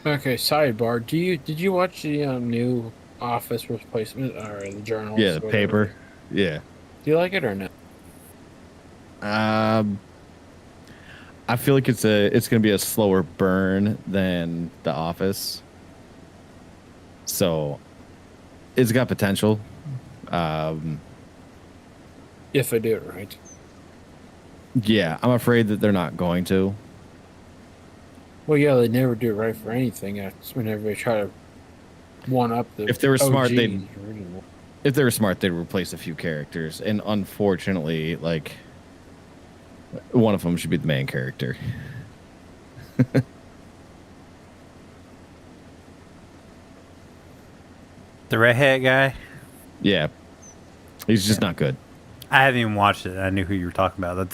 Okay, sidebar. Did you watch the new Office replacement or the Journal? Yeah, the paper. Yeah. Do you like it or no? I feel like it's gonna be a slower burn than The Office. So it's got potential. If I do it right. Yeah, I'm afraid that they're not going to. Well, yeah, they never do it right for anything. That's whenever they try to one up the. If they were smart, OG they'd- original. If they were smart, they'd replace a few characters, and unfortunately, like one of them should be the main character. The redhead guy. Yeah, he's just not good. I haven't even watched it. I knew who you were talking about.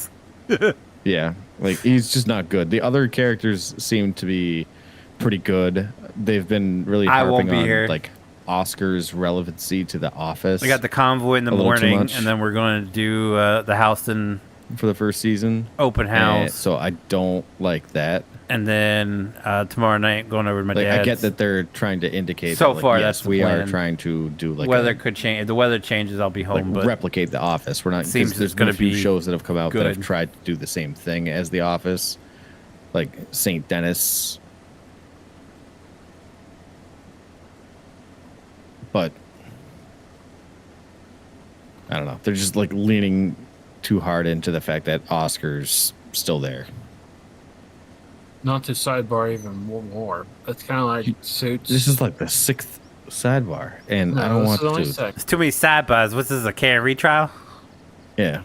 That's Yeah, like he's just not good. The other characters seem to be pretty good. They've been really I won't harping be on here. like Oscar's relevancy to The Office. we got the convoy in the A little too morning, much. and then we're going to do the Houston for the first season. open house, So I don't like that. and then tomorrow night going over to my Like dad's. I get that they're trying to indicate So that, like, far, yes, that's the we are plan. trying to do like weather a, could change. If the weather changes, I'll be like home. But replicate The Office. We're not. 'cause Seems there's it's been gonna a few be shows that have come out that good. have tried to do the same thing as The Office, like St. Dennis. But I don't know. They're just like leaning too hard into the fact that Oscar's still there. Not to sidebar even more. That's kind of like Suits. This is like the 6th sidebar, and I don't this want is only to. six. it's too many sad buzz. What's this? A can retrial? Yeah.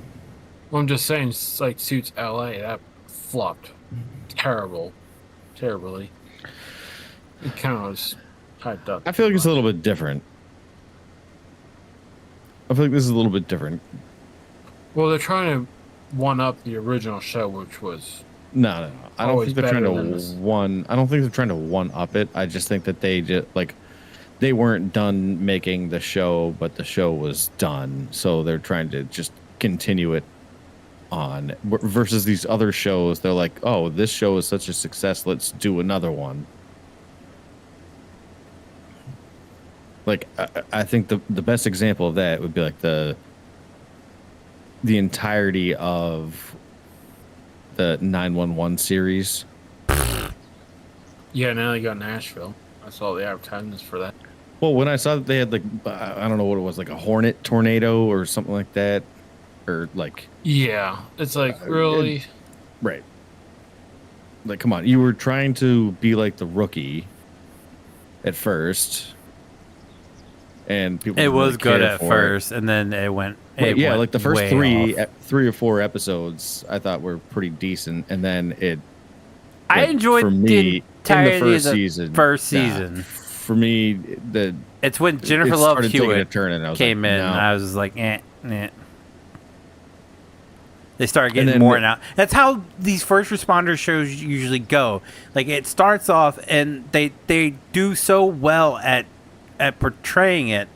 Well, I'm just saying, it's like Suits LA, that flopped. Terribly. It kind of was hyped up. I feel like it's a little bit different. I feel like this is a little bit different. Well, they're trying to one up the original show, which was No. I don't Always think they're trying better than this. to I don't think they're trying to one up it. I just think that they just like they weren't done making the show, but the show was done, so they're trying to just continue it on. Versus these other shows, they're like, "Oh, this show is such a success. Let's do another one." Like I think the best example of that would be like the entirety of the 911 series. Yeah, now they got Nashville. I saw the advertisements for that. Well, when I saw that they had like I don't know what it was, like a Hornet tornado or something like that, or like Yeah, it's like really. right. Like, come on, you were trying to be like the Rookie at first, and people It didn't was really good care at for first, and then it went. Right, It yeah, went like the first way off. three or four episodes, I thought were pretty decent, and then it. I like, enjoyed for the me entirety in the first of the season. first nah, season. for me, the It's when Jennifer it Love started taking a Hewitt turn, and I was came like, in. no. I was like, eh. They started And getting then more and out. That's how these first responder shows usually go. Like it starts off, and they do so well at portraying it,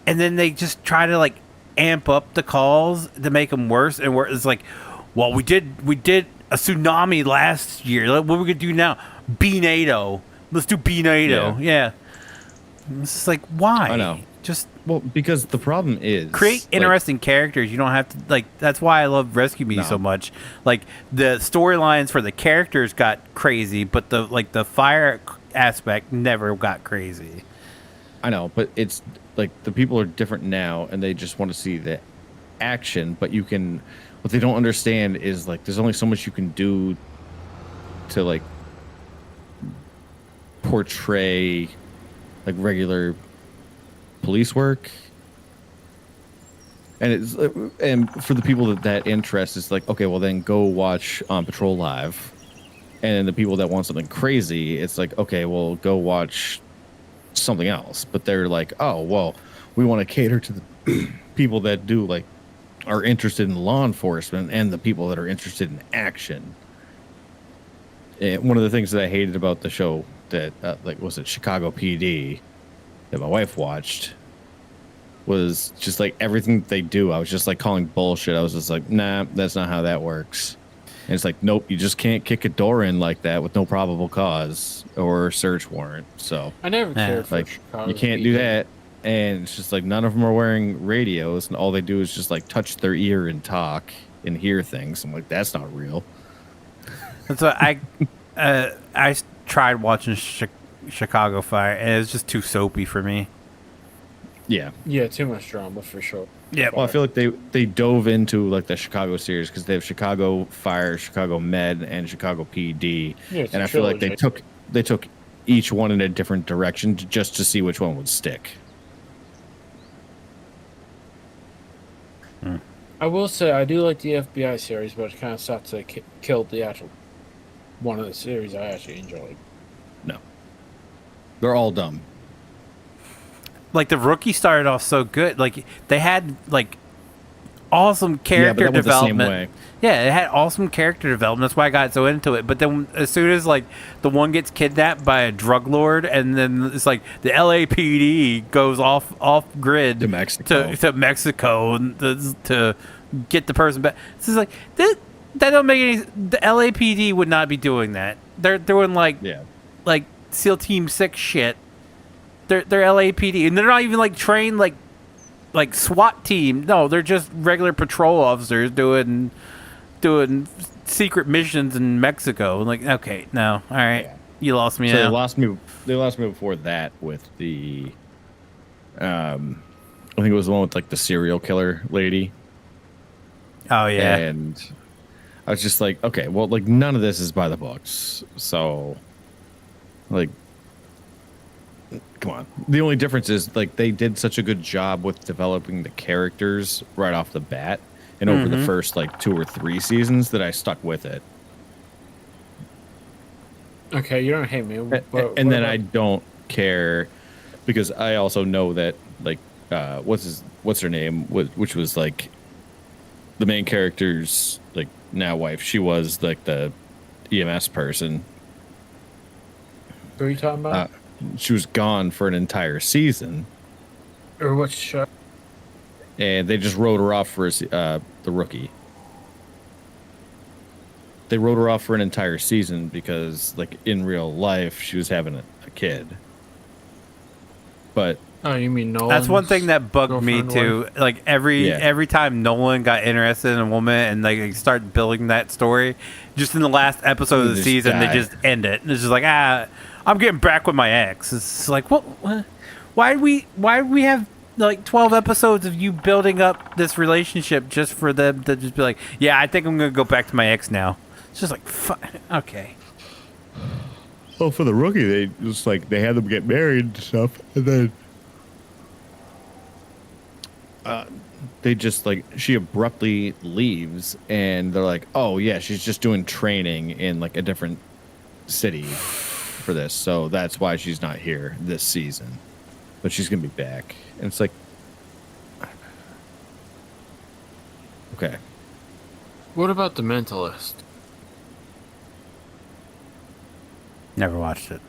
and then they just try to like amp up the calls to make them worse and worse. It's like, well, we did a tsunami last year. Like, what are we gonna do now? B-NATO. Let's do B-NATO. Yeah. It's just like, why? I know. Just Well, because the problem is create like, interesting characters. You don't have to like. That's why I love Rescue Me No. so much. Like the storylines for the characters got crazy, but the fire aspect never got crazy. I know, but it's like the people are different now, and they just want to see the action. But you can, what they don't understand is like there's only so much you can do to like portray like regular police work. And it's and for the people that interest, it's like, okay, well then go watch Patrol Live. And the people that want something crazy, it's like, okay, well go watch something else. But they're like, oh well, we want to cater to the people that do like are interested in law enforcement and the people that are interested in action. And one of the things that I hated about the show that like was it Chicago PD that my wife watched was just like everything they do. I was just like calling bullshit. I was just like, nah, that's not how that works. And it's like, nope, you just can't kick a door in like that with no probable cause or search warrant. So I never cared for like Chicago. you can't do that. And it's just like none of them are wearing radios, and all they do is just like touch their ear and talk and hear things. I'm like, that's not real. That's what I tried watching Chicago Fire, and it was just too soapy for me. Yeah. Yeah, too much drama for sure. Yeah. Well, I feel like they dove into like the Chicago series because they have Chicago Fire, Chicago Med, and Chicago PD, Yeah, it's and a I feel like trilogy. they took each one in a different direction just to see which one would stick. I will say I do like the FBI series, but it kind of sucks they killed the actual one of the series I actually enjoyed. No, they're all dumb. Like the Rookie started off so good. Like they had like awesome character that went the same development. way. Yeah, it had awesome character development. That's why I got so into it. But then as soon as like the one gets kidnapped by a drug lord, and then it's like the LAPD goes off grid To Mexico. to Mexico and to get the person back. It's just like that don't make any. The LAPD would not be doing that. They're doing like Yeah. like SEAL Team 6 shit. They're LAPD, and they're not even like trained like SWAT team. No, they're just regular patrol officers doing secret missions in Mexico. Like, okay, no, all right, Yeah. you lost me So now. they lost me before that with the I think it was the one with like the serial killer lady. Oh yeah, And I was just like, okay, well, like none of this is by the books. So like come on. The only difference is like they did such a good job with developing the characters right off the bat and over the first like 2 or 3 seasons that I stuck with it. Okay, you don't hate me. And then I don't care because I also know that like what's her name, which was like the main character's like now wife. She was like the EMS person. Who are you talking about? She was gone for an entire season, Or what show? and they just wrote her off for the Rookie. They wrote her off for an entire season because, like, in real life, she was having a kid. But Oh, you mean Nolan? That's one thing that bugged me too. Like every time Nolan got interested in a woman and like start building that story, just in the last episode of the season, they just end it. And it's just like, I'm getting back with my ex. It's like, what? Why do we have like 12 episodes of you building up this relationship just for them to just be like, yeah, I think I'm gonna go back to my ex now. It's just like, okay. Well, for the rookie, they just like they had them get married and stuff, and then they just like she abruptly leaves, and they're like, oh yeah, she's just doing training in like a different city for this, so that's why she's not here this season, but she's gonna be back. And it's like, okay, What about The Mentalist? Never watched it.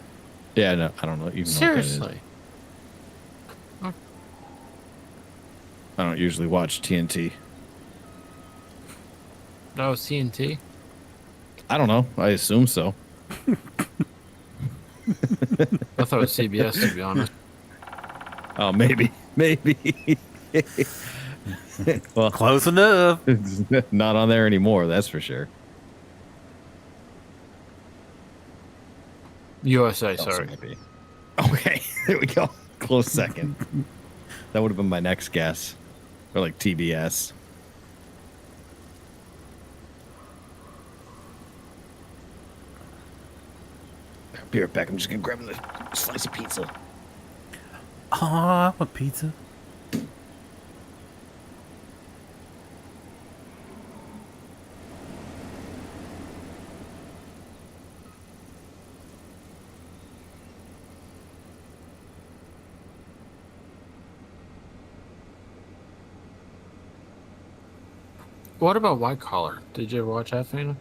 yeah, no, I don't know. Even Seriously. I don't usually watch TNT. That was TNT? I don't know. I assume so. I thought it was CBS, to be honest. Oh, maybe. Well, Close enough. it's not on there anymore, that's for sure. USA, Also sorry. might be. Okay, there we go. Close second. That would have been my next guess. Or like TBS. Be right back. I'm just going to grab a slice of pizza. Aw, a pizza. What about White Collar? Did you ever watch that, Fana?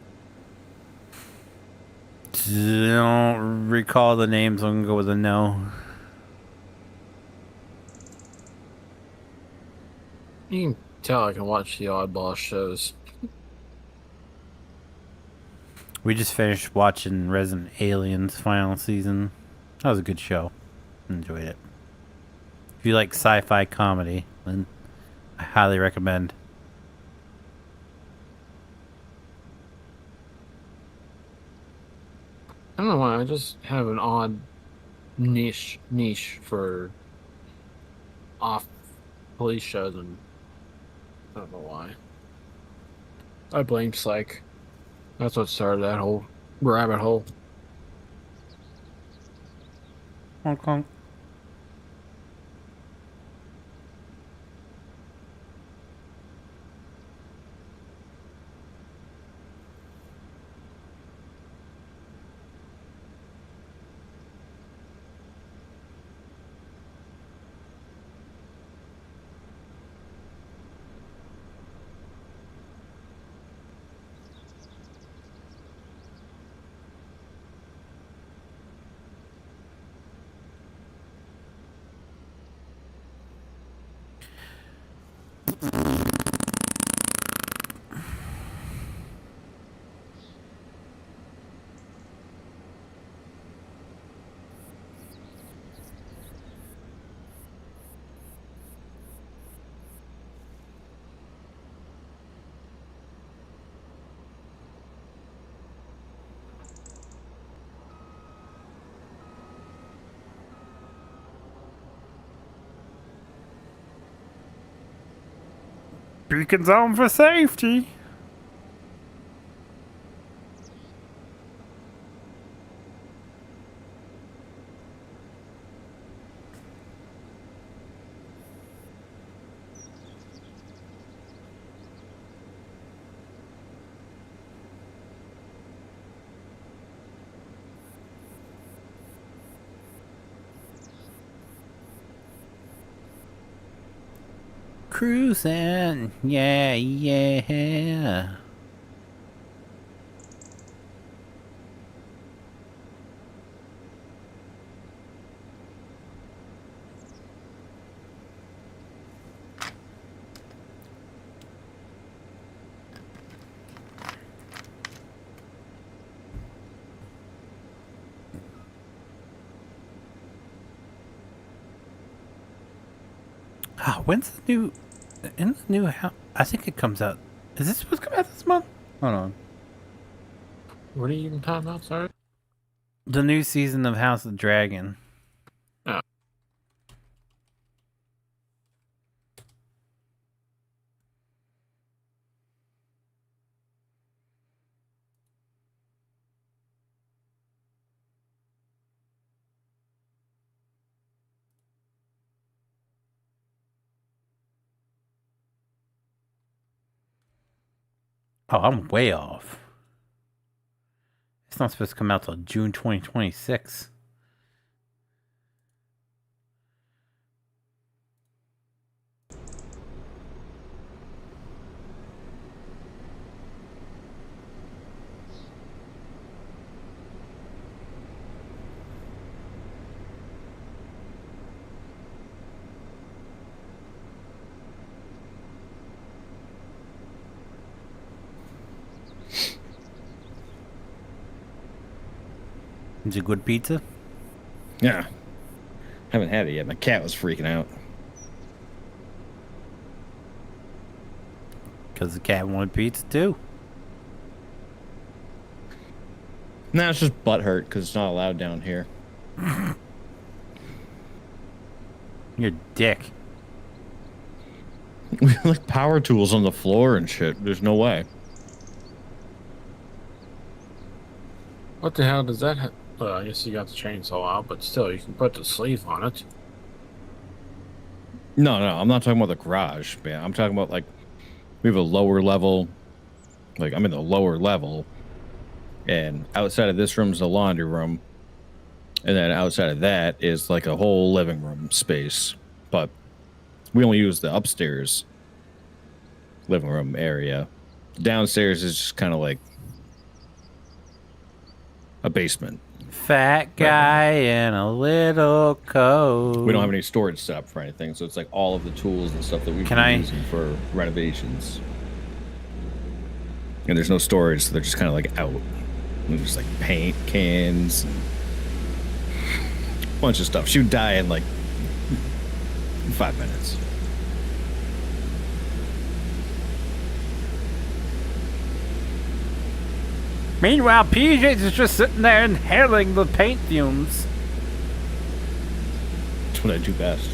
Don't recall the names. I'm gonna go with a no. You can tell I can watch the oddball shows. We just finished watching Resident Alien's final season. That was a good show. Enjoyed it. If you like sci-fi comedy, then I highly recommend. I don't know why, I just have an odd niche for off police shows, and I don't know why. I blame Psych. That's what started that whole rabbit hole. Hong Kong. Beacons on for safety. Cruising, yeah. When's the new? In the new house? I think it comes out. Is this supposed to come out this month? Hold on. What are you even talking about? Sorry. The new season of House of the Dragon. Oh. Oh, I'm way off. It's not supposed to come out till June 2026. Is it good pizza? Yeah. Haven't had it yet. My cat was freaking out. Because the cat wanted pizza too. No, it's just butt hurt because it's not allowed down here. You're a dick. We have like power tools on the floor and shit. There's no way. What the hell does that have? Well, I guess you got the chainsaw out, but still, you can put the sleeve on it. No, I'm not talking about the garage, man. I'm talking about like we have a lower level. Like I'm in the lower level, and outside of this room is the laundry room, and then outside of that is like a whole living room space. But we only use the upstairs living room area. Downstairs is just kind of like a basement. Fat guy in a little coat. We don't have any storage set up for anything, so it's like all of the tools and stuff that we've been using for renovations. And there's no storage, so they're just kind of like out. And there's like paint cans, a bunch of stuff. She would die in like 5 minutes. Meanwhile, PJ's is just sitting there inhaling the paint fumes. That's what I do best.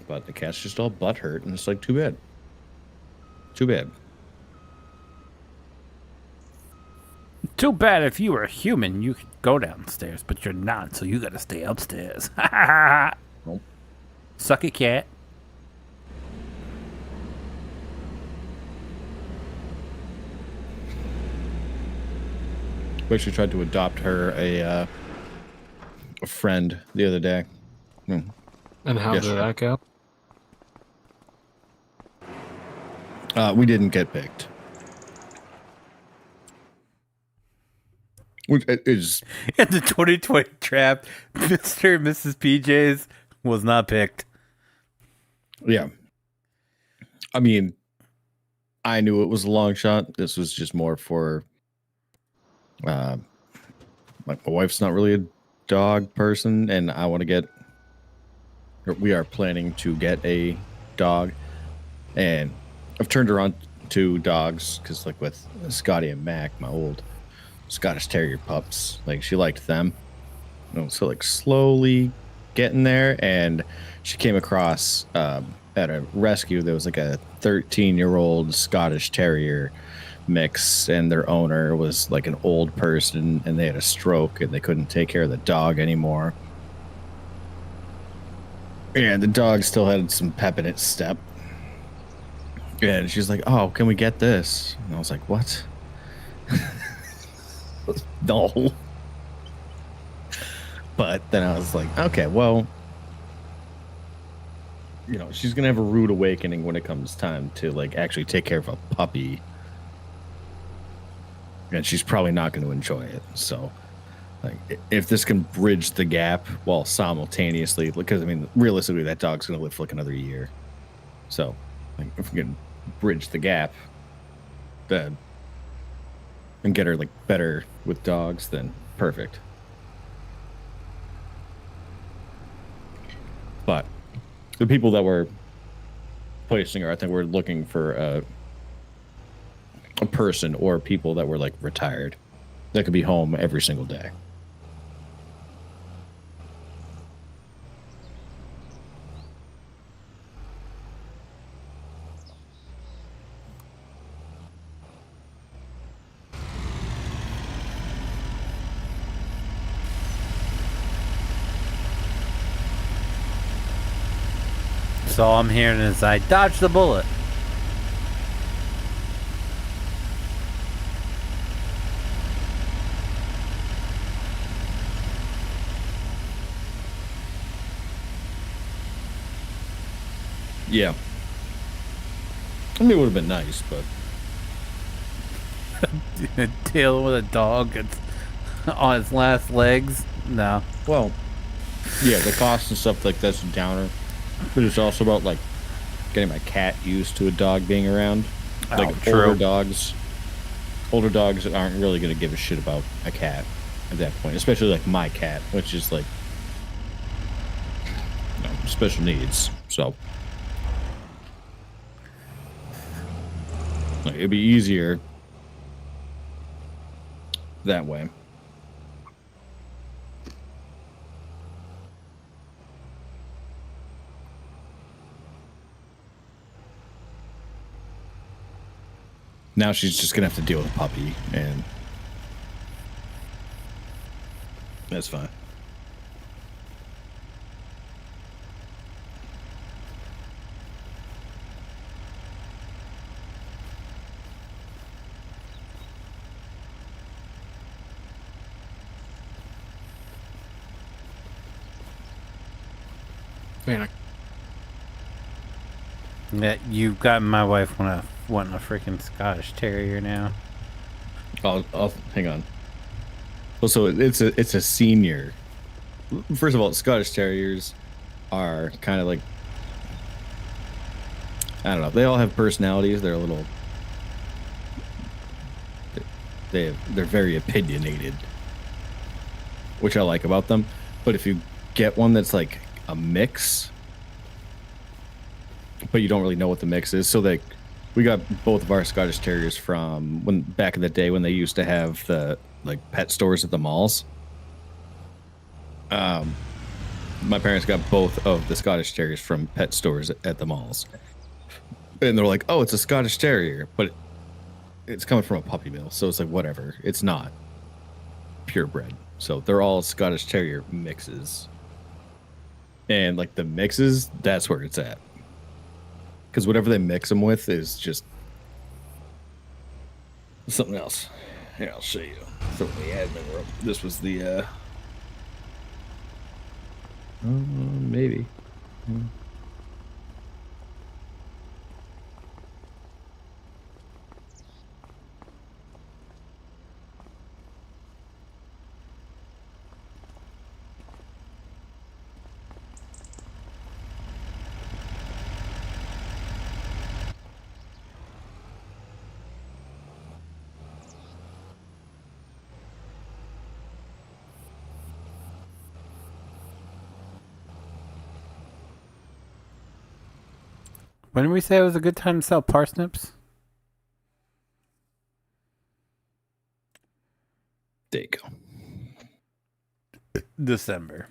But the cat's just all butthurt, and it's like, too bad. Too bad. Too bad if you were a human, you could go downstairs, but you're not, so you gotta stay upstairs. Nope. Suck it, cat. We actually tried to adopt her a friend the other day. And how did that go? We didn't get picked. Which is In the 2020 draft, Mr. and Mrs. PJ's was not picked. yeah. I mean, I knew it was a long shot. This was just more for like my wife's not really a dog person, and I want to get. We are planning to get a dog, and I've turned her on to dogs because, like, with Scotty and Mac, my old Scottish Terrier pups, like she liked them. So like slowly getting there, and she came across at a rescue. There was like a 13-year-old Scottish Terrier mix, and their owner was like an old person, and they had a stroke, and they couldn't take care of the dog anymore. And the dog still had some pep in its step. And she's like, "Oh, can we get this?" And I was like, "What?" No. But then I was like, okay, well, you know, she's gonna have a rude awakening when it comes time to like actually take care of a puppy. and she's probably not going to enjoy it. So, like, if this can bridge the gap while simultaneously, because I mean, realistically, that dog's going to live for like another year. So, like, if we can bridge the gap, then and get her like better with dogs, then perfect. But the people that were placing her, I think we're looking for a person or people that were like retired that could be home every single day. So all I'm hearing is I dodged the bullet. Yeah. I mean, it would have been nice, but Dealing with a dog that's on its last legs. No. well, yeah, the cost and stuff like that's a downer. But it's also about like getting my cat used to a dog being around. Like true. older dogs aren't really going to give a shit about a cat at that point, especially like my cat, which is like, you know, special needs. So like, it'd be easier that way. Now she's just gonna have to deal with a puppy, and that's fine. Man, Yeah, you've got my wife wanting a freaking Scottish Terrier now. I'll hang on. Also, it's a senior. First of all, Scottish Terriers are kind of like, I don't know. They all have personalities. They're a little. They're very opinionated, which I like about them. But if you get one that's like a mix, but you don't really know what the mix is, so like we got both of our Scottish Terriers from when back in the day when they used to have the like pet stores at the malls. My parents got both of the Scottish Terriers from pet stores at the malls, and they're like, "Oh, it's a Scottish Terrier," but it's coming from a puppy mill, so it's like whatever. It's not purebred, so they're all Scottish Terrier mixes, and like the mixes, that's where it's at. Because whatever they mix them with is just something else. Here, I'll show you. From the admin room. This was the, maybe. When did we say it was a good time to sell parsnips? There you go. December.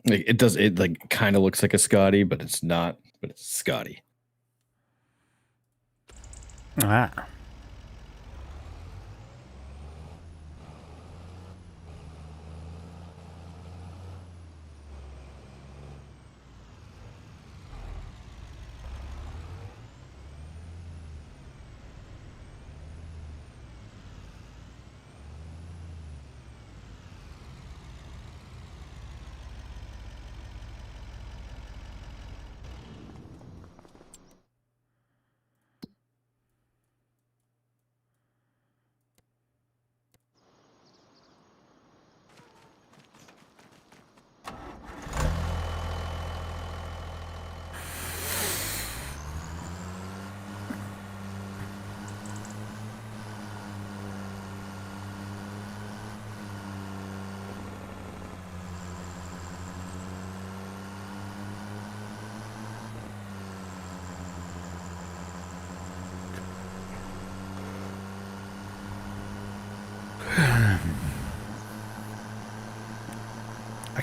Like, it does. It like kind of looks like a Scotty, but it's not. But it's Scotty. Ah.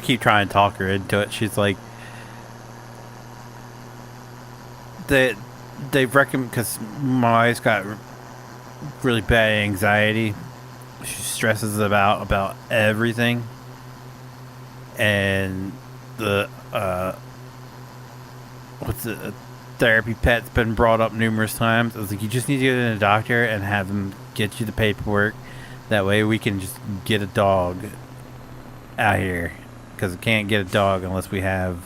keep trying to talk her into it. She's like, they've recommended, because my wife's got really bad anxiety. She stresses about everything, and the therapy pet's been brought up numerous times. I was like, you just need to go to the doctor and have them get you the paperwork. That way we can just get a dog out here, because we can't get a dog unless we have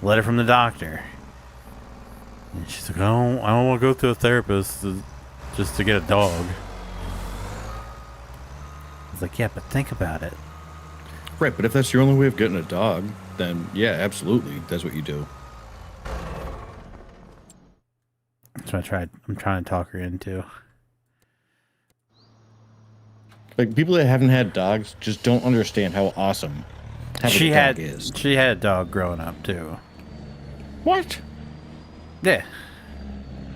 a letter from the doctor. And she's like, I don't want to go to a therapist just to get a dog. I was like, yeah, but think about it. Right, but if that's your only way of getting a dog, then yeah, absolutely, that's what you do. That's what I'm trying to talk her into. Like, people that haven't had dogs just don't understand how awesome having a dog is. She had a dog growing up too. What? Yeah.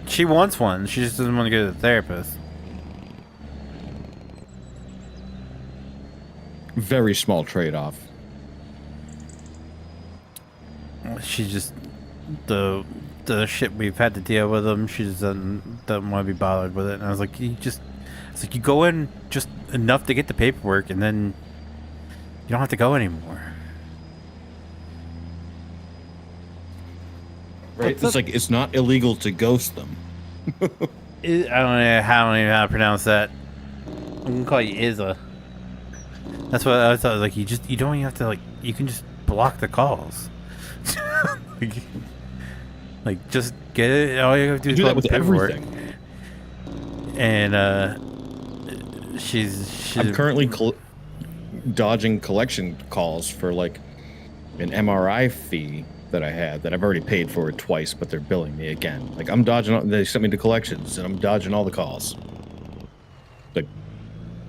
She wants one. She just doesn't want to go to the therapist. Very small trade-off. She just the shit we've had to deal with them. She just doesn't want to be bothered with it. And I was like, you go in just enough to get the paperwork, and then you don't have to go anymore. Right? It's like, it's not illegal to ghost them. I don't know how to pronounce that. I'm gonna call you Izza. That's what I thought. Like, you don't even have to, like, you can just block the calls. like just get it. All you have to do is do that with paperwork. everything. And she's I'm currently dodging collection calls for like an MRI fee that I had that I've already paid for it twice, but they're billing me again. Like, I'm dodging. They sent me to collections, and I'm dodging all the calls. Like,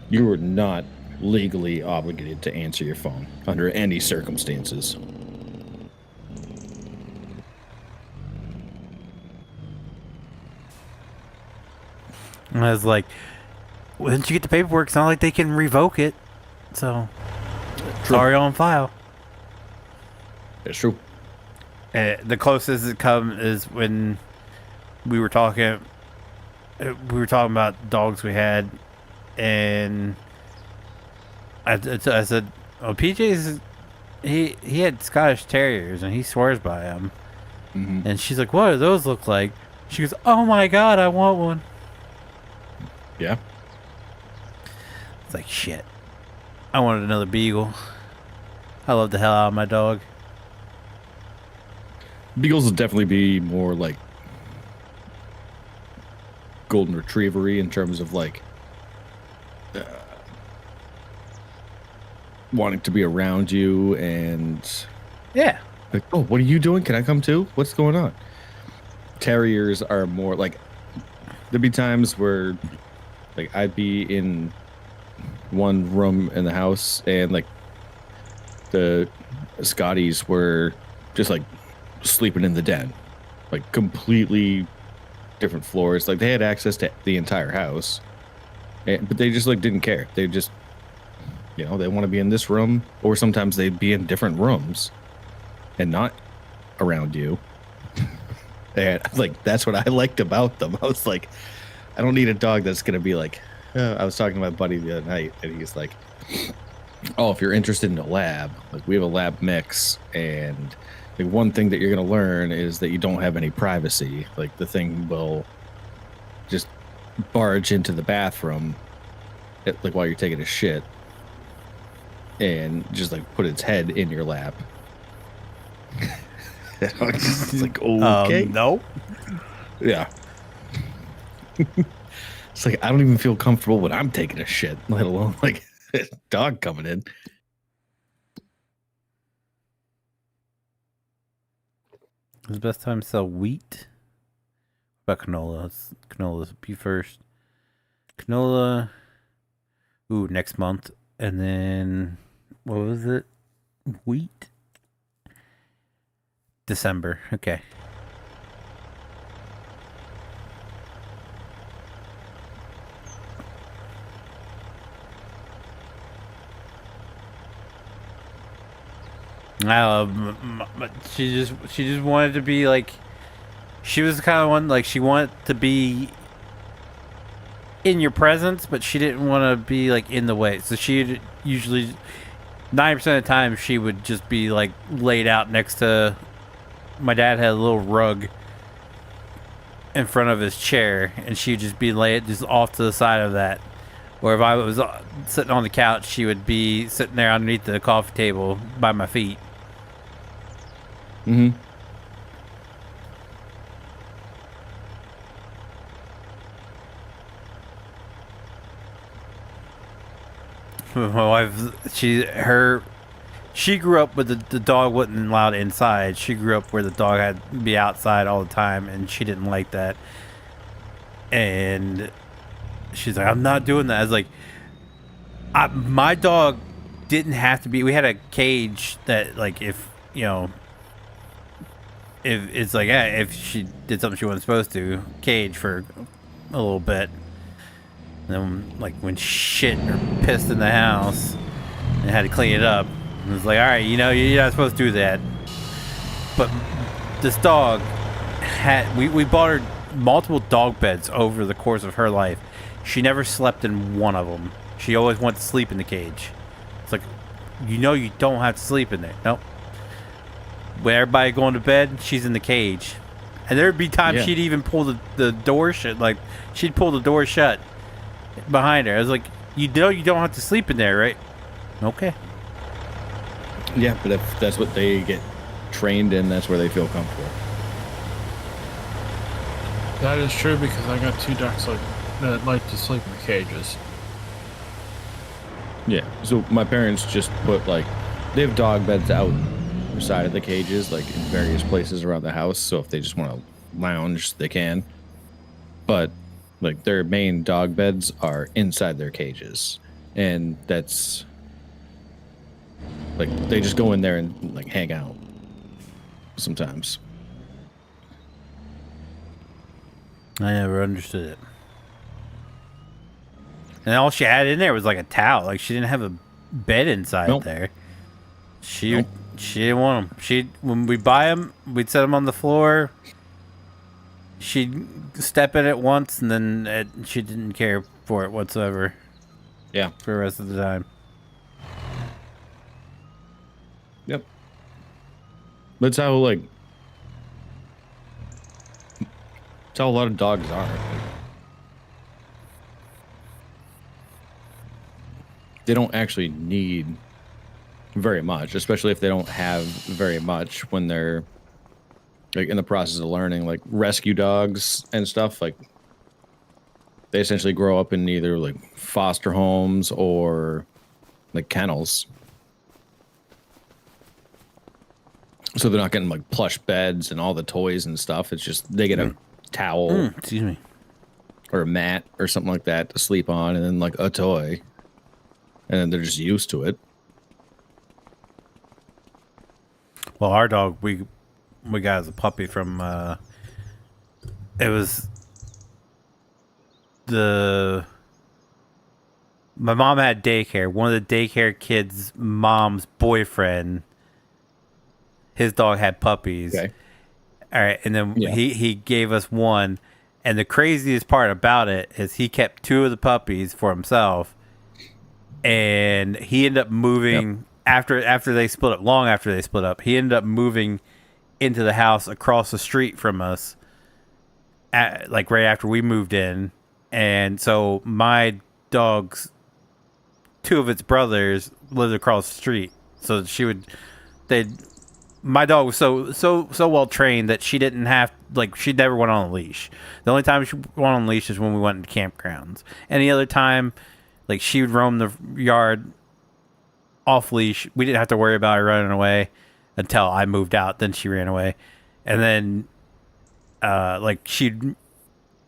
you are not legally obligated to answer your phone under any circumstances. And I was like, well, once you get the paperwork, it's not like they can revoke it. So, it's already on file. It's true. The closest it come is when we were talking about dogs we had, and I said, "Oh, PJ's he had Scottish Terriers, and he swears by them." Mm-hmm. And she's like, "What do those look like?" She goes, "Oh my god, I want one." Yeah. It's like, shit. I wanted another beagle. I love the hell out of my dog. Beagles will definitely be more like golden retriever-y in terms of like wanting to be around you and Yeah. like, oh, what are you doing? Can I come too? What's going on? Terriers are more like, there'd be times where like I'd be in one room in the house and like the Scotties were just like sleeping in the den, like completely different floors. Like, they had access to the entire house, but they just like didn't care. They just, you know, they want to be in this room, or sometimes they'd be in different rooms and not around you. And like, that's what I liked about them. I was like, I don't need a dog that's gonna be like, I was talking to my buddy the other night, and he's like, oh, if you're interested in a lab, like, we have a lab mix, and like, one thing that you're gonna learn is that you don't have any privacy. Like, the thing will just barge into the bathroom like while you're taking a shit and just like put its head in your lap. It's like, okay. No. Yeah. It's like, I don't even feel comfortable when I'm taking a shit, let alone like a dog coming in. It's the best time to sell wheat. What about canola? Canola's be first. Canola. Ooh, next month. And then, what was it? Wheat? December. Okay. But she just wanted to be like, she was the kind of one, like, she wanted to be in your presence, but she didn't want to be like in the way. So she usually 90% of the time she would just be like laid out next to. My dad had a little rug in front of his chair, and she'd just be laid just off to the side of that. Or if I was sitting on the couch, she would be sitting there underneath the coffee table by my feet. Mm-hmm. My wife, she grew up with the dog wasn't allowed inside. She grew up where the dog had to be outside all the time, and she didn't like that. And she's like, I'm not doing that. I was like, my dog didn't have to be. We had a cage that, like, if it's like, yeah, if she did something she wasn't supposed to, cage for a little bit. And then, like, when shit or pissed in the house and had to clean it up, it was like, all right, you're not supposed to do that. But this dog we bought her multiple dog beds over the course of her life. She never slept in one of them. She always wanted to sleep in the cage. It's like, you don't have to sleep in there. Nope. When everybody going to bed, she's in the cage. And there'd be times she'd even pull the door shut. Like, she'd pull the door shut behind her. I was like, you don't have to sleep in there, right? Okay. Yeah, but if that's what they get trained in, that's where they feel comfortable. That is true, because I got 2 ducks that like to sleep in the cages. Yeah, so my parents just put, like, they have dog beds outside of the cages, like in various places around the house, so if they just want to lounge, they can. But, like, their main dog beds are inside their cages, and that's, like, they just go in there and, like, hang out sometimes. I never understood it. And all she had in there was like a towel. Like, she didn't have a bed inside there. She didn't want them. When we buy them, we'd set them on the floor. She'd step in it once, and then she didn't care for it whatsoever. Yeah. For the rest of the time. Yep. That's how, like, that's how a lot of dogs are. They don't actually need very much, especially if they don't have very much when they're, like, in the process of learning. Like, rescue dogs and stuff, like, they essentially grow up in either, like, foster homes or, like, kennels. So they're not getting, like, plush beds and all the toys and stuff. It's just they get a towel, excuse me, or a mat or something like that to sleep on, and then, like, a toy, and then they're just used to it. Well, our dog we got as a puppy from it was my mom had daycare. One of the daycare kids' mom's boyfriend, his dog had puppies. Okay. All right, and then he gave us one, and the craziest part about it is he kept 2 of the puppies for himself, and he ended up moving after they split up. Long after they split up, he ended up moving into the house across the street from us, like right after we moved in, and so my dog's 2 of its brothers lived across the street, so my dog was so well trained that she didn't have, like, she never went on a leash. The only time she went on a leash is when we went to campgrounds. Any other time, like, she would roam the yard off leash. We didn't have to worry about her running away until I moved out. Then she ran away, and then like,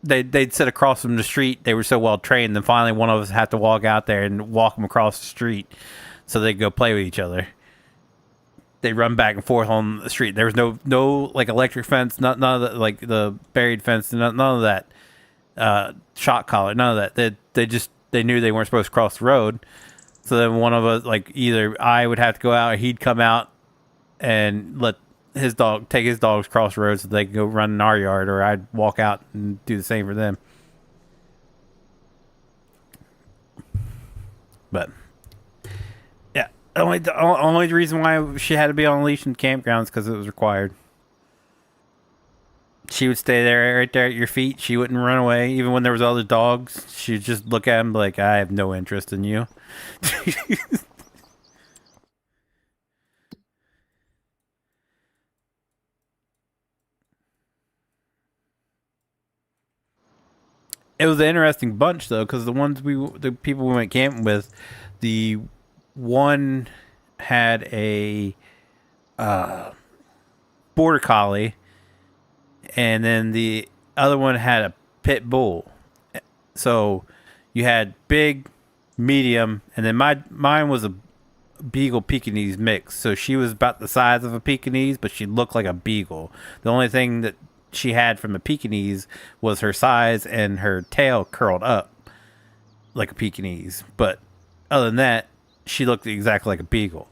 they'd sit across from the street. They were so well trained. Then finally, one of us had to walk out there and walk them across the street so they could go play with each other. They run back and forth on the street. There was no like electric fence, none of the, like, the buried fence, none of that shot collar, none of that. They knew they weren't supposed to cross the road. So then one of us, like, either I would have to go out or he'd come out and let his dog take his dogs across the road so they can go run in our yard, or I'd walk out and do the same for them. But yeah, the only reason why she had to be on a leash in campgrounds because it was required. She would stay there, right there at your feet. She wouldn't run away, even when there was other dogs. She'd just look at him like, "I have no interest in you." It was an interesting bunch though, because the people we went camping with, the one had a border collie, and then the other one had a pit bull. So you had big, medium, and then mine was a beagle Pekingese mix. So she was about the size of a Pekingese, but she looked like a beagle. The only thing that she had from a Pekingese was her size and her tail curled up like a Pekingese. But other than that, she looked exactly like a beagle.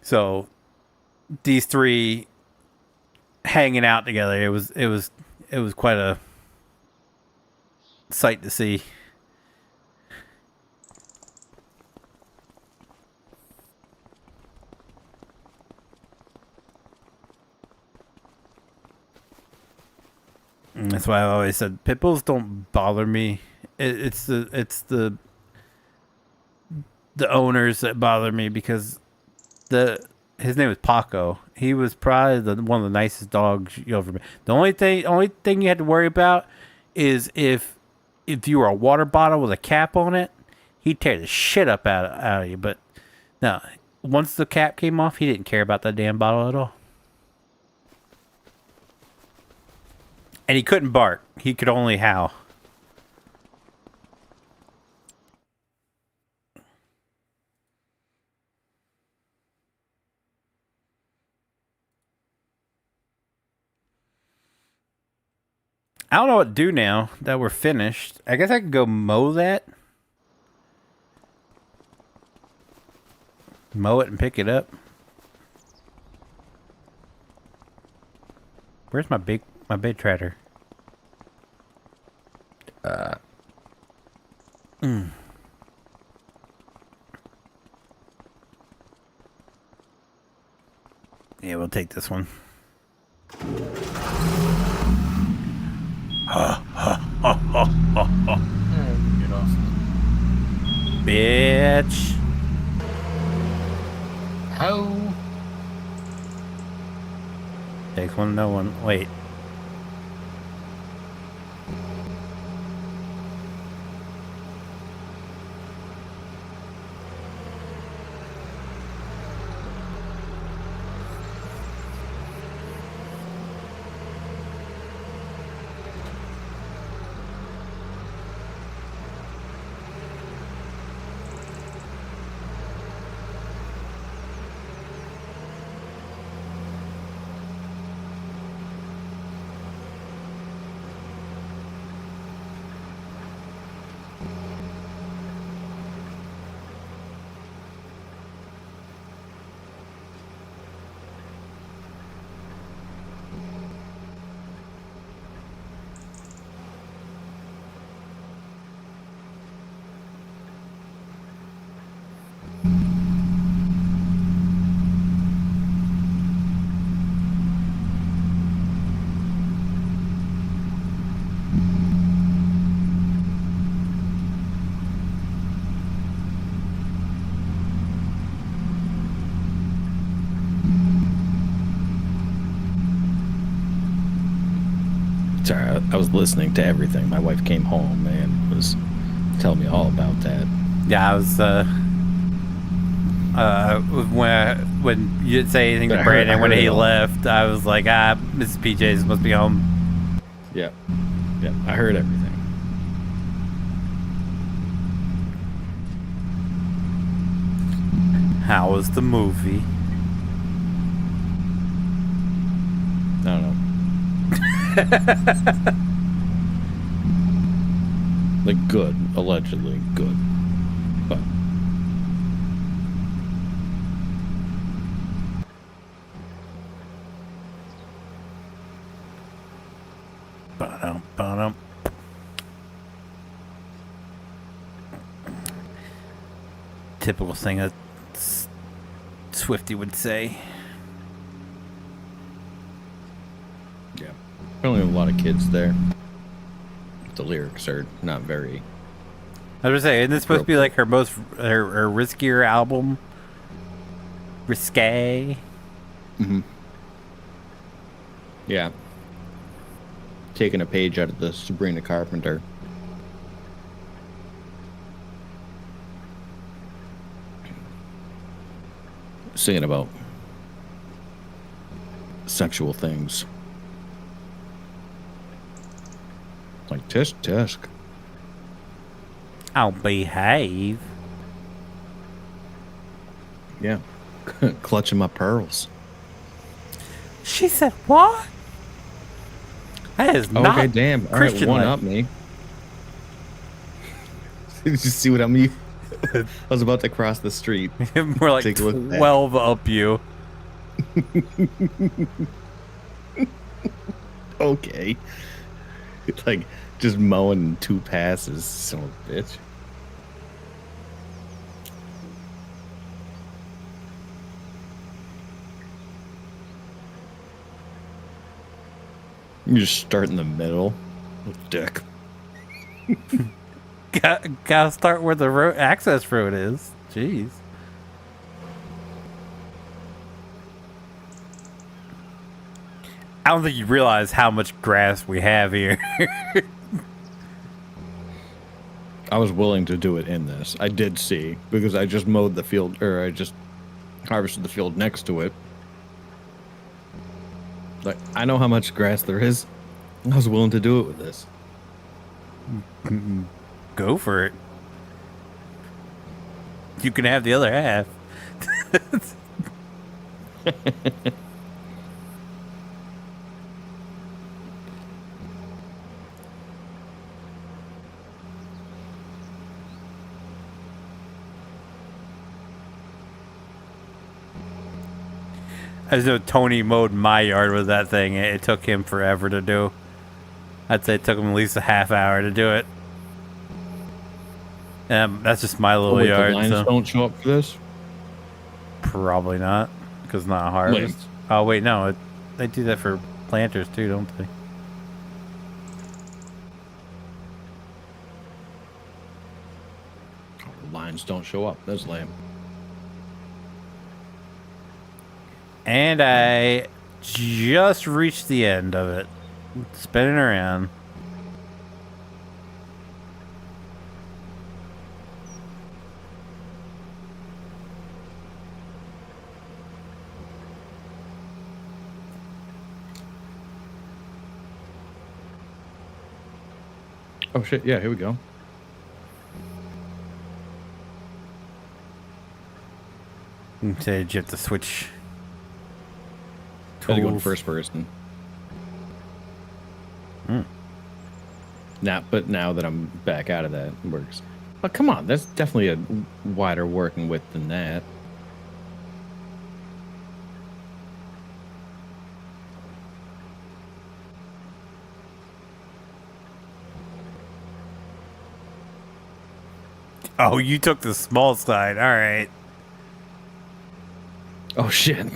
So these three hanging out together, it was quite a sight to see. And that's why I always said pit bulls don't bother me. It's the owners that bother me, because his name was Paco. He was probably one of the nicest dogs you ever met. The only thing you had to worry about is if you were a water bottle with a cap on it, he'd tear the shit up out of you. But no, once the cap came off, he didn't care about that damn bottle at all. And he couldn't bark. He could only howl. I don't know what to do now that we're finished. I guess I could go mow that. Mow it and pick it up. Where's my big tractor? Yeah, we'll take this one. Get off. Bitch. How? Takes one, no one. Wait. Sorry, I was listening to everything. My wife came home and was telling me all about that. Yeah, I was when you didn't say anything to Brandon when he left, I was like, Mrs. PJ's must be home. Yeah, I heard everything. How was the movie? I don't know. Like good, allegedly good, but typical thing that Swifty would say. Yeah. Apparently a lot of kids there. The lyrics are not very... I was gonna say, isn't this supposed to be like her riskier album? Risque? Mm-hmm. Yeah. Taking a page out of the Sabrina Carpenter. Singing about sexual things. Like, tisk, tisk. I'll behave. Yeah. Clutching my pearls. She said, what? That is not Okay, damn. All right, Christian one like. up me. Did you see what I mean? I was about to cross the street. More like Take a look at that. 12 up you. Okay. Like, just mowing in 2 passes, son of a bitch. You just start in the middle. Dick. Gotta start where the access road is. Jeez. I don't think you realize how much grass we have here. I was willing to do it in this. I did see, because I just mowed the field, or I just harvested the field next to it. Like, I know how much grass there is. I was willing to do it with this. Go for it. You can have the other half. I just know Tony mowed my yard with that thing. It took him forever to do. I'd say it took him at least a half hour to do it. That's just my little yard. The lines So. don't show up for this? Probably not, because not a harvest. Lame. Oh wait, no, they do that for planters too, don't they? The lines don't show up. That's lame. And I just reached the end of it. Spinning around. Oh shit, yeah, here we go. So you have to switch. Gotta go in tools. first person. Hmm. But now that I'm back out of that, it works. But come on, that's definitely a wider working width than that. Oh, you took the small side. All right. Oh shit.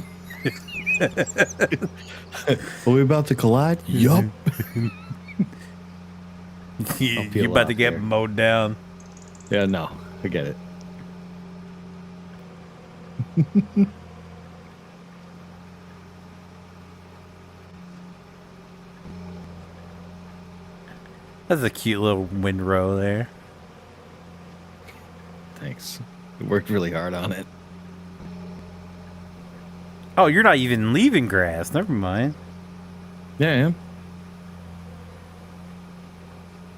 Are we about to collide? Yup. You about to get there. mowed down. Yeah, no, I get it. That's a cute little windrow there. Thanks. We worked really hard on it. Oh, you're not even leaving grass. Never mind. Yeah, I am.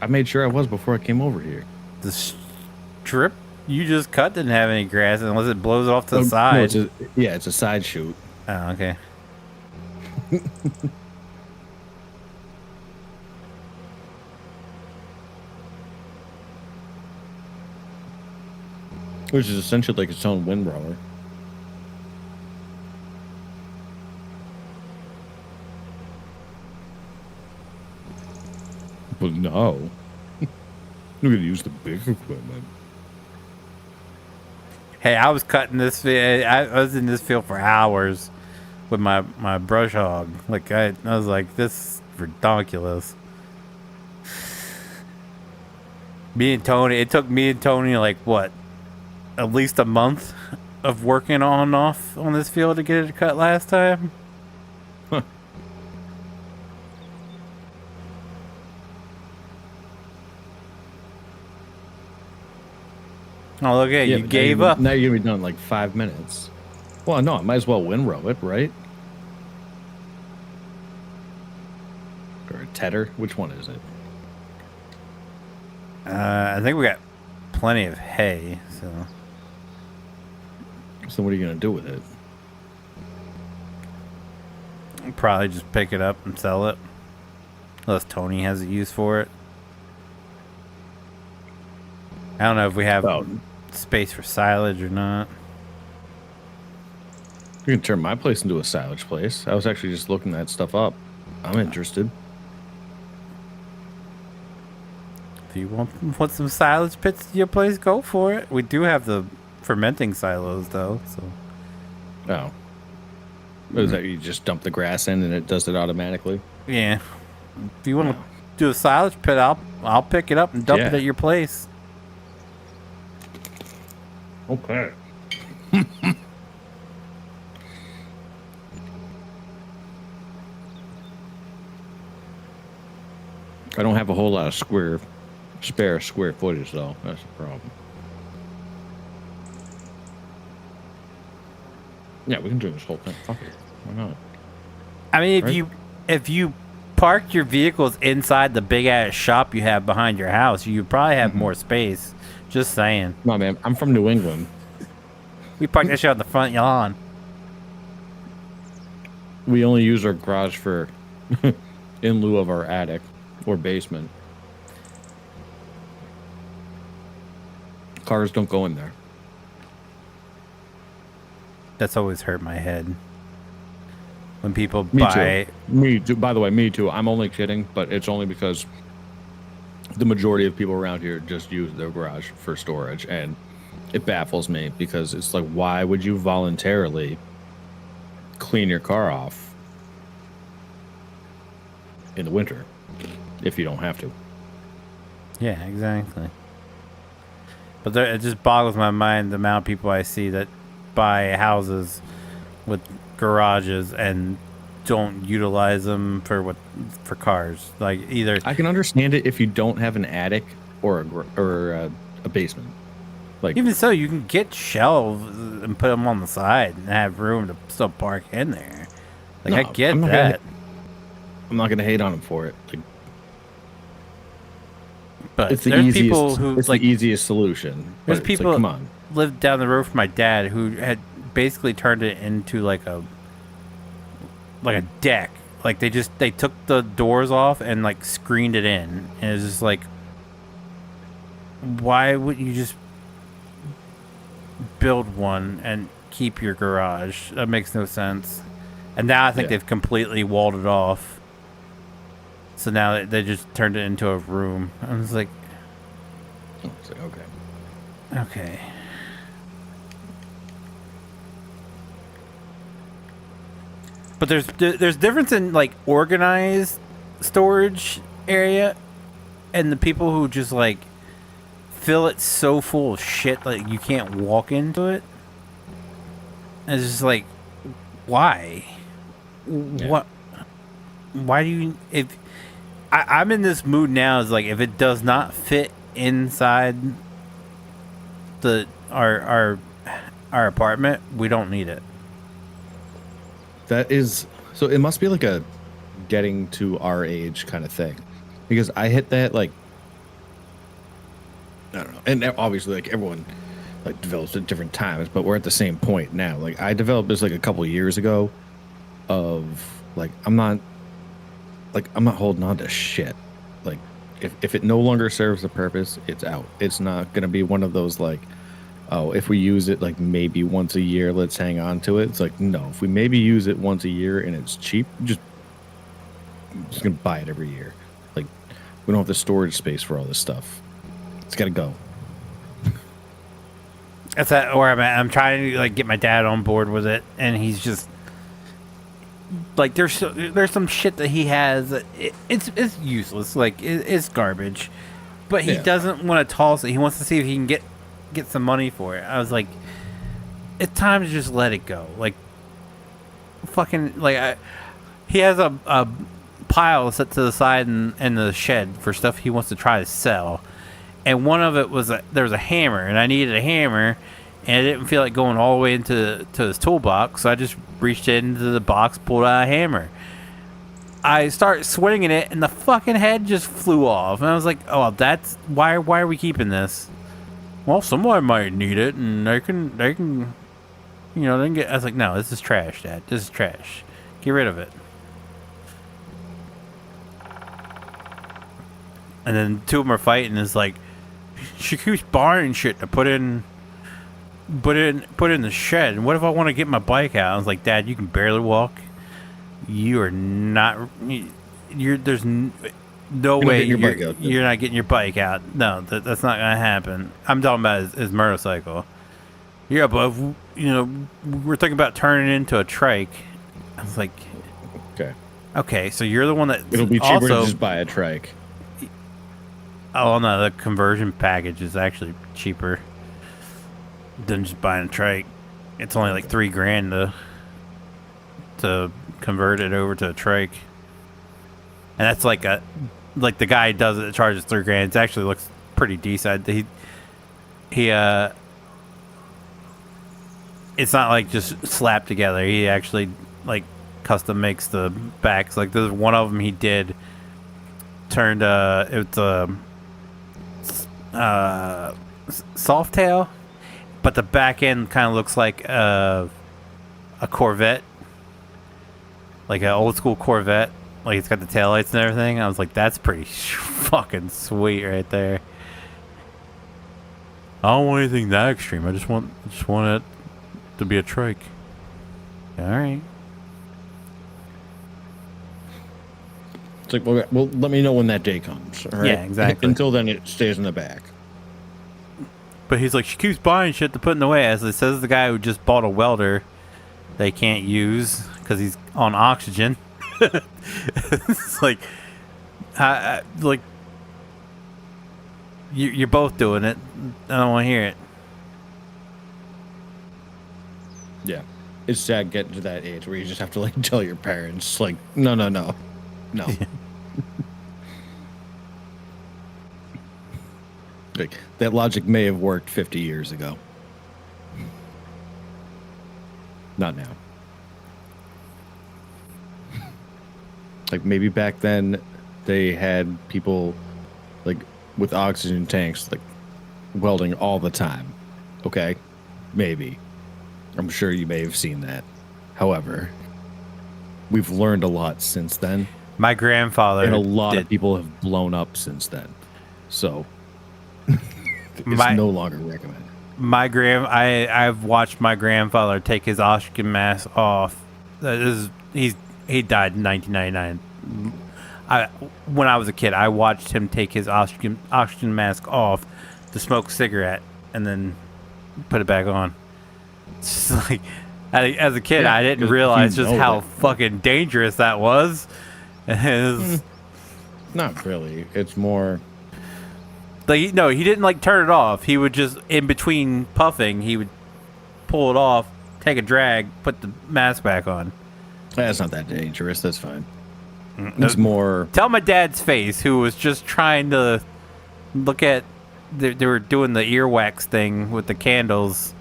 I made sure I was before I came over here. The strip you just cut didn't have any grass unless it blows off to the No, side. it's a side shoot. Oh, okay. Which is essentially like its own windrower. But no. We're going to use the big equipment. Hey, I was cutting this. I was in this field for hours with my brush hog. Like I was like, this is ridiculous. Me and Tony. It took me and Tony like what, at least a month of working on and off on this field to get it cut last time. Huh. Oh, look at you but gave up. Now you're gonna be done in like 5 minutes. Well, no, I might as well windrow it, right? Or a tedder? Which one is it? I think we got plenty of hay, so. So what are you gonna do with it? Probably just pick it up and sell it. Unless Tony has a use for it. I don't know if we have space for silage or not. You can turn my place into a silage place. I was actually just looking that stuff up. I'm interested. If you want put some silage pits in your place, go for it. We do have the fermenting silos though, so. Oh. Is that you just dump the grass in and it does it automatically? Yeah. If you want to do a silage pit, I'll pick it up and dump it at your place. Okay. I don't have a whole lot of spare square footage though. That's the problem. Yeah, we can do this whole thing. Fuck it. Why not? I mean, if you parked your vehicles inside the big ass shop you have behind your house, you probably have more space. Just saying. No, man, I'm from New England. We parked that shit on the front lawn. We only use our garage for in lieu of our attic or basement. Cars don't go in there. That's always hurt my head. When people Me buy... too. Me too. By the way, me too. I'm only kidding, but it's only because the majority of people around here just use their garage for storage, and it baffles me because it's like, why would you voluntarily clean your car off in the winter if you don't have to? Yeah, exactly. But it just boggles my mind the amount of people I see that buy houses with garages and don't utilize them for cars. Like either I can understand it if you don't have an attic or a basement. Like even so, you can get shelves and put them on the side and have room to still park in there. Like no, I get that. I'm not gonna hate on them for it. Like, but it's the there's easiest, people who it's like the easiest solution. there's But it's people like, come on. lived down the road from my dad who had basically turned it into like a deck. Like they took the doors off and like screened it in, and it's just like, why would you just build one and keep your garage? That makes no sense. And now I think they've completely walled it off. So now they just turned it into a room. I was like, okay. But there's difference in like organized storage area and the people who just like fill it so full of shit like you can't walk into it. And it's just like, why? Yeah. What? Why do you? If I'm in this mood now, is like if it does not fit inside our apartment, we don't need it. That is so. It must be like a getting to our age kind of thing, because I hit that like I don't know, and obviously like everyone like develops at different times, but we're at the same point now. Like I developed this like a couple years ago, of like I'm not holding on to shit. Like if it no longer serves the purpose, it's out. It's not gonna be one of those like, oh, if we use it like maybe once a year, let's hang on to it. It's like, no, if we maybe use it once a year and it's cheap, I'm just gonna buy it every year. Like we don't have the storage space for all this stuff. It's gotta go. That's where I'm at. I'm trying to like get my dad on board with it, and he's just like, there's some shit that he has that it's useless. Like it's garbage, but he doesn't want to toss it. He wants to see if he can get some money for it. I was like, it's time to just let it go. Like, fucking like he has a pile set to the side in the shed for stuff he wants to try to sell. And one of it was there was a hammer, and I needed a hammer, and I didn't feel like going all the way into his toolbox, so I just reached into the box, pulled out a hammer. I start swinging it, and the fucking head just flew off. And I was like, "Oh, that's why are we keeping this?" Well, someone might need it, and they can, you know, they can get. I was like, "No, this is trash, Dad. This is trash. Get rid of it." And then two of them are fighting. Is like, she keeps buying shit to put in the shed. And what if I want to get my bike out? I was like, Dad, you can barely walk. You are not. There's no way you're not getting your bike out. No, that's not gonna happen. I'm talking about his motorcycle. Yeah, but you know, we're thinking about turning it into a trike. I was like, okay, so you're the one that it'll be cheaper to just buy a trike. Oh no, the conversion package is actually cheaper than just buying a trike. It's only like $3,000 to convert it over to a trike, and that's like the guy who does it charges $3,000. It actually looks pretty decent. He it's not like just slapped together. He actually like custom makes the backs. Like there's one of them he did turned it's soft tail, but the back end kind of looks like a Corvette, like an old school Corvette. Like it's got the taillights and everything. I was like, that's pretty fucking sweet right there. I don't want anything that extreme. I just want it to be a trike. All right. It's like, well, let me know when that day comes. All right? Yeah, exactly. Until then, it stays in the back. But he's like, she keeps buying shit to put in the way. As it says, the guy who just bought a welder they can't use because he's on oxygen. It's like, you're both doing it. I don't want to hear it. Yeah, it's sad getting to that age where you just have to like tell your parents, like, no. Like, that logic may have worked 50 years ago. Not now. Like, maybe back then they had people like with oxygen tanks like welding all the time. Okay, maybe. I'm sure you may have seen that. However, we've learned a lot since then. My grandfather and a lot of people have blown up since then. So it's no longer recommended. I've watched my grandfather take his oxygen mask off. He died in 1999. When I was a kid, I watched him take his oxygen mask off to smoke a cigarette and then put it back on. It's just like, as a kid, I didn't realize just how fucking dangerous that was. Not really. It's more like, no, he didn't like turn it off. He would just, in between puffing, he would pull it off, take a drag, put the mask back on. That's not that dangerous. That's fine. It's more. Tell my dad's face, who was just trying to look at. They were doing the earwax thing with the candles.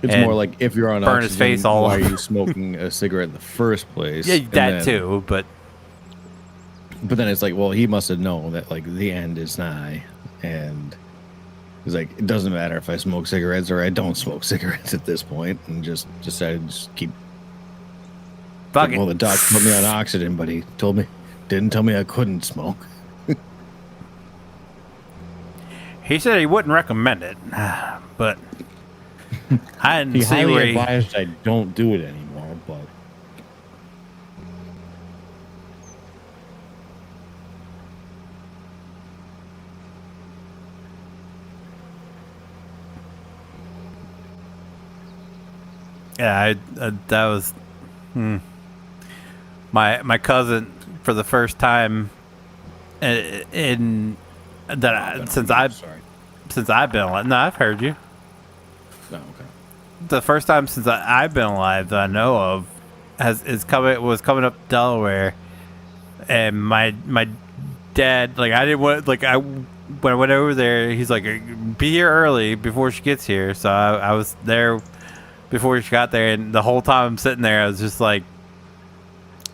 It's more like, if you're on burn oxygen, his face all why over. are you smoking a cigarette in the first place? Yeah, that too, but then it's like, well, he must have known that like the end is nigh, and he's like, it doesn't matter if I smoke cigarettes or I don't smoke cigarettes at this point, and just decided to just keep. Fuck it. Well, the doc put me on oxygen, but he didn't tell me I couldn't smoke. He said he wouldn't recommend it, but I didn't He see highly where advised I don't do it anymore, but Yeah, that was my cousin for the first time in that since I've been alive. No, I've heard you. No, okay. The first time since I've been alive that I know of was coming up Delaware, and my dad, like, I didn't want, like, when I went over there, he's like, be here early before she gets here. So I was there before she got there, and the whole time I'm sitting there, I was just like,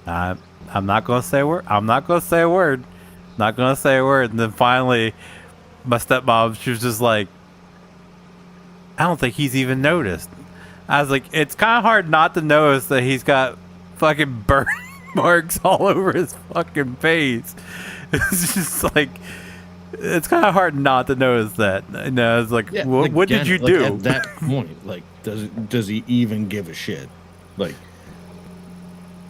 I'm not gonna say a word. I'm not gonna say a word. Not gonna say a word. And then finally, my stepmom, she was just like, I don't think he's even noticed. I was like, it's kind of hard not to notice that he's got fucking burn marks all over his fucking face. It's just like, it's kind of hard not to notice that. You know, it's like, what did you do? At that point, like, does he even give a shit? Like,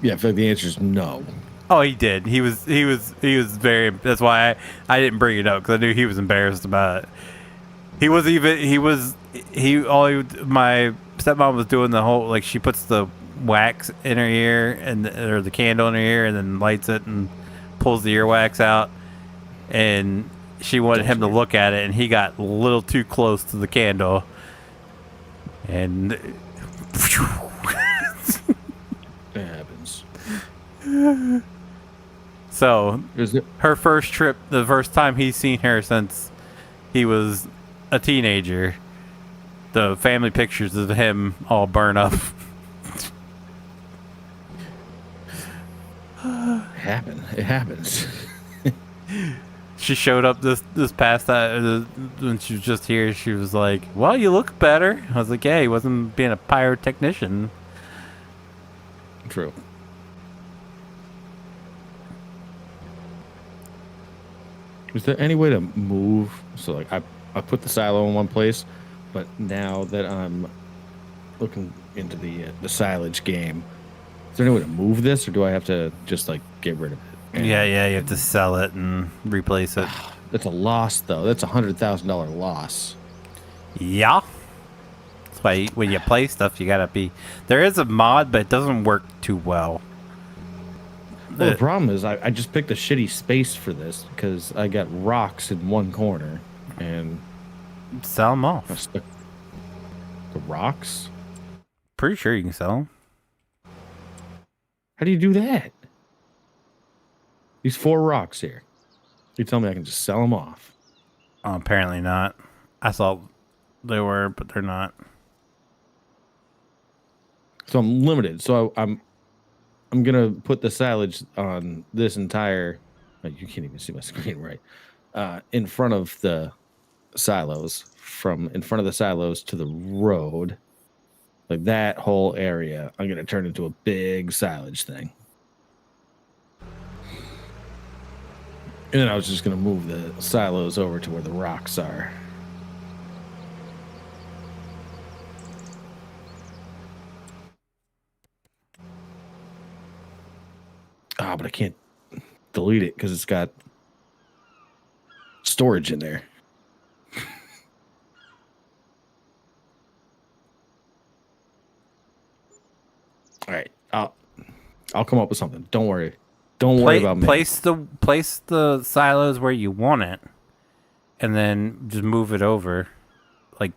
yeah, I feel like the answer is no. Oh, he did. He was very. That's why I didn't bring it up, because I knew he was embarrassed about it. My stepmom was doing the whole, like, she puts the wax in her ear or the candle in her ear and then lights it and pulls the earwax out, and she wanted him to look at it, and he got a little too close to the candle, and It happens. so Is it? her first trip, the first time he's seen her since he was a teenager, the family pictures of him all burn up. It happens. She showed up this past when she was just here. She was like, well, you look better. I was like, yeah, he wasn't being a pyrotechnician. True. Is there any way to move? So, like, I put the silo in one place, but now that I'm looking into the silage game, is there any way to move this, or do I have to just, like, get rid of it? Yeah, you have to sell it and replace it. That's a loss, though. That's $100,000 loss. Yeah. That's why when you play stuff, you gotta be. There is a mod, but it doesn't work too well. Well, the problem is I just picked a shitty space for this because I got rocks in one corner and Sell them off. I stuck the rocks. Pretty sure you can sell them. How do you do that? These 4 rocks here. You tell me I can just sell them off? Oh, apparently not. I thought they were, but they're not. So I'm limited. So I'm gonna put the silage on this entire. You can't even see my screen right. In front of the silos, from in front of the silos to the road, like that whole area, I'm gonna turn into a big silage thing. And then I was just gonna move the silos over to where the rocks are. Ah, but I can't delete it because it's got storage in there. All right, I'll come up with something. Don't worry. Don't worry about me. Place the silos where you want it, and then just move it over. Like,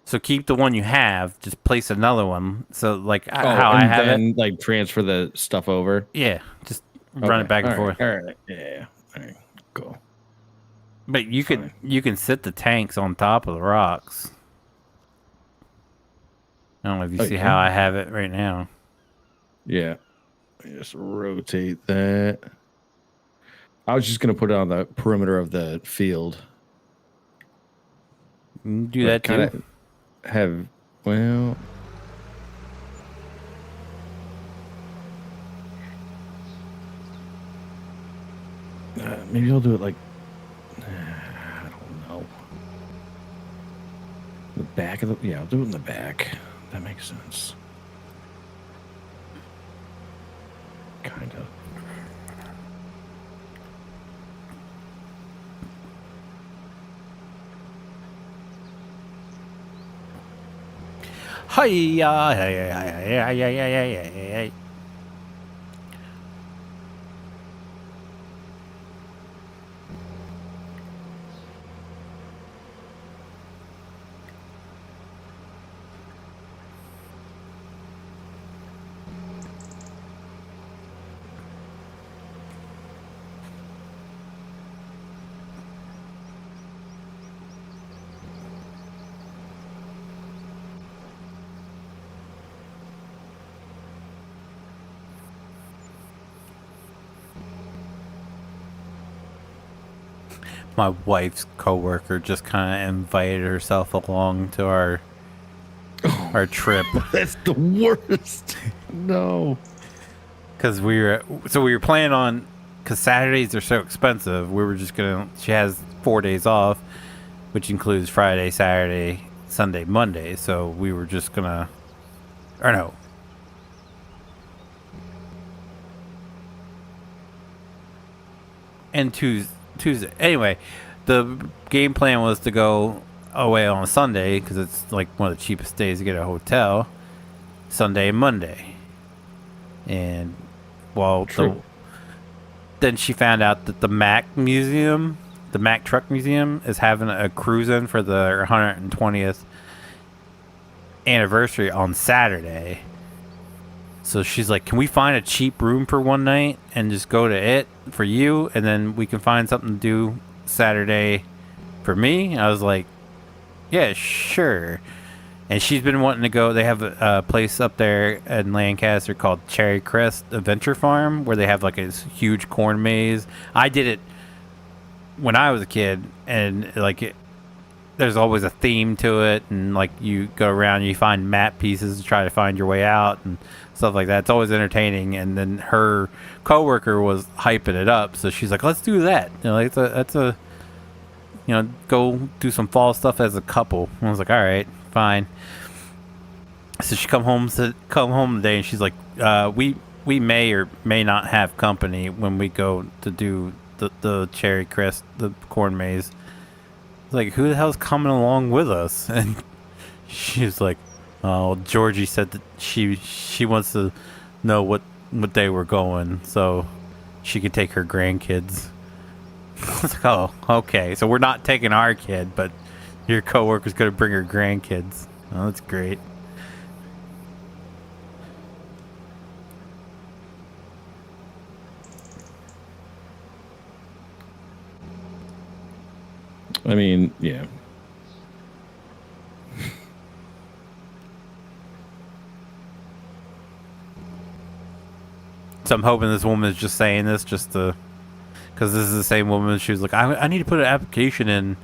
so keep the one you have. Just place another one. So like how I have it. Like transfer the stuff over. Yeah, just run it back and forth. All right. Yeah. All right. Cool. But you can sit the tanks on top of the rocks. I don't know if you see how I have it right now. Yeah. Just rotate that. I was just gonna put it on the perimeter of the field. Do that too. Have well. Maybe I'll do it like I don't know. The back of the I'll do it in the back. That makes sense. Kind of. Hi-ya, hey. My wife's coworker just kind of invited herself along to our trip That's the worst. No. because we were planning on, because Saturdays are so expensive. We were just gonna. She has 4 days off, which includes Friday, Saturday, Sunday, Monday. So we were just gonna, or no. And Tuesday. Anyway, the game plan was to go away on Sunday because it's like one of the cheapest days to get a hotel. Sunday and Monday. And well, then she found out that the Mac Truck Museum, is having a cruise in for the 120th anniversary on Saturday. So she's like, can we find a cheap room for one night and just go to it for you? And then we can find something to do Saturday for me? I was like, yeah, sure. And she's been wanting to go. They have a place up there in Lancaster called Cherry Crest Adventure Farm, where they have like a huge corn maze. I did it when I was a kid, and like there's always a theme to it, and like you go around and you find map pieces to try to find your way out and stuff like that. It's always entertaining. And then her coworker was hyping it up, so she's like, let's do that. You know, like that's a go do some fall stuff as a couple. And I was like, all right, fine. So she come home today, and she's like, we may or may not have company when we go to do the Cherry Crest, the corn maze. Like, who the hell's coming along with us? And she's like, oh, Georgie said that she wants to know what day we're going so she could take her grandkids. I was like, oh, okay. So we're not taking our kid, but your coworker's going to bring her grandkids. Oh, that's great. I mean, yeah. So I'm hoping this woman is just saying this just to, because this is the same woman. She was like, I need to put an application in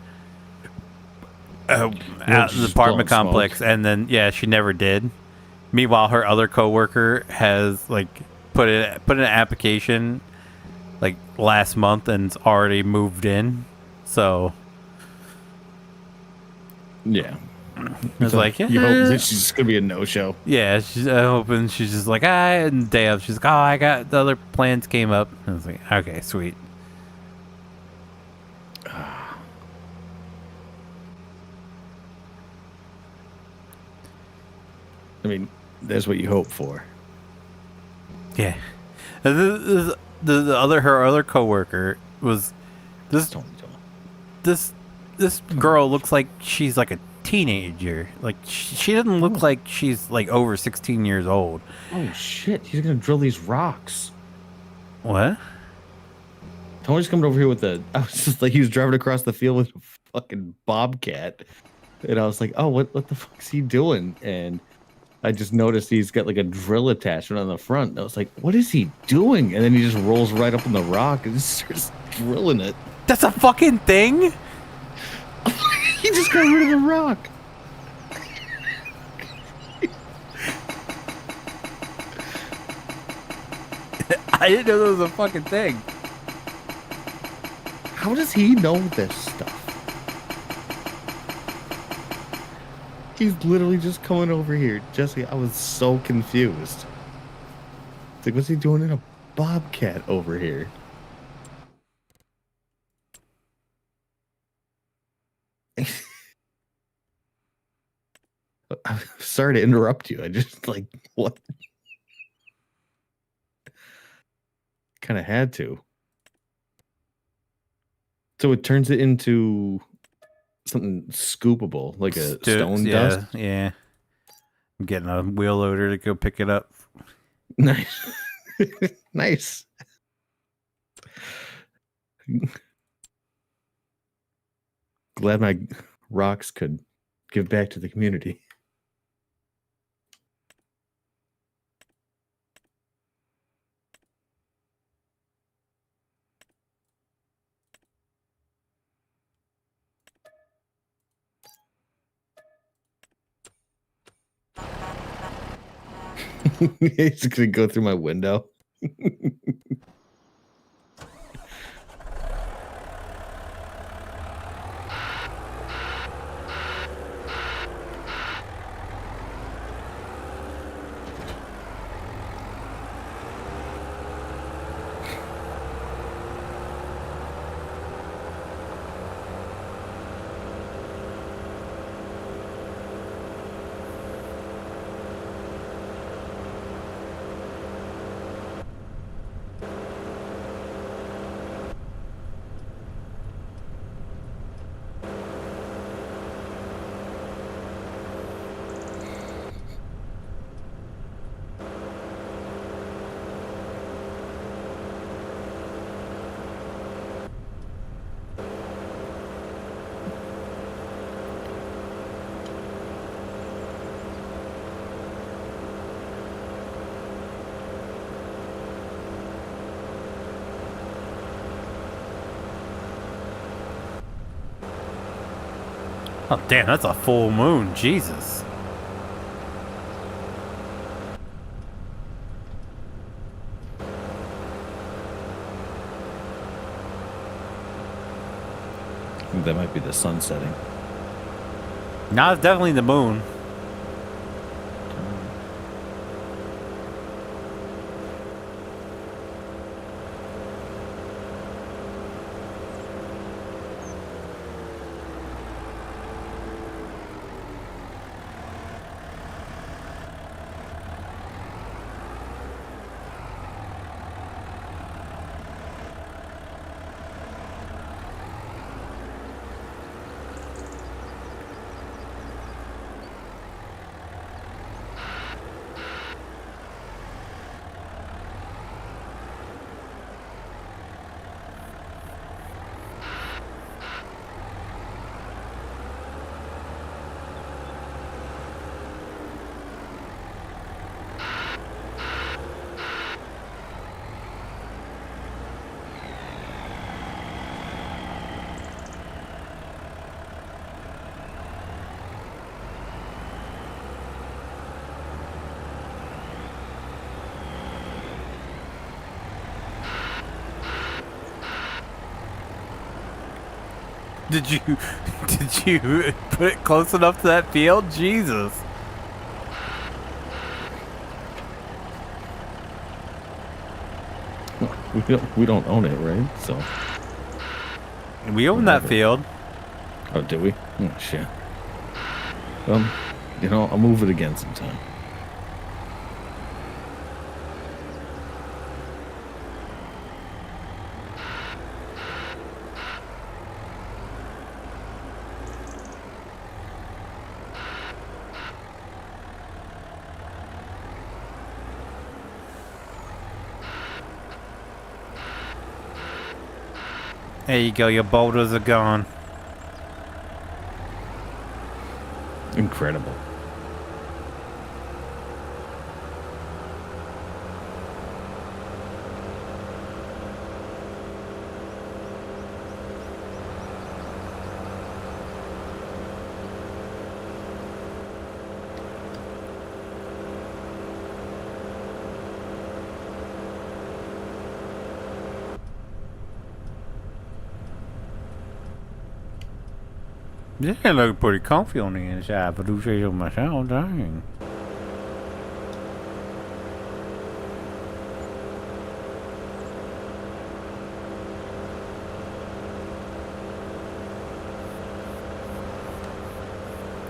at the apartment complex, and then she never did. Meanwhile, her other coworker has like put an application like last month and's already moved in. So yeah, it's like, you hope that she's gonna be a no-show. Yeah, she's hoping. She's just like, and day of, she's like, oh, I got the other plans came up. I was like, okay, sweet. I mean, that's what you hope for. Yeah. The her other coworker was this girl looks like she's like a teenager. Like she doesn't look like she's like over 16 years old. Oh shit! He's gonna drill these rocks. What? Tony's coming over here with I was just like, he was driving across the field with a fucking bobcat, and I was like, oh, what the fuck's he doing? And I just noticed he's got like a drill attachment on the front. And I was like, what is he doing? And then he just rolls right up on the rock and just starts drilling it. That's a fucking thing? He just got rid of the rock. I didn't know that was a fucking thing. How does he know this stuff? He's literally just coming over here. Jesse, I was so confused. It's like, what's he doing in a bobcat over here? I'm sorry to interrupt you. I just like what? Kind of had to. So it turns it into something scoopable, like a stone dust. Yeah. I'm getting a wheel loader to go pick it up. Nice. Nice. Glad my rocks could give back to the community. He's gonna go through my window. Oh, damn, that's a full moon. Jesus. That might be the sun setting. No, it's definitely the moon. Did you put it close enough to that field? Jesus. We don't own it, right? So We own that field. oh, did we? Oh shit. You know, I'll move it again sometime. There you go, your boulders are gone. Incredible. Yeah, it look pretty comfy on the inside, if I do say so myself, dang.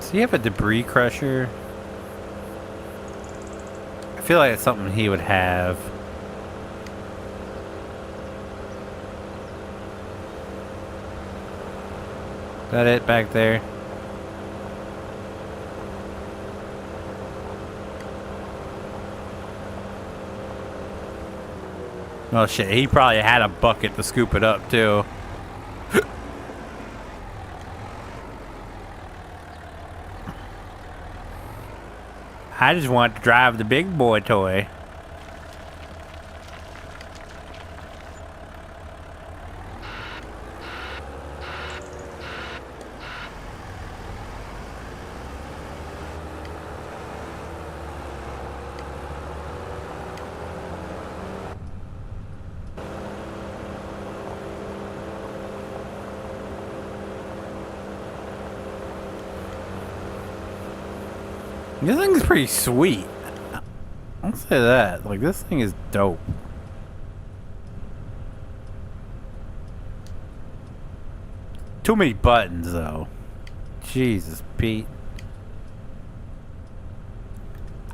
Does he have a debris crusher? I feel like it's something he would have. Is that it back there? Oh shit, he probably had a bucket to scoop it up too. I just want to drive the big boy toy. This thing is pretty sweet. I'll say that. Like, this thing is dope. Too many buttons, though. Jesus, Pete.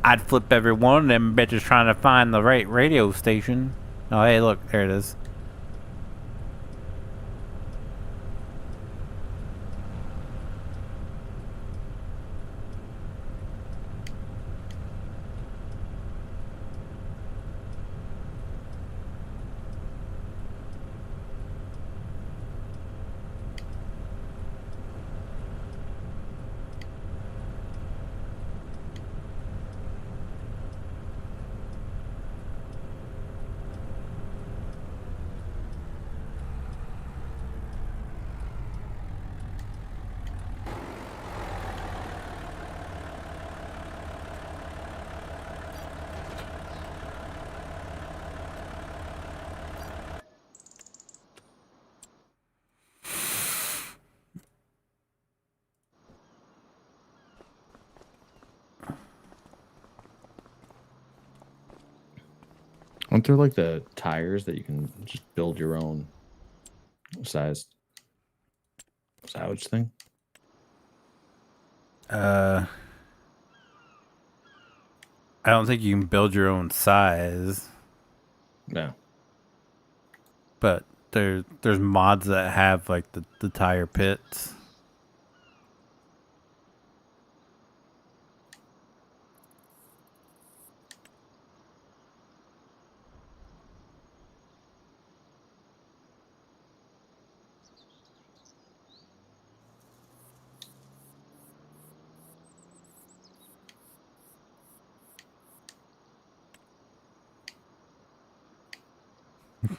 I'd flip every one of them bitches trying to find the right radio station. Oh, hey, look. There it is. Aren't there like the tires that you can just build your own size salvage thing? I don't think you can build your own size, No. but there's mods that have like the tire pits.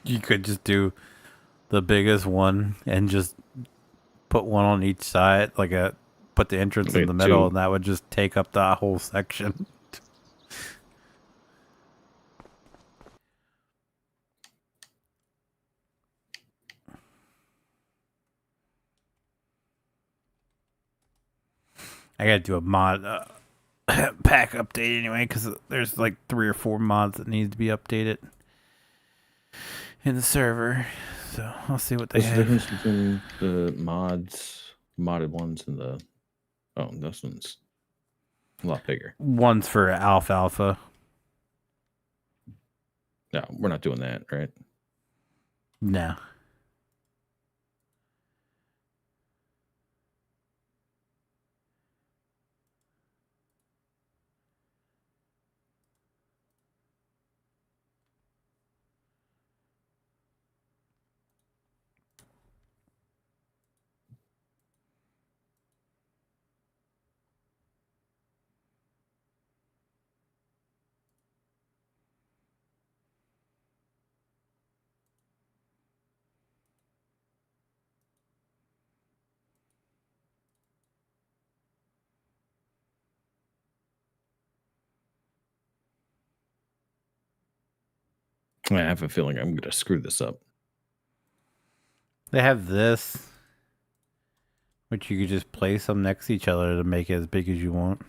You could just do the biggest one and just put one on each side, put the entrance in Wait, the middle, two. and that would just take up the whole section. I gotta do a mod pack update anyway, because there's like 3 or 4 mods that need to be updated in the server. So I'll see what they What's the have. difference between the modded ones, and the... Oh, this one's a lot bigger. One's for alfalfa. No, we're not doing that, right? No. I have a feeling I'm going to screw this up. They have this, which you could just place them next to each other to make it as big as you want.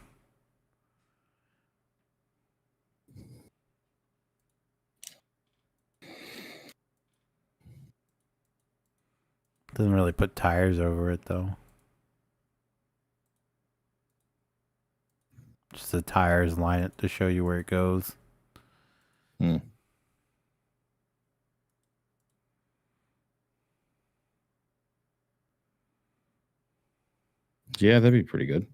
Doesn't really put tires over it though. Just the tires line it to show you where it goes. Hmm. Yeah, that'd be pretty good.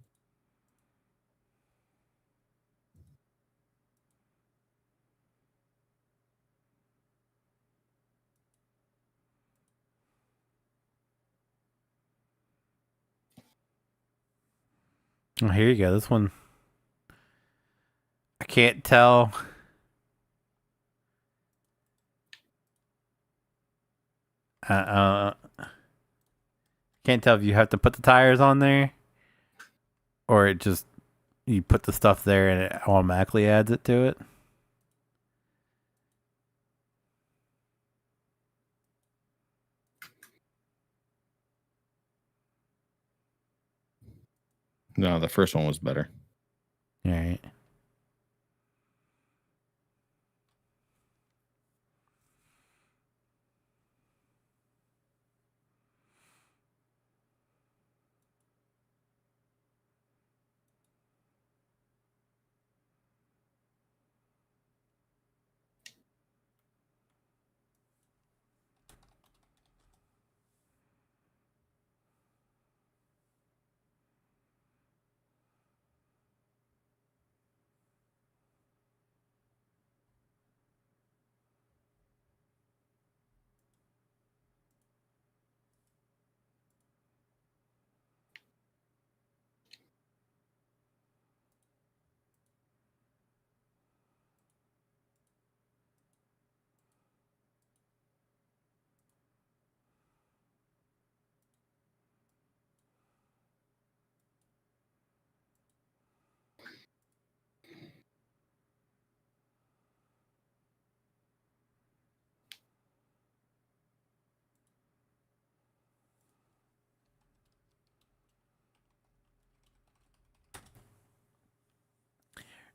Oh, here you go. This one, I can't tell. Can't tell if you have to put the tires on there, or it just you put the stuff there and it automatically adds it to it. No, the first one was better. All right.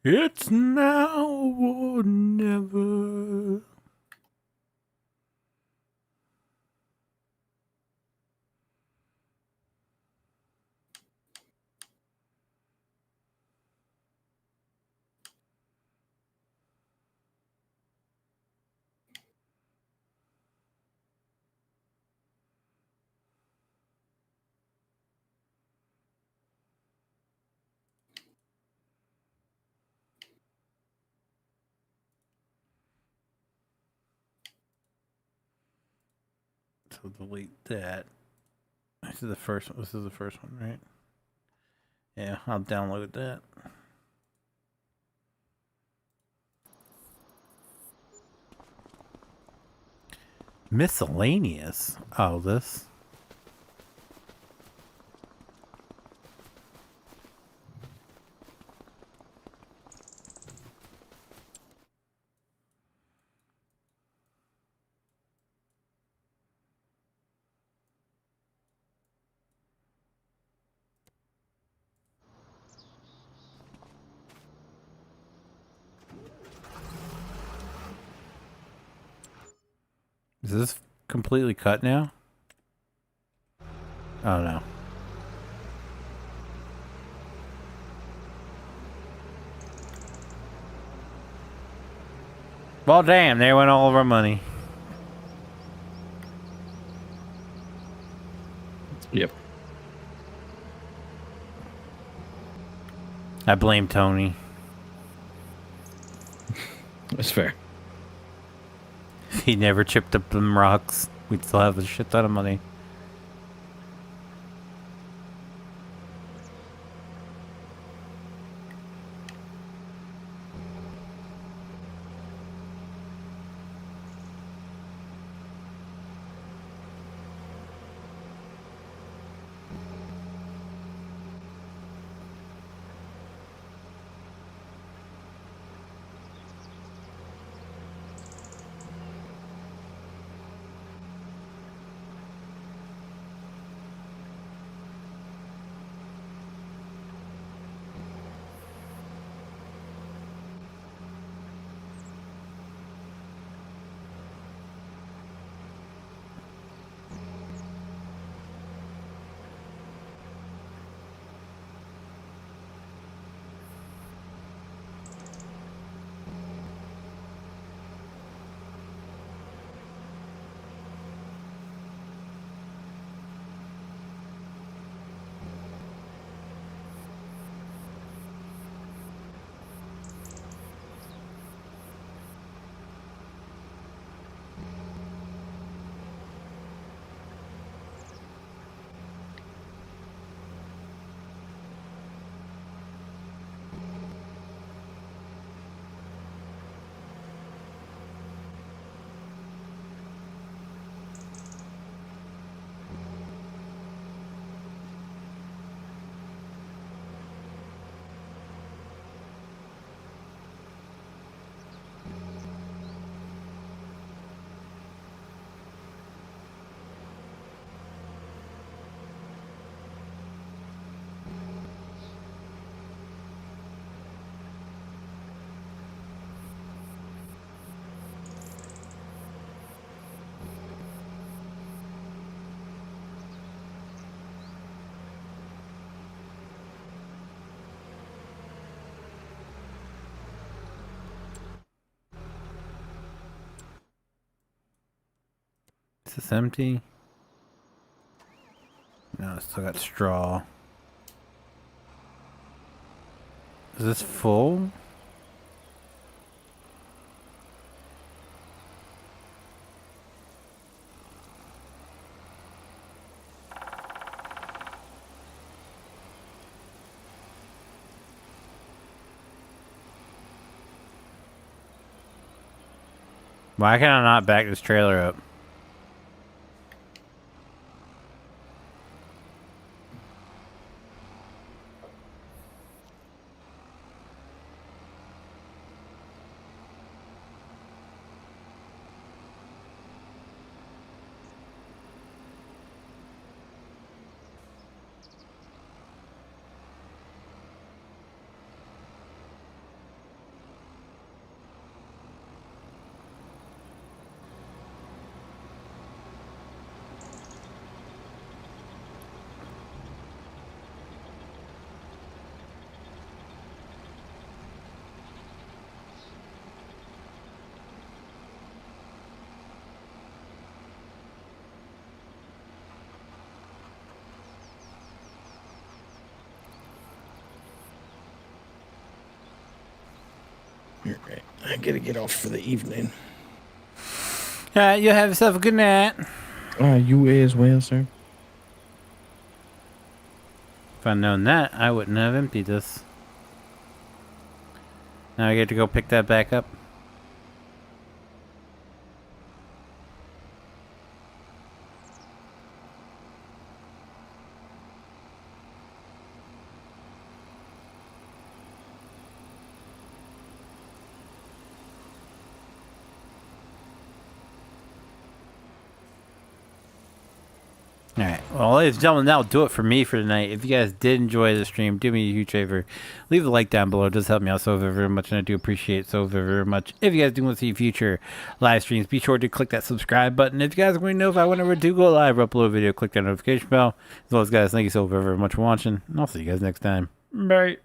It's now or never. So delete that. This is the first one. This is the first one, right? Yeah, I'll download that. Miscellaneous. Oh, this. Is this completely cut now? Oh no. Well, damn, there went all of our money. Yep. I blame Tony. That's fair. If he never chipped up them rocks, we'd still have a shit ton of money. Is this empty? No, it's still got straw. Is this full? Why can I not back this trailer up? You're right. I gotta get off for the evening. Alright, you have yourself a good night. You as well, sir. If I'd known that, I wouldn't have emptied this. Now I get to go pick that back up. Alright, well, ladies and gentlemen, that'll do it for me for tonight. If you guys did enjoy the stream, do me a huge favor. Leave a like down below. It does help me out so very much, and I do appreciate it so very much. If you guys do want to see future live streams, be sure to click that subscribe button. If you guys want to know if I whenever do go live or upload a video, click that notification bell. As well as, guys, thank you so very much for watching, and I'll see you guys next time. Bye.